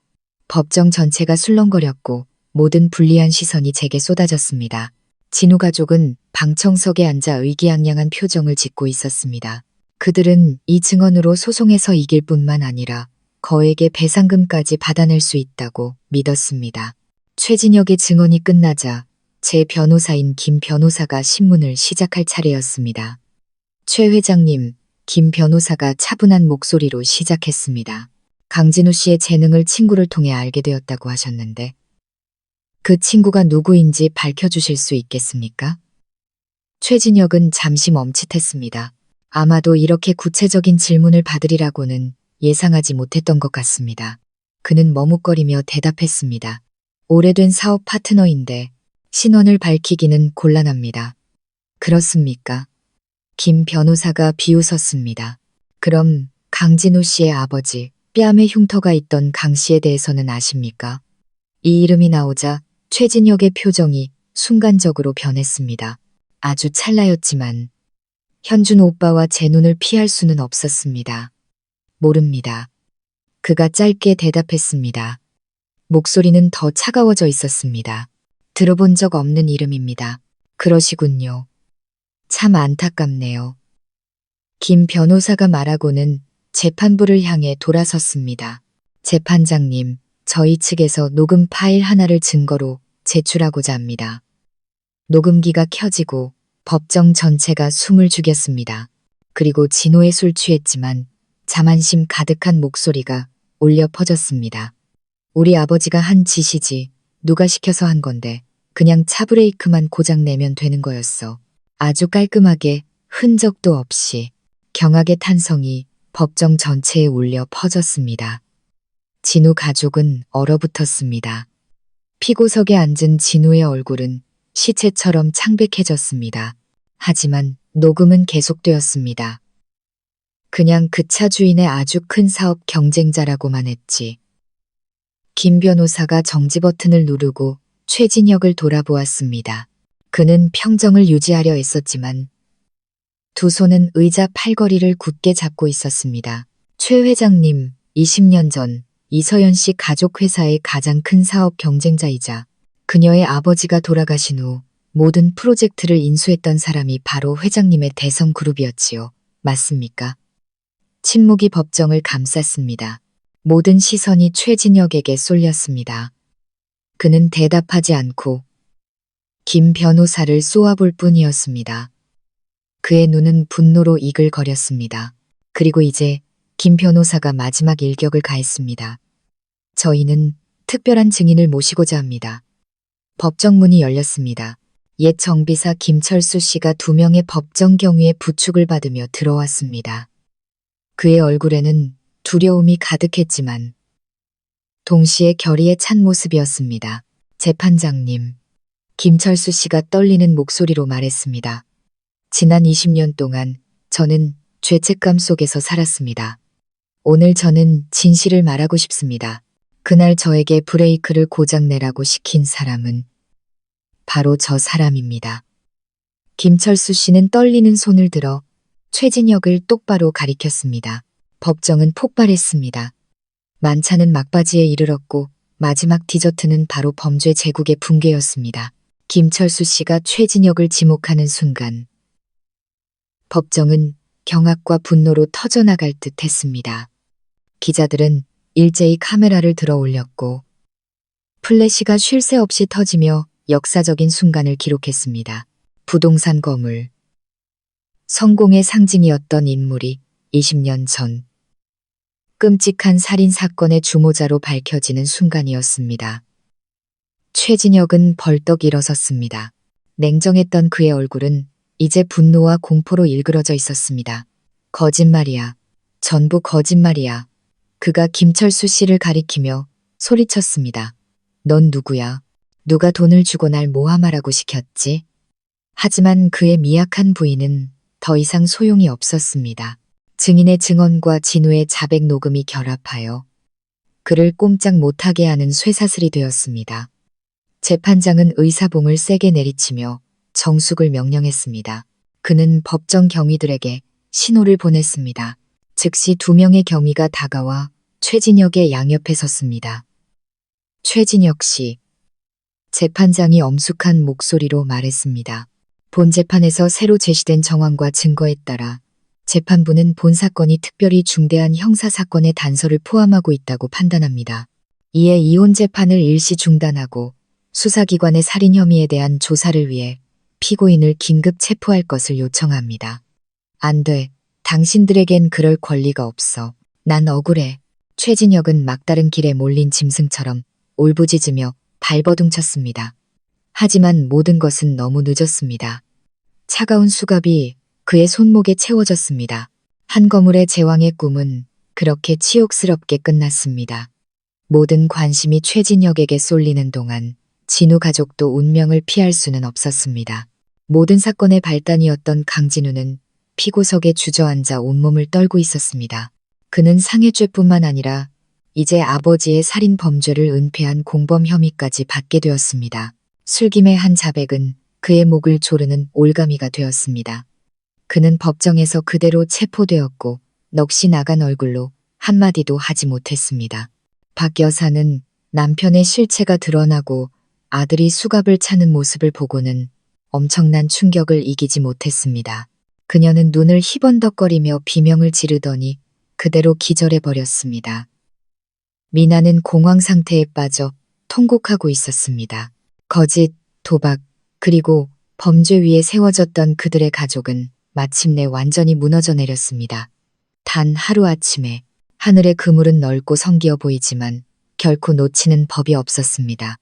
법정 전체가 술렁거렸고 모든 불리한 시선이 제게 쏟아졌습니다. 진우 가족은 방청석에 앉아 의기양양한 표정을 짓고 있었습니다. 그들은 이 증언으로 소송에서 이길 뿐만 아니라 거액의 배상금까지 받아낼 수 있다고 믿었습니다. 최진혁의 증언이 끝나자 제 변호사인 김 변호사가 신문을 시작할 차례였습니다. 최 회장님, 김 변호사가 차분한 목소리로 시작했습니다. 강진우 씨의 재능을 친구를 통해 알게 되었다고 하셨는데 그 친구가 누구인지 밝혀주실 수 있겠습니까? 최진혁은 잠시 멈칫했습니다. 아마도 이렇게 구체적인 질문을 받으리라고는 예상하지 못했던 것 같습니다. 그는 머뭇거리며 대답했습니다. 오래된 사업 파트너인데 신원을 밝히기는 곤란합니다. 그렇습니까? 김 변호사가 비웃었습니다. 그럼 강진우 씨의 아버지, 뺨에 흉터가 있던 강 씨에 대해서는 아십니까? 이 이름이 나오자 최진혁의 표정이 순간적으로 변했습니다. 아주 찰나였지만 현준 오빠와 제 눈을 피할 수는 없었습니다. 모릅니다. 그가 짧게 대답했습니다. 목소리는 더 차가워져 있었습니다. 들어본 적 없는 이름입니다. 그러시군요. 참 안타깝네요. 김 변호사가 말하고는 재판부를 향해 돌아섰습니다. 재판장님, 저희 측에서 녹음 파일 하나를 증거로 제출하고자 합니다. 녹음기가 켜지고 법정 전체가 숨을 죽였습니다. 그리고 진호에 술 취했지만 자만심 가득한 목소리가 울려 퍼졌습니다. 우리 아버지가 한 짓이지 누가 시켜서 한 건데 그냥 차브레이크만 고장 내면 되는 거였어. 아주 깔끔하게 흔적도 없이 경악의 탄성이 법정 전체에 울려 퍼졌습니다. 진우 가족은 얼어붙었습니다. 피고석에 앉은 진우의 얼굴은 시체처럼 창백해졌습니다. 하지만 녹음은 계속되었습니다. 그냥 그 차 주인의 아주 큰 사업 경쟁자라고만 했지. 김 변호사가 정지 버튼을 누르고 최진혁을 돌아보았습니다. 그는 평정을 유지하려 애썼지만 두 손은 의자 팔걸이를 굳게 잡고 있었습니다. 최 회장님, 20년 전 이서연 씨 가족 회사의 가장 큰 사업 경쟁자이자 그녀의 아버지가 돌아가신 후 모든 프로젝트를 인수했던 사람이 바로 회장님의 대성그룹이었지요. 맞습니까? 침묵이 법정을 감쌌습니다. 모든 시선이 최진혁에게 쏠렸습니다. 그는 대답하지 않고 김 변호사를 쏘아볼 뿐이었습니다. 그의 눈은 분노로 이글거렸습니다. 그리고 이제 김 변호사가 마지막 일격을 가했습니다. 저희는 특별한 증인을 모시고자 합니다. 법정 문이 열렸습니다. 옛 정비사 김철수 씨가 2명의 법정 경위에 부축을 받으며 들어왔습니다. 그의 얼굴에는 두려움이 가득했지만 동시에 결의에 찬 모습이었습니다. 재판장님, 김철수 씨가 떨리는 목소리로 말했습니다. 지난 20년 동안 저는 죄책감 속에서 살았습니다. 오늘 저는 진실을 말하고 싶습니다. 그날 저에게 브레이크를 고장내라고 시킨 사람은 바로 저 사람입니다. 김철수 씨는 떨리는 손을 들어 최진혁을 똑바로 가리켰습니다. 법정은 폭발했습니다. 만찬은 막바지에 이르렀고 마지막 디저트는 바로 범죄 제국의 붕괴였습니다. 김철수 씨가 최진혁을 지목하는 순간 법정은 경악과 분노로 터져나갈 듯 했습니다. 기자들은 일제히 카메라를 들어 올렸고 플래시가 쉴 새 없이 터지며 역사적인 순간을 기록했습니다. 부동산 거물. 성공의 상징이었던 인물이 20년 전 끔찍한 살인 사건의 주모자로 밝혀지는 순간이었습니다. 최진혁은 벌떡 일어섰습니다. 냉정했던 그의 얼굴은 이제 분노와 공포로 일그러져 있었습니다. 거짓말이야. 전부 거짓말이야. 그가 김철수 씨를 가리키며 소리쳤습니다. 넌 누구야? 누가 돈을 주고 날 모함하라고 시켰지? 하지만 그의 미약한 부인은 더 이상 소용이 없었습니다. 증인의 증언과 진우의 자백 녹음이 결합하여 그를 꼼짝 못하게 하는 쇠사슬이 되었습니다. 재판장은 의사봉을 세게 내리치며 정숙을 명령했습니다. 그는 법정 경위들에게 신호를 보냈습니다. 즉시 2명의 경위가 다가와 최진혁의 양옆에 섰습니다. 최진혁 씨. 재판장이 엄숙한 목소리로 말했습니다. 본 재판에서 새로 제시된 정황과 증거에 따라 재판부는 본 사건이 특별히 중대한 형사사건의 단서를 포함하고 있다고 판단합니다. 이에 이혼 재판을 일시 중단하고 수사기관의 살인 혐의에 대한 조사를 위해 피고인을 긴급 체포할 것을 요청합니다. 안 돼. 당신들에겐 그럴 권리가 없어. 난 억울해. 최진혁은 막다른 길에 몰린 짐승처럼 울부짖으며 발버둥쳤습니다. 하지만 모든 것은 너무 늦었습니다. 차가운 수갑이 그의 손목에 채워졌습니다. 한 거물의 제왕의 꿈은 그렇게 치욕스럽게 끝났습니다. 모든 관심이 최진혁에게 쏠리는 동안 진우 가족도 운명을 피할 수는 없었습니다. 모든 사건의 발단이었던 강진우는 피고석에 주저앉아 온몸을 떨고 있었습니다. 그는 상해죄뿐만 아니라 이제 아버지의 살인 범죄를 은폐한 공범 혐의까지 받게 되었습니다. 술김의 한 자백은 그의 목을 조르는 올가미가 되었습니다. 그는 법정에서 그대로 체포되었고 넋이 나간 얼굴로 한마디도 하지 못했습니다. 박 여사는 남편의 실체가 드러나고 아들이 수갑을 차는 모습을 보고는 엄청난 충격을 이기지 못했습니다. 그녀는 눈을 희번덕거리며 비명을 지르더니 그대로 기절해버렸습니다. 미나는 공황 상태에 빠져 통곡하고 있었습니다. 거짓, 도박, 그리고 범죄 위에 세워졌던 그들의 가족은 마침내 완전히 무너져 내렸습니다. 단 하루아침에 하늘의 그물은 넓고 성기어 보이지만 결코 놓치는 법이 없었습니다.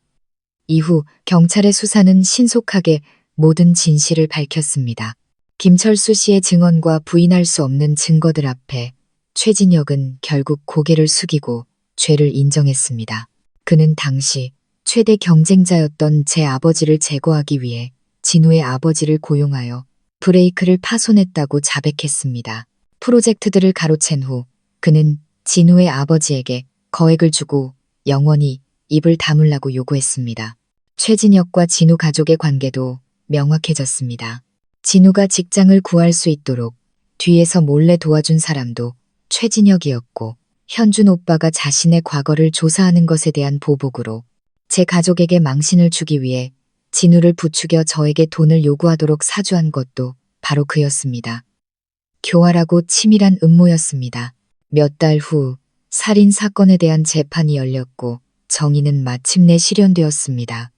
이후 경찰의 수사는 신속하게 모든 진실을 밝혔습니다. 김철수 씨의 증언과 부인할 수 없는 증거들 앞에 최진혁은 결국 고개를 숙이고 죄를 인정했습니다. 그는 당시 최대 경쟁자였던 제 아버지를 제거하기 위해 진우의 아버지를 고용하여 브레이크를 파손했다고 자백했습니다. 프로젝트들을 가로챈 후 그는 진우의 아버지에게 거액을 주고 영원히 입을 다물라고 요구했습니다. 최진혁과 진우 가족의 관계도 명확해졌습니다. 진우가 직장을 구할 수 있도록 뒤에서 몰래 도와준 사람도 최진혁이었고 현준 오빠가 자신의 과거를 조사하는 것에 대한 보복으로 제 가족에게 망신을 주기 위해 진우를 부추겨 저에게 돈을 요구하도록 사주한 것도 바로 그였습니다. 교활하고 치밀한 음모였습니다. 몇 달 후 살인 사건에 대한 재판이 열렸고 정의는 마침내 실현되었습니다.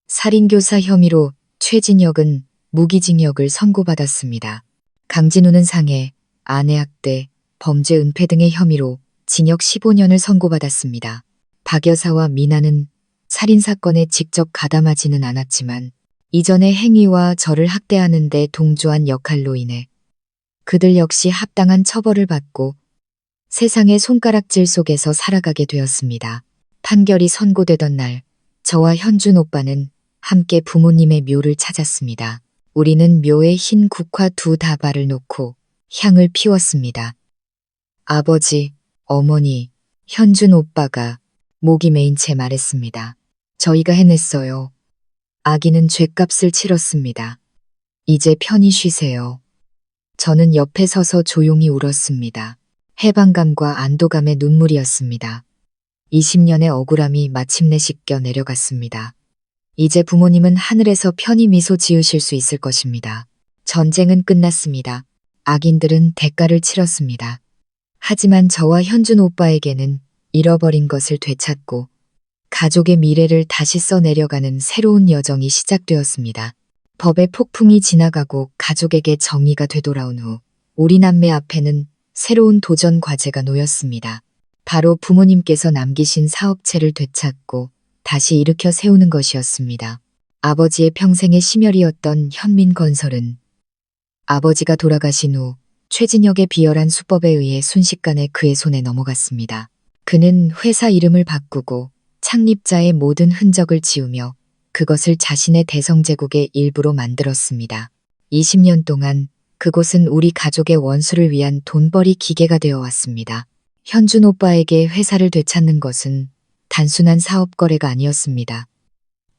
살인교사 혐의로 최진혁은 무기징역을 선고받았습니다. 강진우는 상해, 아내 학대, 범죄 은폐 등의 혐의로 징역 15년을 선고받았습니다. 박 여사와 미나는 살인사건에 직접 가담하지는 않았지만 이전의 행위와 저를 학대하는 데 동조한 역할로 인해 그들 역시 합당한 처벌을 받고 세상의 손가락질 속에서 살아가게 되었습니다. 판결이 선고되던 날 저와 현준 오빠는 함께 부모님의 묘를 찾았습니다. 우리는 묘에 흰 국화 2다발을 놓고 향을 피웠습니다. 아버지, 어머니, 현준 오빠가 목이 메인 채 말했습니다. 저희가 해냈어요. 아기는 죗값을 치렀습니다. 이제 편히 쉬세요. 저는 옆에 서서 조용히 울었습니다. 해방감과 안도감의 눈물이었습니다. 20년의 억울함이 마침내 씻겨 내려갔습니다. 이제 부모님은 하늘에서 편히 미소 지으실 수 있을 것입니다. 전쟁은 끝났습니다. 악인들은 대가를 치렀습니다. 하지만 저와 현준 오빠에게는 잃어버린 것을 되찾고 가족의 미래를 다시 써내려가는 새로운 여정이 시작되었습니다. 법의 폭풍이 지나가고 가족에게 정의가 되돌아온 후 우리 남매 앞에는 새로운 도전 과제가 놓였습니다. 바로 부모님께서 남기신 사업체를 되찾고 다시 일으켜 세우는 것이었습니다. 아버지의 평생의 심혈이었던 현민건설은 아버지가 돌아가신 후 최진혁의 비열한 수법에 의해 순식간에 그의 손에 넘어갔습니다. 그는 회사 이름을 바꾸고 창립자의 모든 흔적을 지우며 그것을 자신의 대성제국의 일부로 만들었습니다. 20년 동안 그곳은 우리 가족의 원수를 위한 돈벌이 기계가 되어 왔습니다. 현준 오빠에게 회사를 되찾는 것은 단순한 사업 거래가 아니었습니다.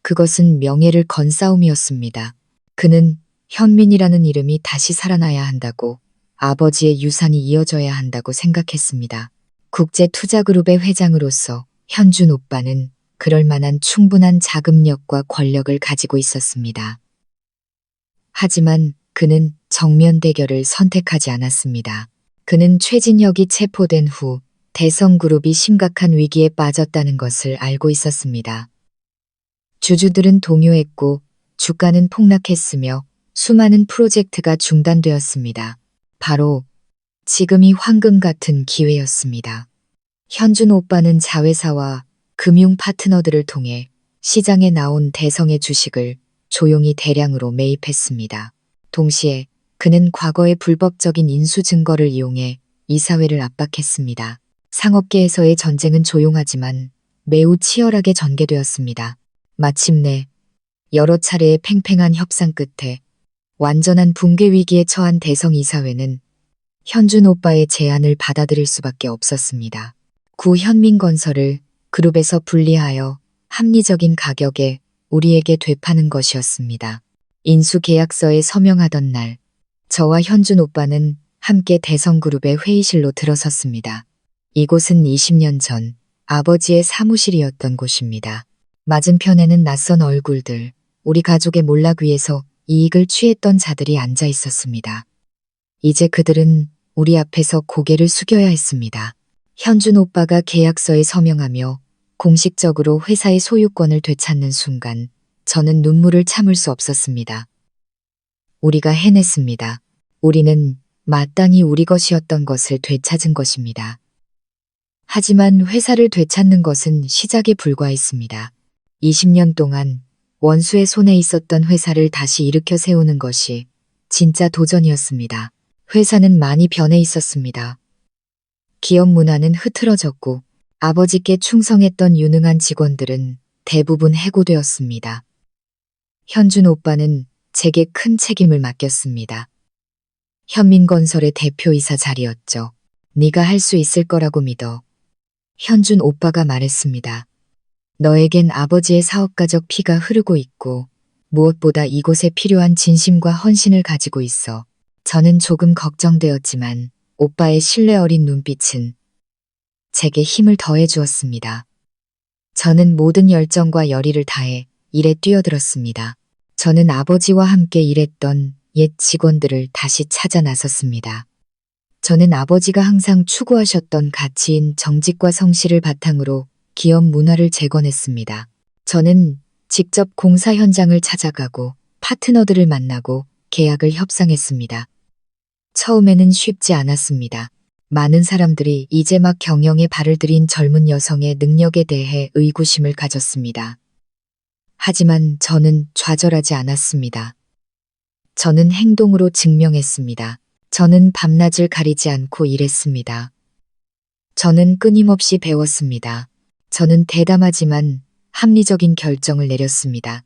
그것은 명예를 건 싸움이었습니다. 그는 현민이라는 이름이 다시 살아나야 한다고, 아버지의 유산이 이어져야 한다고 생각했습니다. 국제투자그룹의 회장으로서 현준 오빠는 그럴 만한 충분한 자금력과 권력을 가지고 있었습니다. 하지만 그는 정면 대결을 선택하지 않았습니다. 그는 최진혁이 체포된 후 대성그룹이 심각한 위기에 빠졌다는 것을 알고 있었습니다. 주주들은 동요했고 주가는 폭락했으며 수많은 프로젝트가 중단되었습니다. 바로 지금이 황금 같은 기회였습니다. 현준 오빠는 자회사와 금융 파트너들을 통해 시장에 나온 대성의 주식을 조용히 대량으로 매입했습니다. 동시에 그는 과거의 불법적인 인수 증거를 이용해 이사회를 압박했습니다. 상업계에서의 전쟁은 조용하지만 매우 치열하게 전개되었습니다. 마침내 여러 차례의 팽팽한 협상 끝에 완전한 붕괴 위기에 처한 대성 이사회는 현준 오빠의 제안을 받아들일 수밖에 없었습니다. 구 현민건설을 그룹에서 분리하여 합리적인 가격에 우리에게 되파는 것이었습니다. 인수계약서에 서명하던 날, 저와 현준 오빠는 함께 대성그룹의 회의실로 들어섰습니다. 이곳은 20년 전 아버지의 사무실이었던 곳입니다. 맞은편에는 낯선 얼굴들, 우리 가족의 몰락 위에서 이익을 취했던 자들이 앉아 있었습니다. 이제 그들은 우리 앞에서 고개를 숙여야 했습니다. 현준 오빠가 계약서에 서명하며 공식적으로 회사의 소유권을 되찾는 순간 저는 눈물을 참을 수 없었습니다. 우리가 해냈습니다. 우리는 마땅히 우리 것이었던 것을 되찾은 것입니다. 하지만 회사를 되찾는 것은 시작에 불과했습니다. 20년 동안 원수의 손에 있었던 회사를 다시 일으켜 세우는 것이 진짜 도전이었습니다. 회사는 많이 변해 있었습니다. 기업 문화는 흐트러졌고 아버지께 충성했던 유능한 직원들은 대부분 해고되었습니다. 현준 오빠는 제게 큰 책임을 맡겼습니다. 현민건설의 대표이사 자리였죠. 네가 할 수 있을 거라고 믿어. 현준 오빠가 말했습니다. 너에겐 아버지의 사업가적 피가 흐르고 있고 무엇보다 이곳에 필요한 진심과 헌신을 가지고 있어. 저는 조금 걱정되었지만 오빠의 신뢰 어린 눈빛은 제게 힘을 더해 주었습니다. 저는 모든 열정과 열의를 다해 일에 뛰어들었습니다. 저는 아버지와 함께 일했던 옛 직원들을 다시 찾아 나섰습니다. 저는 아버지가 항상 추구하셨던 가치인 정직과 성실을 바탕으로 기업 문화를 재건했습니다. 저는 직접 공사 현장을 찾아가고 파트너들을 만나고 계약을 협상했습니다. 처음에는 쉽지 않았습니다. 많은 사람들이 이제 막 경영에 발을 들인 젊은 여성의 능력에 대해 의구심을 가졌습니다. 하지만 저는 좌절하지 않았습니다. 저는 행동으로 증명했습니다. 저는 밤낮을 가리지 않고 일했습니다. 저는 끊임없이 배웠습니다. 저는 대담하지만 합리적인 결정을 내렸습니다.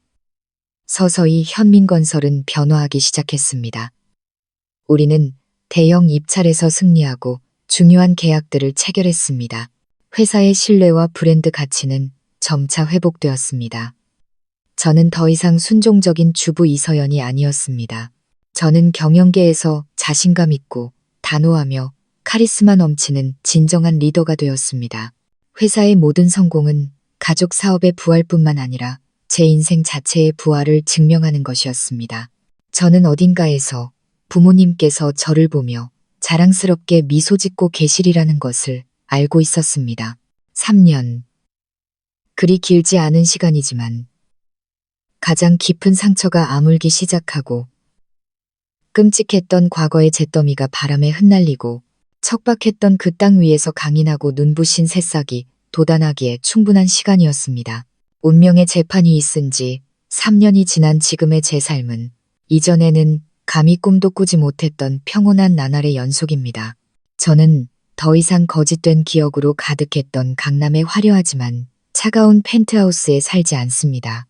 서서히 현민건설은 변화하기 시작했습니다. 우리는 대형 입찰에서 승리하고 중요한 계약들을 체결했습니다. 회사의 신뢰와 브랜드 가치는 점차 회복되었습니다. 저는 더 이상 순종적인 주부 이서연이 아니었습니다. 저는 경영계에서 자신감 있고 단호하며 카리스마 넘치는 진정한 리더가 되었습니다. 회사의 모든 성공은 가족 사업의 부활뿐만 아니라 제 인생 자체의 부활을 증명하는 것이었습니다. 저는 어딘가에서 부모님께서 저를 보며 자랑스럽게 미소 짓고 계시리라는 것을 알고 있었습니다. 3년. 그리 길지 않은 시간이지만 가장 깊은 상처가 아물기 시작하고 끔찍했던 과거의 잿더미가 바람에 흩날리고 척박했던 그 땅 위에서 강인하고 눈부신 새싹이 돋아나기에 충분한 시간이었습니다. 운명의 재판이 있은 지 3년이 지난 지금의 제 삶은 이전에는 감히 꿈도 꾸지 못했던 평온한 나날의 연속입니다. 저는 더 이상 거짓된 기억으로 가득했던 강남의 화려하지만 차가운 펜트하우스에 살지 않습니다.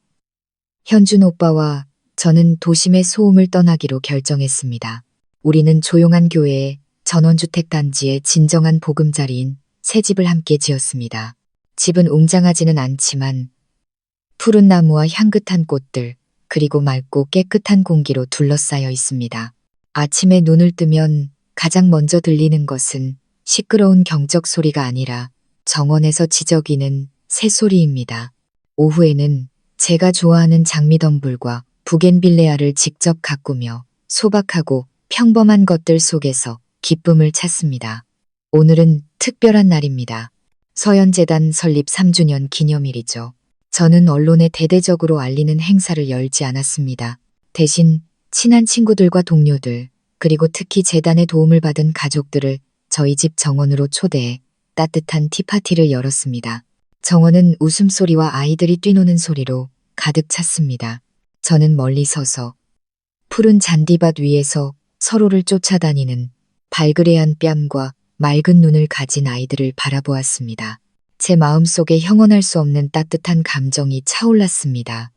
현준 오빠와 저는 도심의 소음을 떠나기로 결정했습니다. 우리는 조용한 교회에 전원주택 단지의 진정한 보금자리인 새 집을 함께 지었습니다. 집은 웅장하지는 않지만 푸른 나무와 향긋한 꽃들, 그리고 맑고 깨끗한 공기로 둘러싸여 있습니다. 아침에 눈을 뜨면 가장 먼저 들리는 것은 시끄러운 경적 소리가 아니라 정원에서 지저귀는 새소리입니다. 오후에는 제가 좋아하는 장미덤불과 부겐빌레아를 직접 가꾸며 소박하고 평범한 것들 속에서 기쁨을 찾습니다. 오늘은 특별한 날입니다. 서현재단 설립 3주년 기념일이죠. 저는 언론에 대대적으로 알리는 행사를 열지 않았습니다. 대신 친한 친구들과 동료들, 그리고 특히 재단의 도움을 받은 가족들을 저희 집 정원으로 초대해 따뜻한 티파티를 열었습니다. 정원은 웃음소리와 아이들이 뛰노는 소리로 가득 찼습니다. 저는 멀리 서서 푸른 잔디밭 위에서 서로를 쫓아다니는 발그레한 뺨과 맑은 눈을 가진 아이들을 바라보았습니다. 제 마음속에 형언할 수 없는 따뜻한 감정이 차올랐습니다.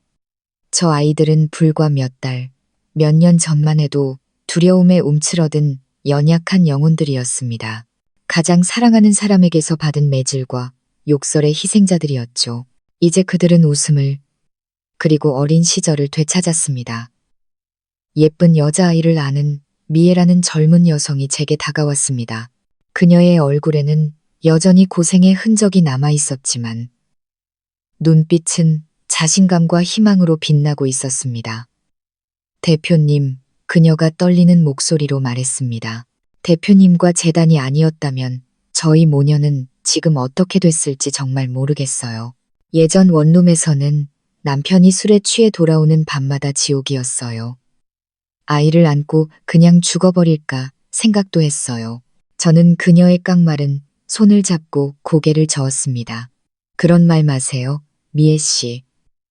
저 아이들은 불과 몇 달, 몇 년 전만 해도 두려움에 움츠러든 연약한 영혼들이었습니다. 가장 사랑하는 사람에게서 받은 매질과 욕설의 희생자들이었죠. 이제 그들은 웃음을, 그리고 어린 시절을 되찾았습니다. 예쁜 여자아이를 아는 미애라는 젊은 여성이 제게 다가왔습니다. 그녀의 얼굴에는 여전히 고생의 흔적이 남아 있었지만 눈빛은 자신감과 희망으로 빛나고 있었습니다. 대표님, 그녀가 떨리는 목소리로 말했습니다. 대표님과 재단이 아니었다면 저희 모녀는 지금 어떻게 됐을지 정말 모르겠어요. 예전 원룸에서는 남편이 술에 취해 돌아오는 밤마다 지옥이었어요. 아이를 안고 그냥 죽어버릴까 생각도 했어요. 저는 그녀의 깡마른 손을 잡고 고개를 저었습니다. 그런 말 마세요, 미애 씨.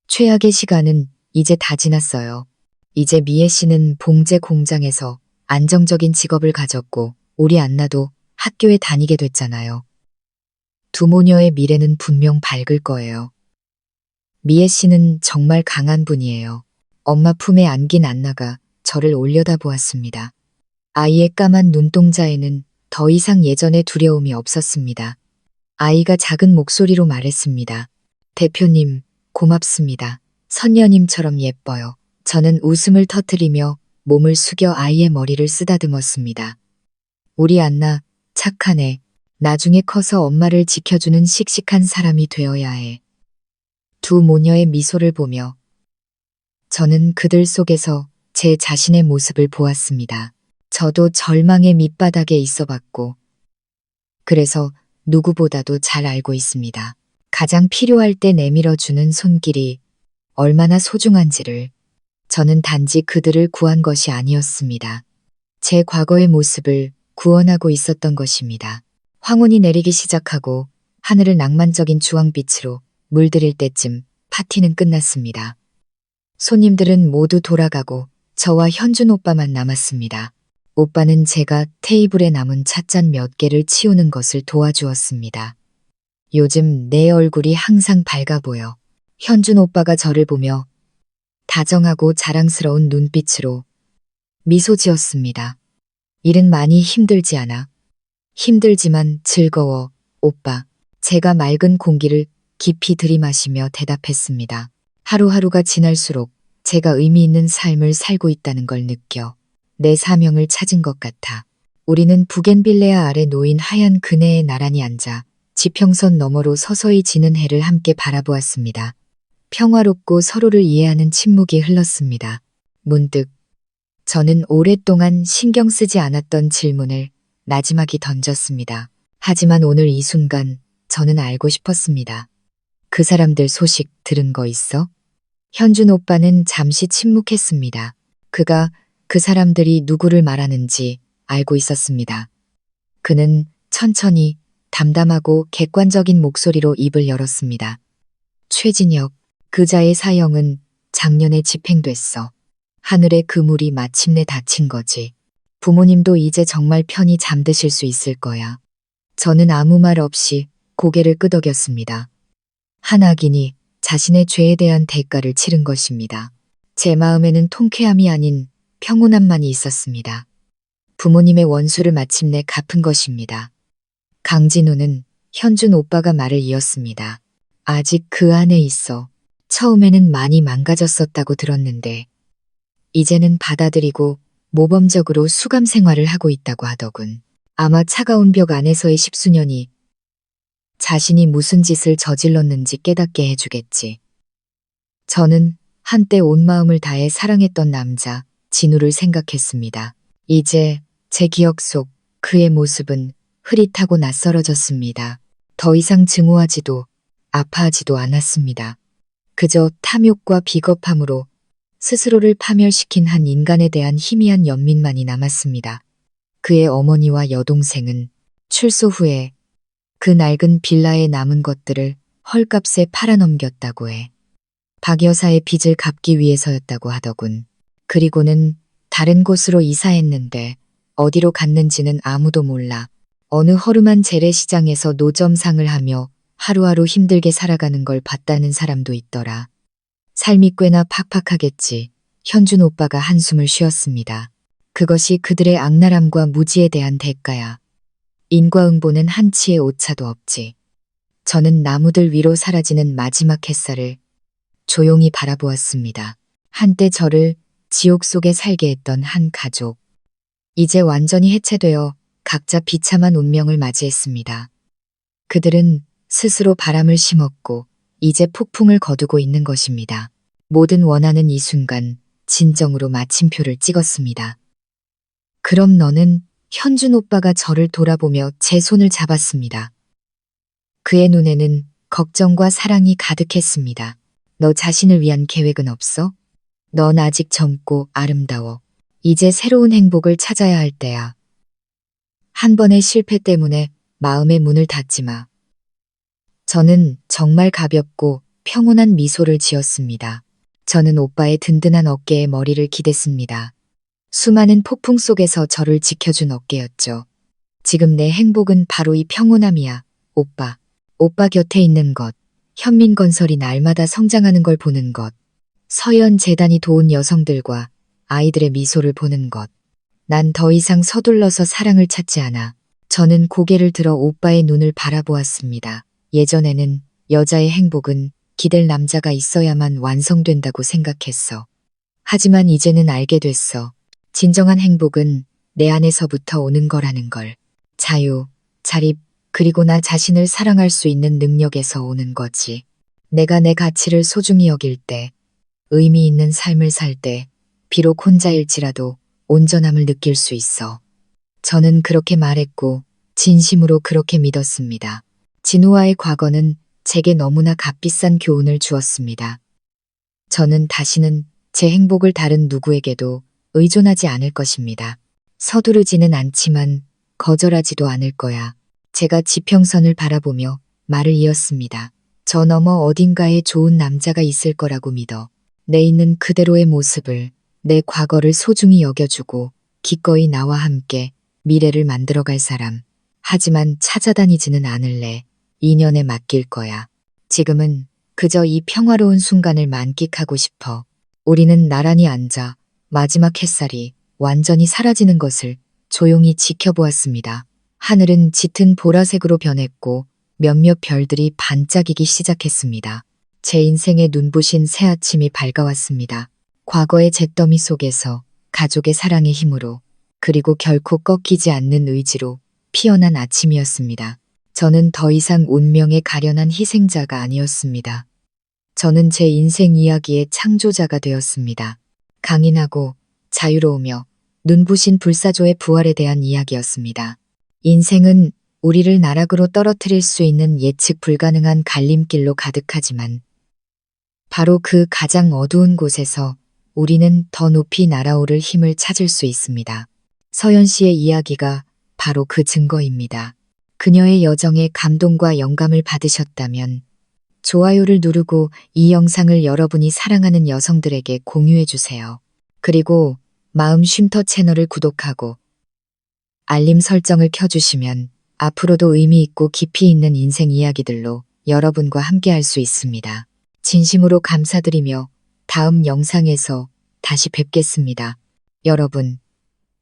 최악의 시간은 이제 다 지났어요. 이제 미애 씨는 봉제 공장에서 안정적인 직업을 가졌고 우리 안나도 학교에 다니게 됐잖아요. 두 모녀의 미래는 분명 밝을 거예요. 미애 씨는 정말 강한 분이에요. 엄마 품에 안긴 안나가 저를 올려다보았습니다. 아이의 까만 눈동자에는 더 이상 예전의 두려움이 없었습니다. 아이가 작은 목소리로 말했습니다. 대표님, 고맙습니다. 선녀님처럼 예뻐요. 저는 웃음을 터뜨리며 몸을 숙여 아이의 머리를 쓰다듬었습니다. 우리 안나, 착하네. 나중에 커서 엄마를 지켜주는 씩씩한 사람이 되어야 해. 두 모녀의 미소를 보며 저는 그들 속에서 제 자신의 모습을 보았습니다. 저도 절망의 밑바닥에 있어 봤고, 그래서 누구보다도 잘 알고 있습니다. 가장 필요할 때 내밀어주는 손길이 얼마나 소중한지를. 저는 단지 그들을 구한 것이 아니었습니다. 제 과거의 모습을 구원하고 있었던 것입니다. 황혼이 내리기 시작하고 하늘을 낭만적인 주황빛으로 물들일 때쯤 파티는 끝났습니다. 손님들은 모두 돌아가고 저와 현준 오빠만 남았습니다. 오빠는 제가 테이블에 남은 찻잔 몇 개를 치우는 것을 도와주었습니다. 요즘 내 얼굴이 항상 밝아 보여. 현준 오빠가 저를 보며 다정하고 자랑스러운 눈빛으로 미소 지었습니다. 일은 많이 힘들지 않아. 힘들지만 즐거워, 오빠. 제가 맑은 공기를 깊이 들이마시며 대답했습니다. 하루하루가 지날수록 제가 의미 있는 삶을 살고 있다는 걸 느껴 내 사명을 찾은 것 같아. 우리는 부겐빌레아 아래 놓인 하얀 그네에 나란히 앉아 지평선 너머로 서서히 지는 해를 함께 바라보았습니다. 평화롭고 서로를 이해하는 침묵이 흘렀습니다. 문득 저는 오랫동안 신경 쓰지 않았던 질문을 나지막이 던졌습니다. 하지만 오늘 이 순간 저는 알고 싶었습니다. 그 사람들 소식 들은 거 있어? 현준 오빠는 잠시 침묵했습니다. 그가 그 사람들이 누구를 말하는지 알고 있었습니다. 그는 천천히 담담하고 객관적인 목소리로 입을 열었습니다. 최진혁, 그자의 사형은 작년에 집행됐어. 하늘의 그물이 마침내 닫힌 거지. 부모님도 이제 정말 편히 잠드실 수 있을 거야. 저는 아무 말 없이 고개를 끄덕였습니다. 한 악인이 자신의 죄에 대한 대가를 치른 것입니다. 제 마음에는 통쾌함이 아닌 평온함만이 있었습니다. 부모님의 원수를 마침내 갚은 것입니다. 강진우는 현준 오빠가 말을 이었습니다. 아직 그 안에 있어. 처음에는 많이 망가졌었다고 들었는데 이제는 받아들이고 모범적으로 수감 생활을 하고 있다고 하더군. 아마 차가운 벽 안에서의 10수년이 자신이 무슨 짓을 저질렀는지 깨닫게 해주겠지. 저는 한때 온 마음을 다해 사랑했던 남자 진우를 생각했습니다. 이제 제 기억 속 그의 모습은 흐릿하고 낯설어졌습니다. 더 이상 증오하지도 아파하지도 않았습니다. 그저 탐욕과 비겁함으로 스스로를 파멸시킨 한 인간에 대한 희미한 연민만이 남았습니다. 그의 어머니와 여동생은 출소 후에 그 낡은 빌라에 남은 것들을 헐값에 팔아넘겼다고 해. 박 여사의 빚을 갚기 위해서였다고 하더군. 그리고는 다른 곳으로 이사했는데 어디로 갔는지는 아무도 몰라. 어느 허름한 재래시장에서 노점상을 하며 하루하루 힘들게 살아가는 걸 봤다는 사람도 있더라. 삶이 꽤나 팍팍하겠지. 현준 오빠가 한숨을 쉬었습니다. 그것이 그들의 악랄함과 무지에 대한 대가야. 인과응보는 한치의 오차도 없지. 저는 나무들 위로 사라지는 마지막 햇살을 조용히 바라보았습니다. 한때 저를 지옥 속에 살게 했던 한 가족. 이제 완전히 해체되어 각자 비참한 운명을 맞이했습니다. 그들은 스스로 바람을 심었고 이제 폭풍을 거두고 있는 것입니다. 모든 원하는 이 순간 진정으로 마침표를 찍었습니다. 그럼 너는 현준 오빠가 저를 돌아보며 제 손을 잡았습니다. 그의 눈에는 걱정과 사랑이 가득했습니다. 너 자신을 위한 계획은 없어? 넌 아직 젊고 아름다워. 이제 새로운 행복을 찾아야 할 때야. 한 번의 실패 때문에 마음의 문을 닫지 마. 저는 정말 가볍고 평온한 미소를 지었습니다. 저는 오빠의 든든한 어깨에 머리를 기댔습니다. 수많은 폭풍 속에서 저를 지켜준 어깨였죠. 지금 내 행복은 바로 이 평온함이야. 오빠. 오빠 곁에 있는 것. 현민건설이 날마다 성장하는 걸 보는 것. 서현 재단이 도운 여성들과 아이들의 미소를 보는 것. 난 더 이상 서둘러서 사랑을 찾지 않아. 저는 고개를 들어 오빠의 눈을 바라보았습니다. 예전에는 여자의 행복은 기댈 남자가 있어야만 완성된다고 생각했어. 하지만 이제는 알게 됐어. 진정한 행복은 내 안에서부터 오는 거라는 걸. 자유, 자립, 그리고 나 자신을 사랑할 수 있는 능력에서 오는 거지. 내가 내 가치를 소중히 여길 때, 의미 있는 삶을 살 때, 비록 혼자일지라도 온전함을 느낄 수 있어. 저는 그렇게 말했고 진심으로 그렇게 믿었습니다. 진우와의 과거는 제게 너무나 값비싼 교훈을 주었습니다. 저는 다시는 제 행복을 다른 누구에게도 의존하지 않을 것입니다. 서두르지는 않지만 거절하지도 않을 거야. 제가 지평선을 바라보며 말을 이었습니다. 저 너머 어딘가에 좋은 남자가 있을 거라고 믿어. 내 있는 그대로의 모습을, 내 과거를 소중히 여겨주고 기꺼이 나와 함께 미래를 만들어갈 사람. 하지만 찾아다니지는 않을래. 인연에 맡길 거야. 지금은 그저 이 평화로운 순간을 만끽하고 싶어. 우리는 나란히 앉아 마지막 햇살이 완전히 사라지는 것을 조용히 지켜보았습니다. 하늘은 짙은 보라색으로 변했고 몇몇 별들이 반짝이기 시작했습니다. 제 인생의 눈부신 새 아침이 밝아왔습니다. 과거의 잿더미 속에서 가족의 사랑의 힘으로 그리고 결코 꺾이지 않는 의지로 피어난 아침이었습니다. 저는 더 이상 운명에 가련한 희생자가 아니었습니다. 저는 제 인생 이야기의 창조자가 되었습니다. 강인하고 자유로우며 눈부신 불사조의 부활에 대한 이야기였습니다. 인생은 우리를 나락으로 떨어뜨릴 수 있는 예측 불가능한 갈림길로 가득하지만 바로 그 가장 어두운 곳에서 우리는 더 높이 날아오를 힘을 찾을 수 있습니다. 서연 씨의 이야기가 바로 그 증거입니다. 그녀의 여정에 감동과 영감을 받으셨다면 좋아요를 누르고 이 영상을 여러분이 사랑하는 여성들에게 공유해 주세요. 그리고 마음 쉼터 채널을 구독하고 알림 설정을 켜주시면 앞으로도 의미 있고 깊이 있는 인생 이야기들로 여러분과 함께 할 수 있습니다. 진심으로 감사드리며 다음 영상에서 다시 뵙겠습니다. 여러분,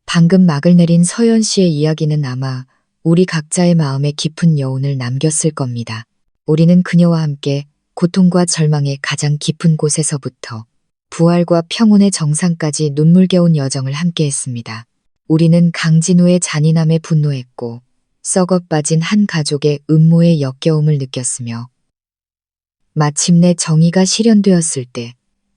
방금 막을 내린 서연 씨의 이야기는 아마 우리 각자의 마음에 깊은 여운을 남겼을 겁니다. 우리는 그녀와 함께 고통과 절망의 가장 깊은 곳에서부터 부활과 평온의 정상까지 눈물겨운 여정을 함께했습니다. 우리는 강진우의 잔인함에 분노했고 썩어 빠진 한 가족의 음모의 역겨움을 느꼈으며 마침내 정의가 실현되었을 때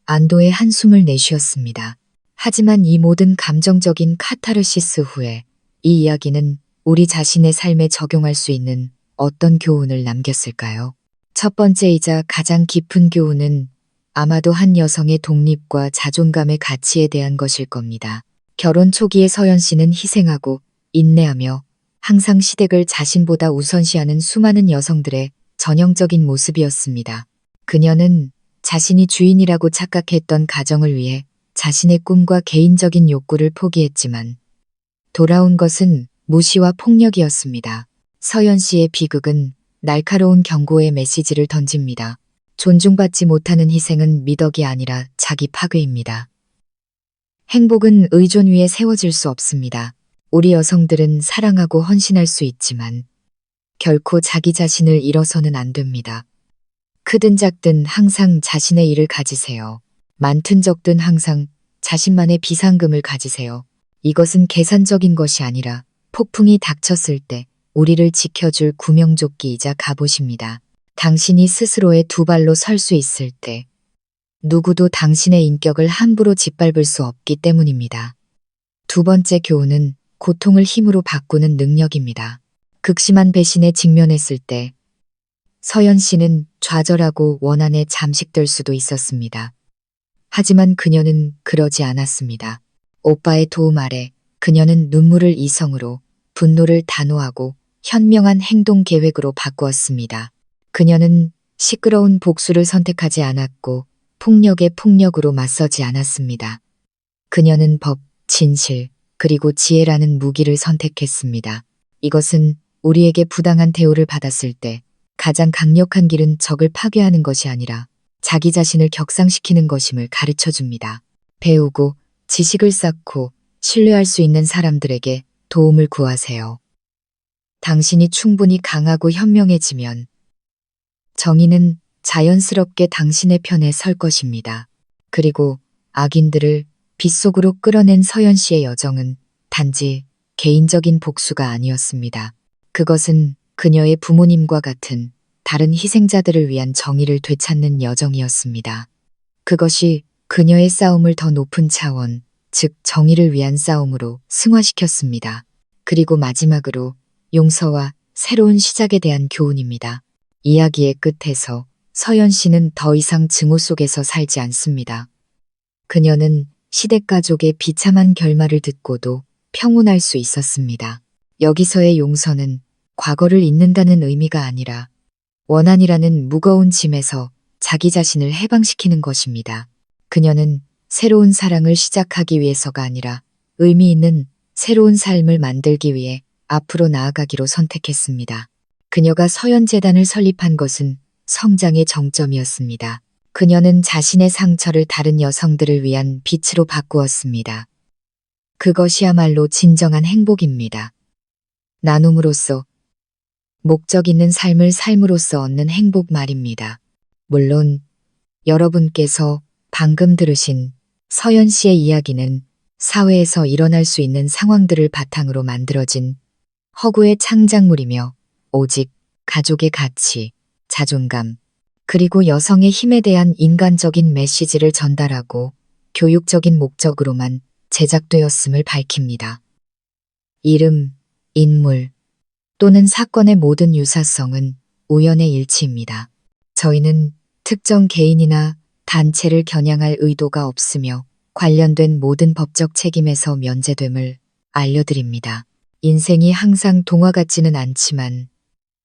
안도의 한숨을 내쉬었습니다. 하지만 이 모든 감정적인 카타르시스 후에 이 이야기는 우리 자신의 삶에 적용할 수 있는 어떤 교훈을 남겼을까요? 첫 번째이자 가장 깊은 교훈은 아마도 한 여성의 독립과 자존감의 가치에 대한 것일 겁니다. 결혼 초기에 서연 씨는 희생하고 인내하며 항상 시댁을 자신보다 우선시하는 수많은 여성들의 전형적인 모습이었습니다. 그녀는 자신이 주인이라고 착각했던 가정을 위해 자신의 꿈과 개인적인 욕구를 포기했지만 돌아온 것은 무시와 폭력이었습니다. 서연 씨의 비극은 날카로운 경고의 메시지를 던집니다. 존중받지 못하는 희생은 미덕이 아니라 자기 파괴입니다. 행복은 의존 위에 세워질 수 없습니다. 우리 여성들은 사랑하고 헌신할 수 있지만 결코 자기 자신을 잃어서는 안 됩니다. 크든 작든 항상 자신의 일을 가지세요. 많든 적든 항상 자신만의 비상금을 가지세요. 이것은 계산적인 것이 아니라 폭풍이 닥쳤을 때 우리를 지켜줄 구명조끼이자 갑옷입니다. 당신이 스스로의 두 발로 설 수 있을 때 누구도 당신의 인격을 함부로 짓밟을 수 없기 때문입니다. 두 번째 교훈은 고통을 힘으로 바꾸는 능력입니다. 극심한 배신에 직면했을 때 서연 씨는 좌절하고 원한에 잠식될 수도 있었습니다. 하지만 그녀는 그러지 않았습니다. 오빠의 도움 아래 그녀는 눈물을 이성으로, 분노를 단호하고 현명한 행동 계획으로 바꾸었습니다. 그녀는 시끄러운 복수를 선택하지 않았고 폭력에 폭력으로 맞서지 않았습니다. 그녀는 법, 진실, 그리고 지혜라는 무기를 선택했습니다. 이것은 우리에게 부당한 대우를 받았을 때 가장 강력한 길은 적을 파괴하는 것이 아니라 자기 자신을 격상시키는 것임을 가르쳐 줍니다. 배우고 지식을 쌓고 신뢰할 수 있는 사람들에게 도움을 구하세요. 당신이 충분히 강하고 현명해지면 정의는 자연스럽게 당신의 편에 설 것입니다. 그리고 악인들을 빛 속으로 끌어낸 서연 씨의 여정은 단지 개인적인 복수가 아니었습니다. 그것은 그녀의 부모님과 같은 다른 희생자들을 위한 정의를 되찾는 여정이었습니다. 그것이 그녀의 싸움을 더 높은 차원, 즉 정의를 위한 싸움으로 승화시켰습니다. 그리고 마지막으로 용서와 새로운 시작에 대한 교훈입니다. 이야기의 끝에서 서연 씨는 더 이상 증오 속에서 살지 않습니다. 그녀는 시댁 가족의 비참한 결말을 듣고도 평온할 수 있었습니다. 여기서의 용서는 과거를 잊는다는 의미가 아니라 원한이라는 무거운 짐에서 자기 자신을 해방시키는 것입니다. 그녀는 새로운 사랑을 시작하기 위해서가 아니라 의미 있는 새로운 삶을 만들기 위해 앞으로 나아가기로 선택했습니다. 그녀가 서연재단을 설립한 것은 성장의 정점이었습니다. 그녀는 자신의 상처를 다른 여성들을 위한 빛으로 바꾸었습니다. 그것이야말로 진정한 행복입니다. 나눔으로써 목적 있는 삶을 삶으로써 얻는 행복 말입니다. 물론 여러분께서 방금 들으신 서연 씨의 이야기는 사회에서 일어날 수 있는 상황들을 바탕으로 만들어진 허구의 창작물이며 오직 가족의 가치, 자존감, 그리고 여성의 힘에 대한 인간적인 메시지를 전달하고 교육적인 목적으로만 제작되었음을 밝힙니다. 이름, 인물 또는 사건의 모든 유사성은 우연의 일치입니다. 저희는 특정 개인이나 단체를 겨냥할 의도가 없으며 관련된 모든 법적 책임에서 면제됨을 알려드립니다. 인생이 항상 동화 같지는 않지만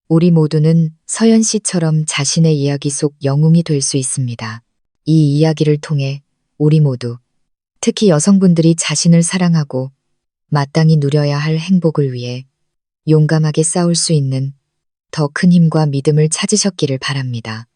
우리 모두는 서연 씨처럼 자신의 이야기 속 영웅이 될 수 있습니다. 이 이야기를 통해 우리 모두, 특히 여성분들이 자신을 사랑하고 마땅히 누려야 할 행복을 위해 용감하게 싸울 수 있는 더 큰 힘과 믿음을 찾으셨기를 바랍니다.